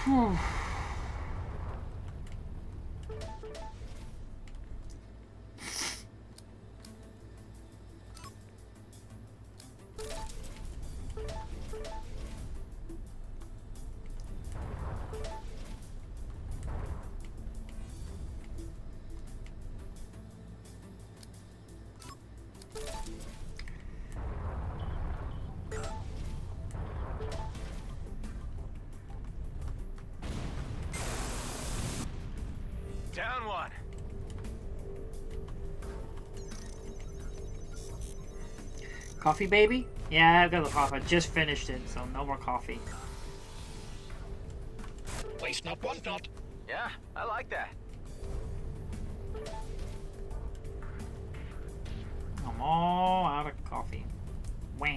Whew. Down one. Coffee, baby? Yeah, I've got the coffee. I just finished it, so no more coffee. Waste not, want not. Yeah, I like that. I'm all out of coffee. Wah.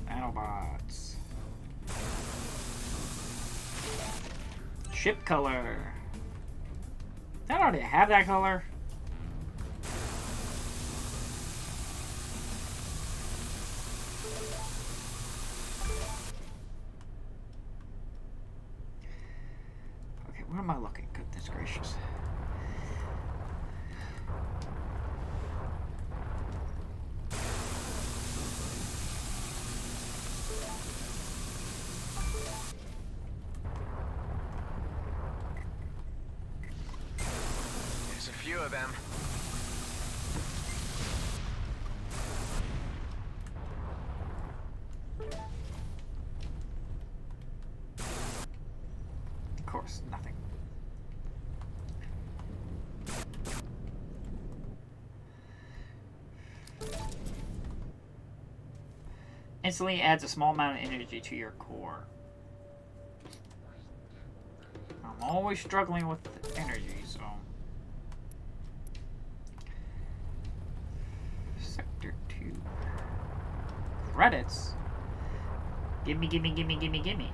Nanobots. Ship color. I already have that color. Okay, where am I looking? Goodness gracious. There's a few of them. Of course, nothing. Instantly adds a small amount of energy to your core. I'm always struggling with energy, so. Sector 2. Credits? Gimme, gimme, gimme, gimme, gimme.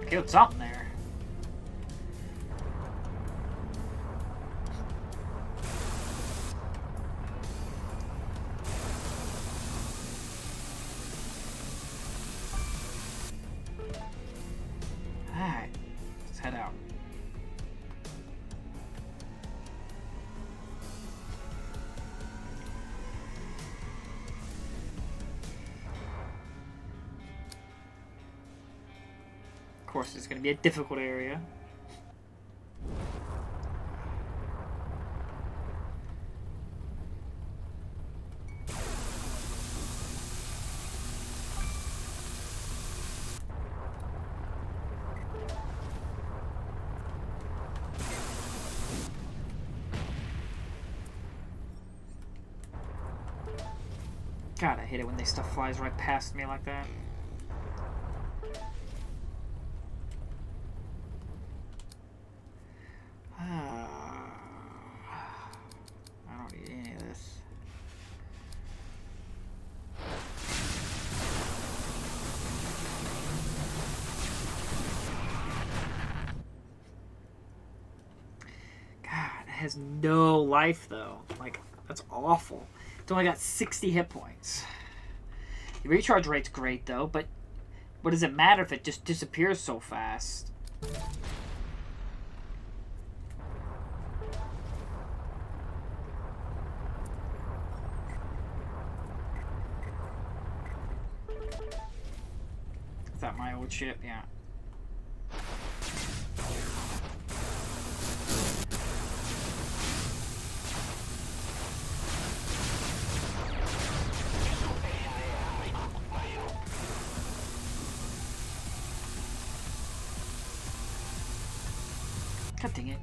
Killed something there. Alright, let's head out. Of course, it's going to be a difficult area. God, I hate it when this stuff flies right past me like that. I don't need any of this. God, it has no life though. Like, that's awful. It's only got 60 hit points. The recharge rate's great though, but what does it matter if it just disappears so fast? Is that my old ship? Yeah. God dang it.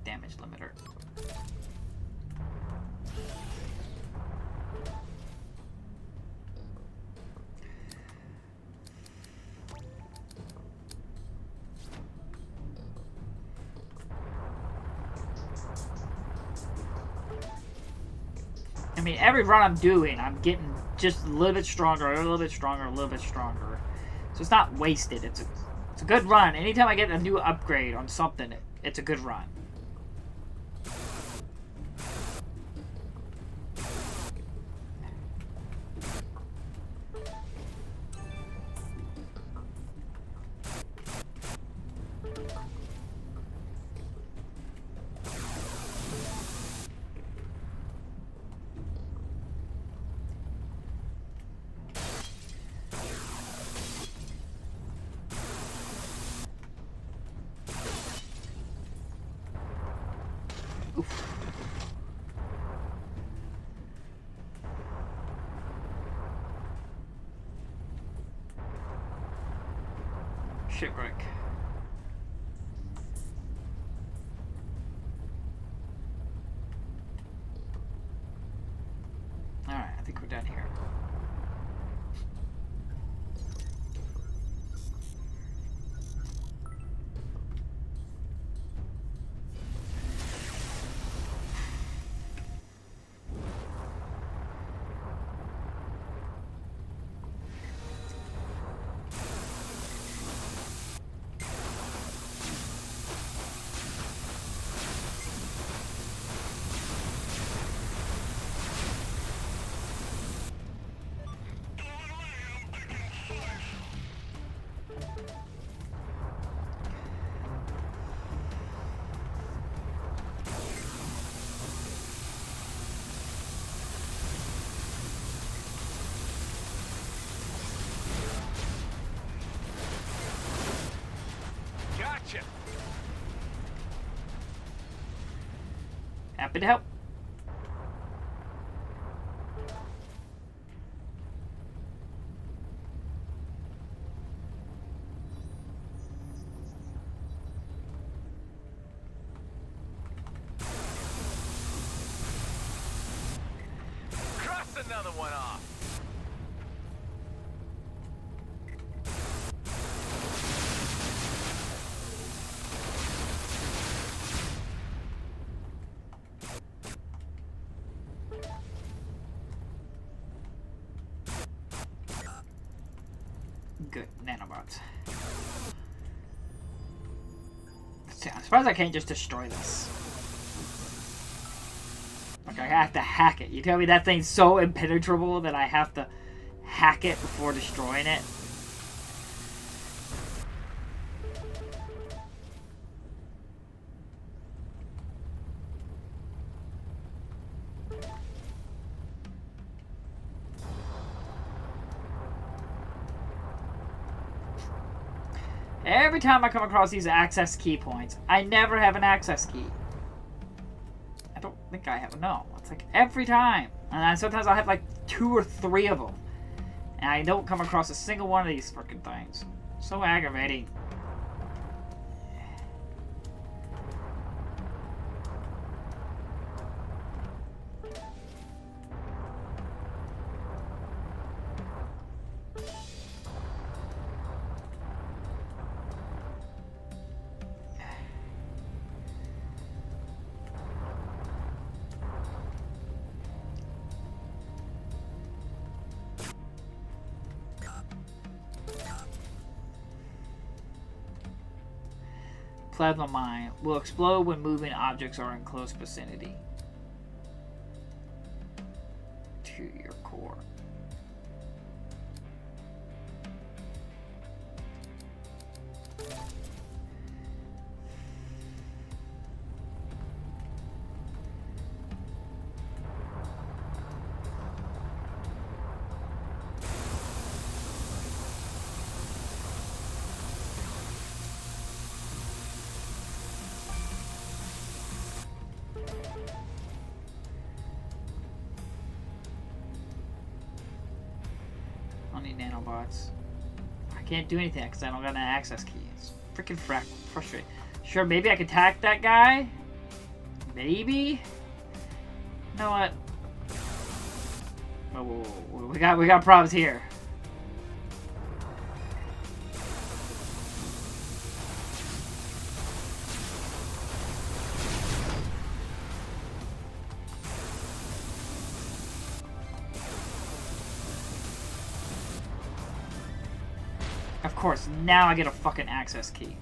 Damage limiter. I mean, every run I'm doing, I'm getting just a little bit stronger, a little bit stronger, a little bit stronger. So it's not wasted. It's a good run. Anytime I get a new upgrade on something, it's a good run. Shipwreck. Alright, I think we're done here. Happy to help. Cross another one off. Good. Nanobots. I'm surprised I can't just destroy this. Like, I have to hack it. You tell me that thing's so impenetrable that I have to hack it before destroying it? Every time I come across these access key points, I never have an access key. don't think I have. No, it's like every time. And then sometimes I'll have like 2 or 3 of them. And I don't come across a single one of these fucking things. So aggravating. Plasma mine will explode when moving objects are in close vicinity to your core. Nanobots. I can't do anything because I don't got an access key. It's freaking frustrating. Sure, maybe I could attack that guy? Maybe? You know what? Whoa. We got problems here. Of course, now I get a fucking access key.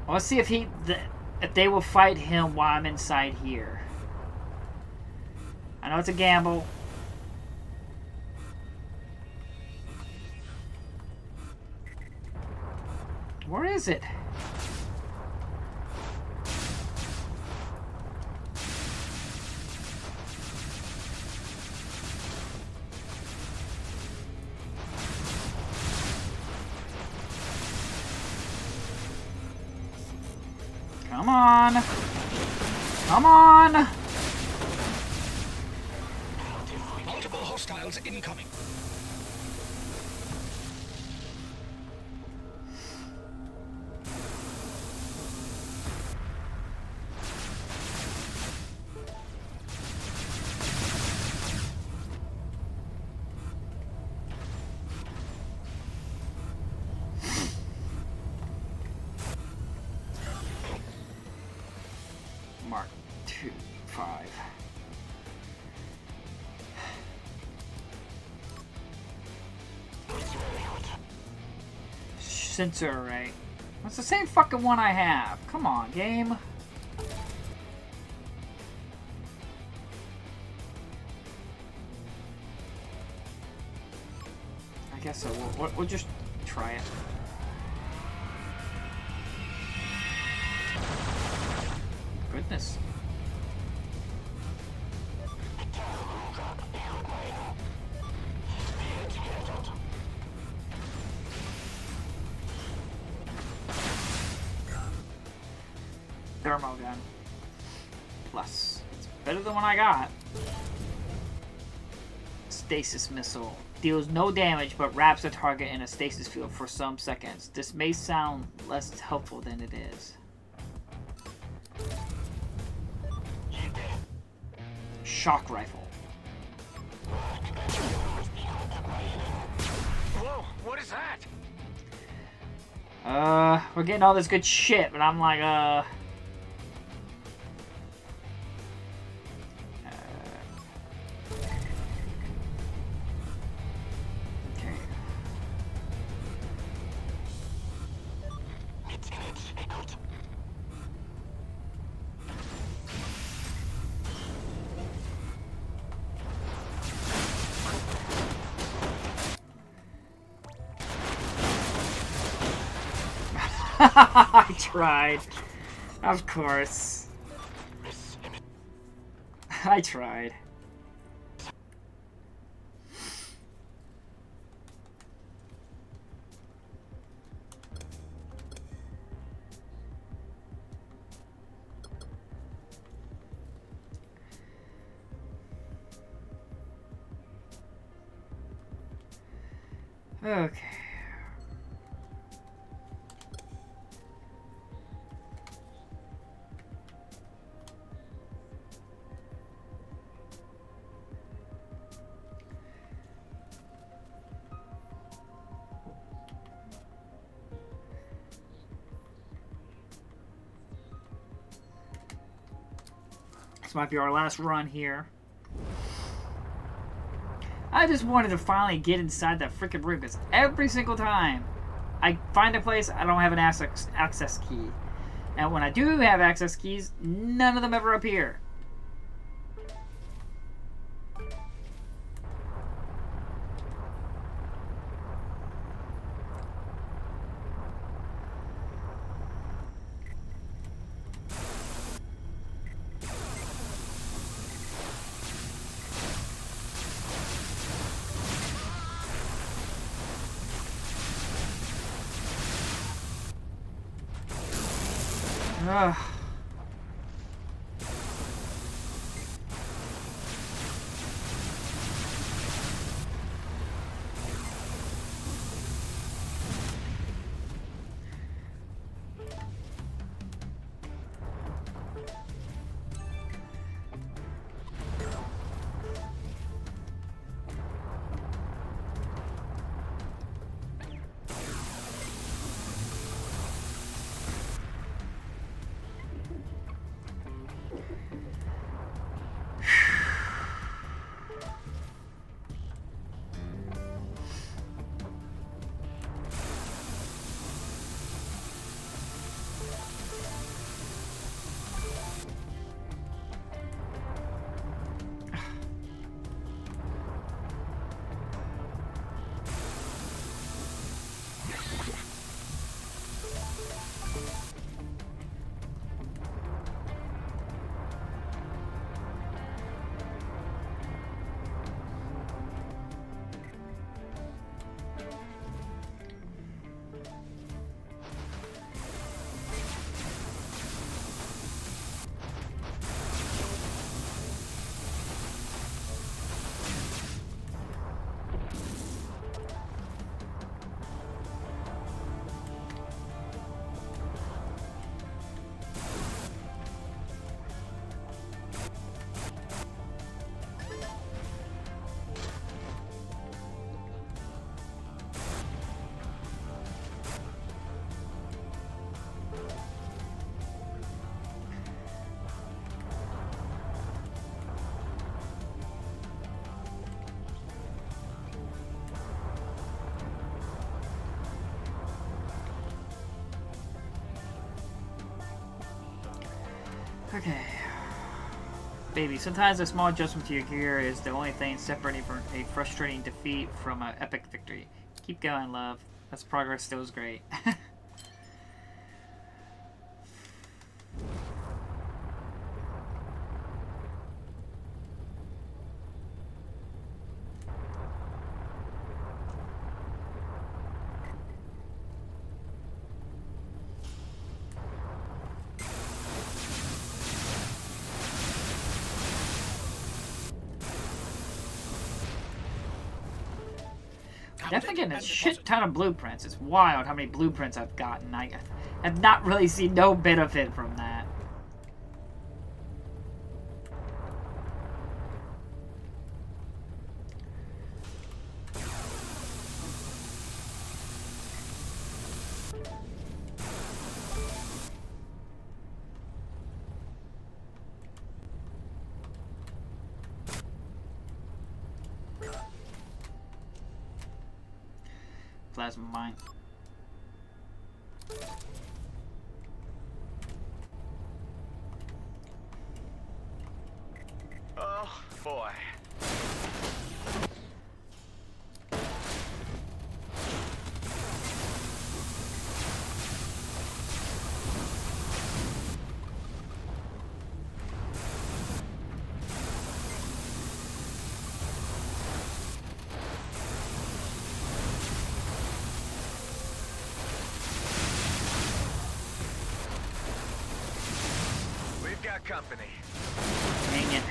Well, let's see if if they will fight him while I'm inside here. I know it's a gamble. Where is it? Come on! Come on! Multiple hostiles incoming. Mark 2, 5. Sensor array. That's the same fucking one I have. Come on, game. I guess so. We'll just try it. Goodness. Thermo gun. Plus. It's better than what I got. Stasis missile. Deals no damage but wraps a target in a stasis field for some seconds. This may sound less helpful than it is. Shock rifle. Whoa, what is that? We're getting all this good shit, but I'm like, okay. I tried. Of course. I tried. Okay. This might be our last run here. I just wanted to finally get inside that freaking room because every single time I find a place, I don't have an access key. And when I do have access keys, none of them ever appear. Ugh. Okay. Baby, sometimes a small adjustment to your gear is the only thing separating from a frustrating defeat from an epic victory. Keep going, love. That's progress still is great. Definitely getting a shit ton of blueprints. It's wild how many blueprints I've gotten. I have not really seen no benefit from that. Plasma mine. Oh, boy. We've got company. Dang it.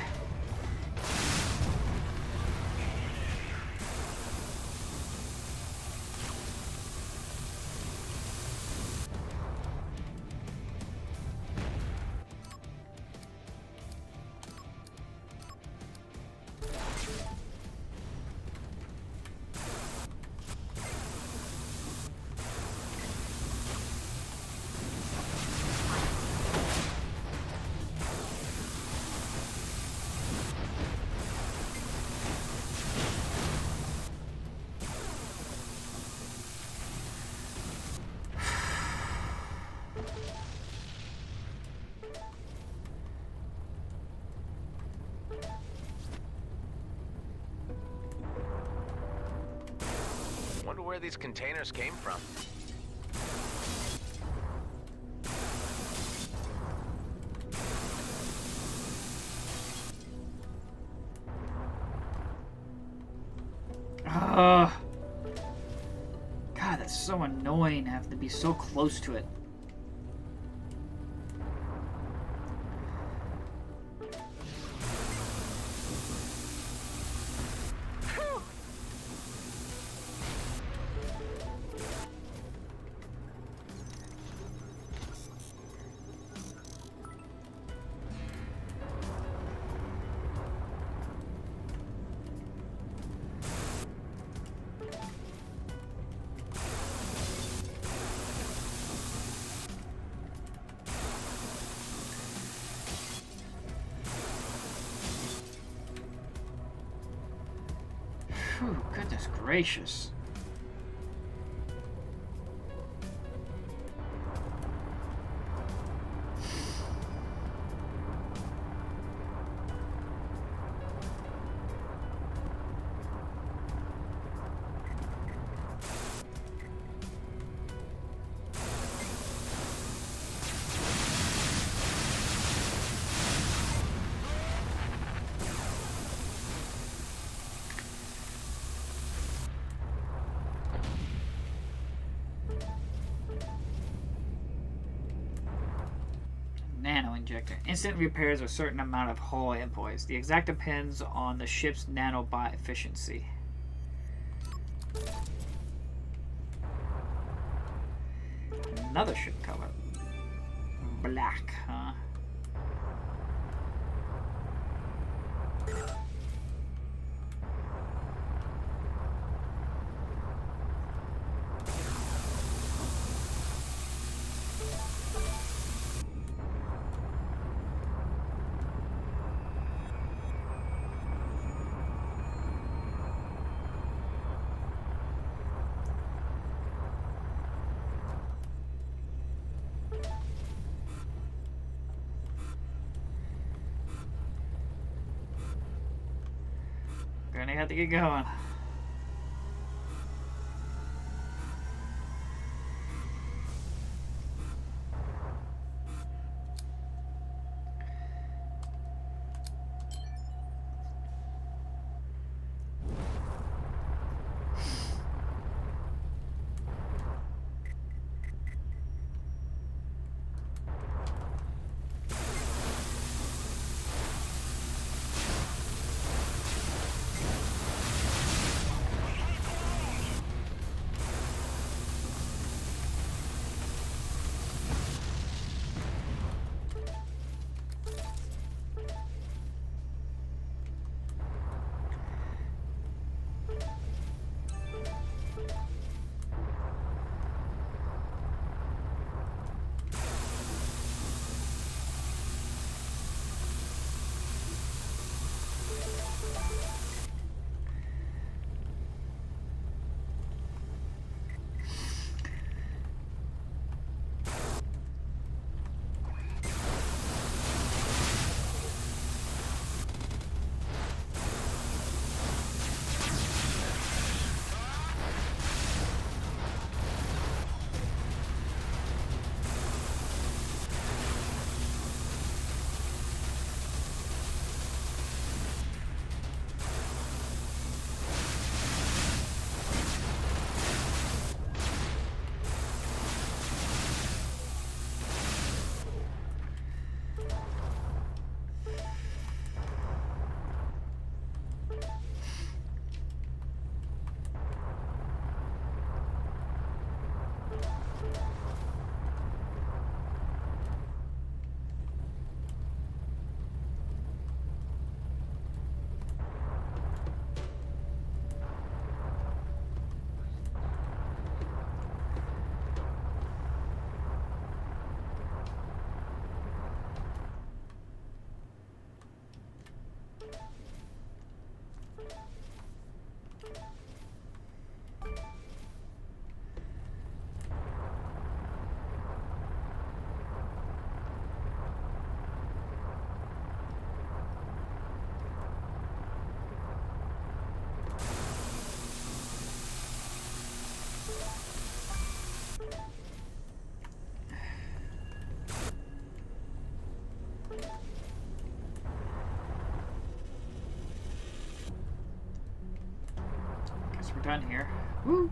Wonder where these containers came from. Ugh. God, that's so annoying to have to be so close to it. Phew, goodness gracious. Nano injector. Instant repairs a certain amount of hull inputs. The exact depends on the ship's nanobot efficiency. Another ship color. Black, huh? Gonna have to get going. guess we're done here. Woo!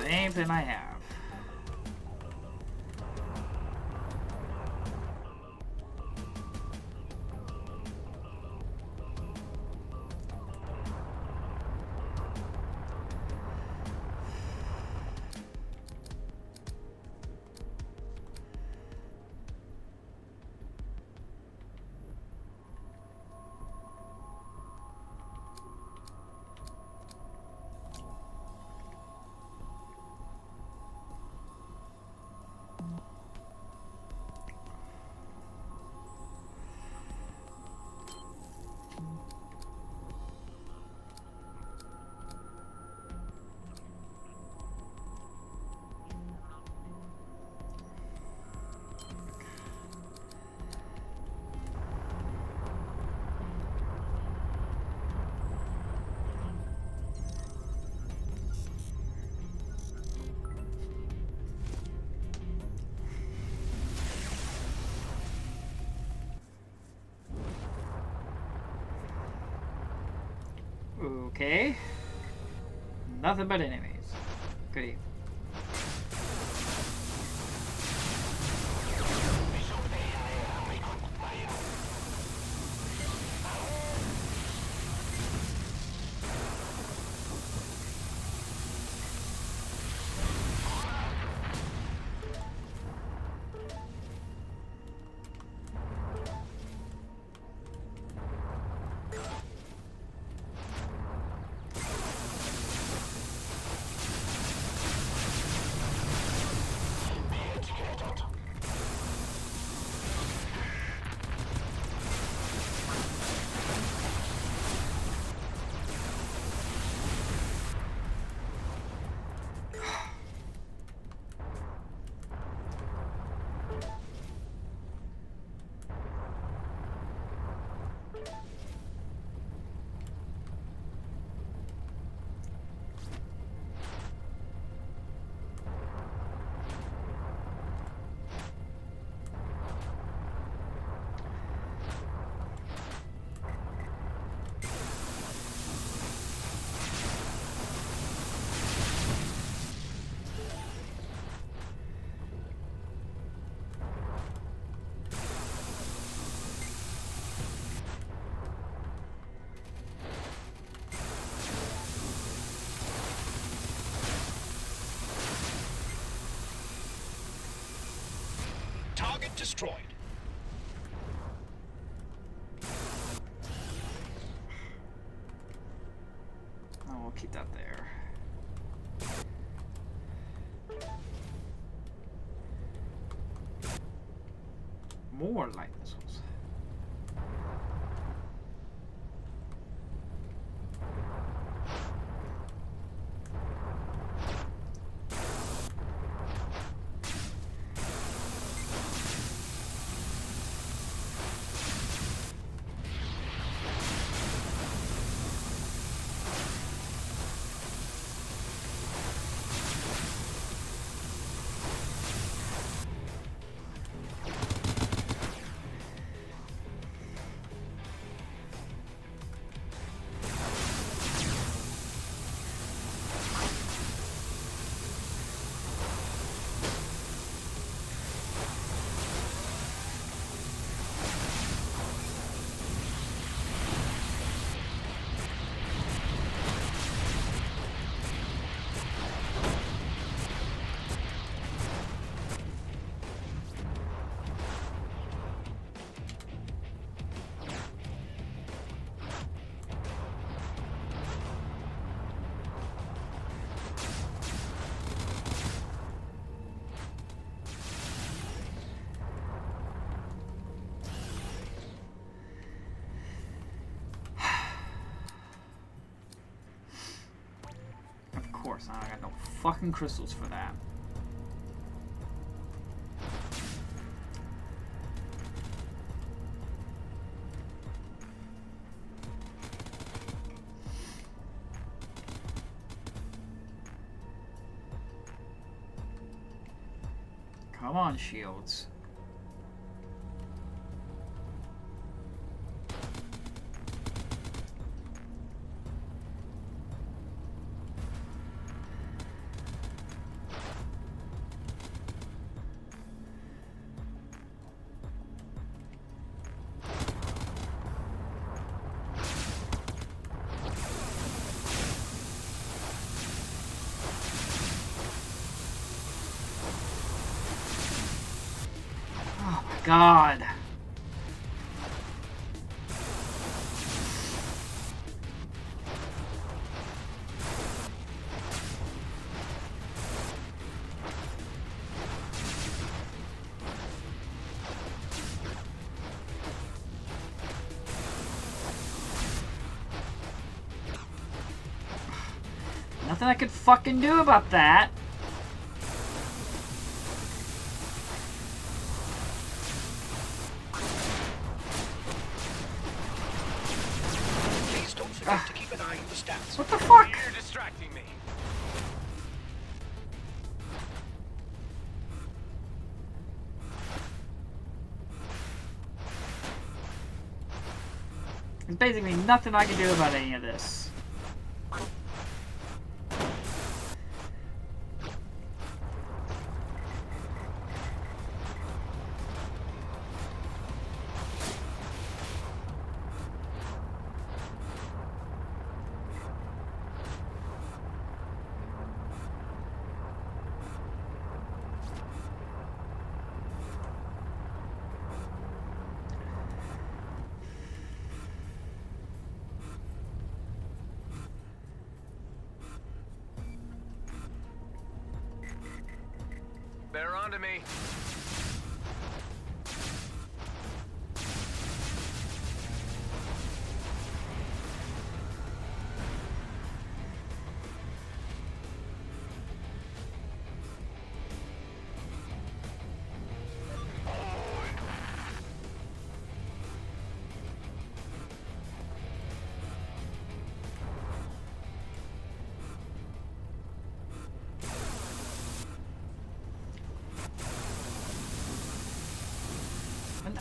Same thing I have. Okay. Nothing but enemies. Good. Target destroyed. keep that there. More light missiles. Of course, I got no fucking crystals for that. Come on, shields. God. Nothing I could fucking do about that. To keep an eye on the stats. What the fuck? You're distracting me. There's basically nothing I can do about any of this. They're onto me.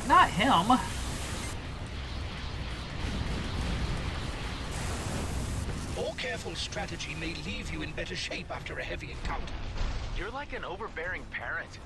Not him. More careful strategy may leave you in better shape after a heavy encounter. You're like an overbearing parent.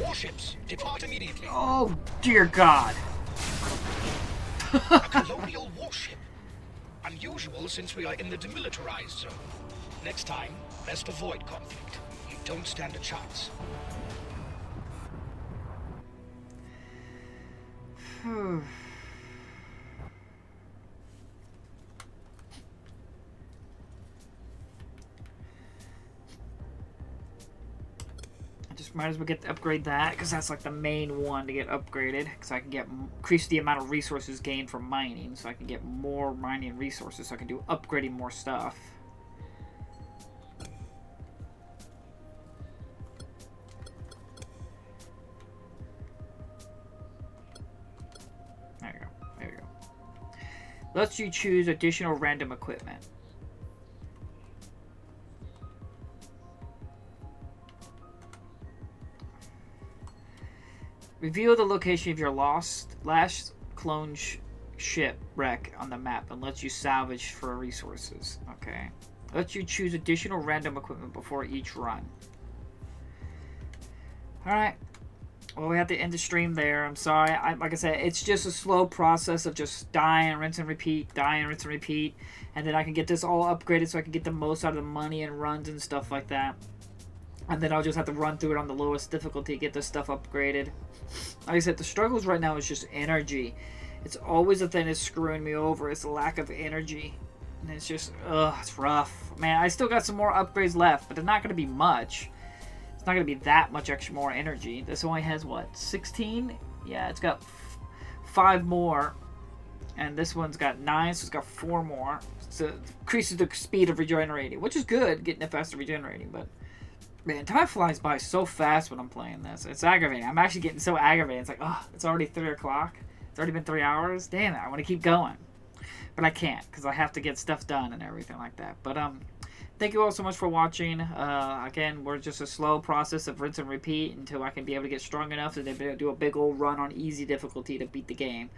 Warships, depart immediately. Oh, dear God. A colonial warship. Unusual since we are in the demilitarized zone. Next time, best avoid conflict. You don't stand a chance. Just might as well upgrade that, because that's like the main one to get upgraded, because I can increase the amount of resources gained from mining, so I can get more mining resources, so I can do upgrading more stuff. There you go. There you go. Lets you choose additional random equipment. Reveal the location of your last clone shipwreck on the map and lets you salvage for resources. Okay. Lets you choose additional random equipment before each run. Alright. Well, we have to end the stream there. I'm sorry. Like I said, it's just a slow process of just die and rinse and repeat, die and rinse and repeat. And then I can get this all upgraded so I can get the most out of the money and runs and stuff like that. And then I'll just have to run through it on the lowest difficulty, get this stuff upgraded. Like I said, the struggles right now is just energy. It's always the thing that's screwing me over. It's the lack of energy. And it's just, ugh, it's rough. Man, I still got some more upgrades left, but they're not going to be much. It's not going to be that much extra more energy. This only has, what, 16? Yeah, it's got 5 more. And this one's got 9, so it's got 4 more. So it increases the speed of regenerating, which is good, getting it faster regenerating, but... Man, time flies by so fast when I'm playing this. It's aggravating. I'm actually getting so aggravated. It's like, oh, it's already 3 o'clock. It's already been 3 hours. Damn it, I want to keep going. But I can't, because I have to get stuff done and everything like that. But, thank you all so much for watching. Again, we're just a slow process of rinse and repeat until I can be able to get strong enough to do a big old run on easy difficulty to beat the game.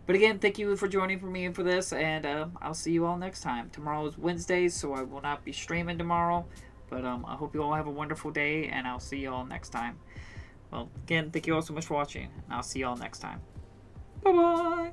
But again, thank you for joining me for this, and I'll see you all next time. Tomorrow is Wednesday, so I will not be streaming tomorrow. But I hope you all have a wonderful day, and I'll see you all next time. Well, again, thank you all so much for watching, and I'll see you all next time. Bye-bye!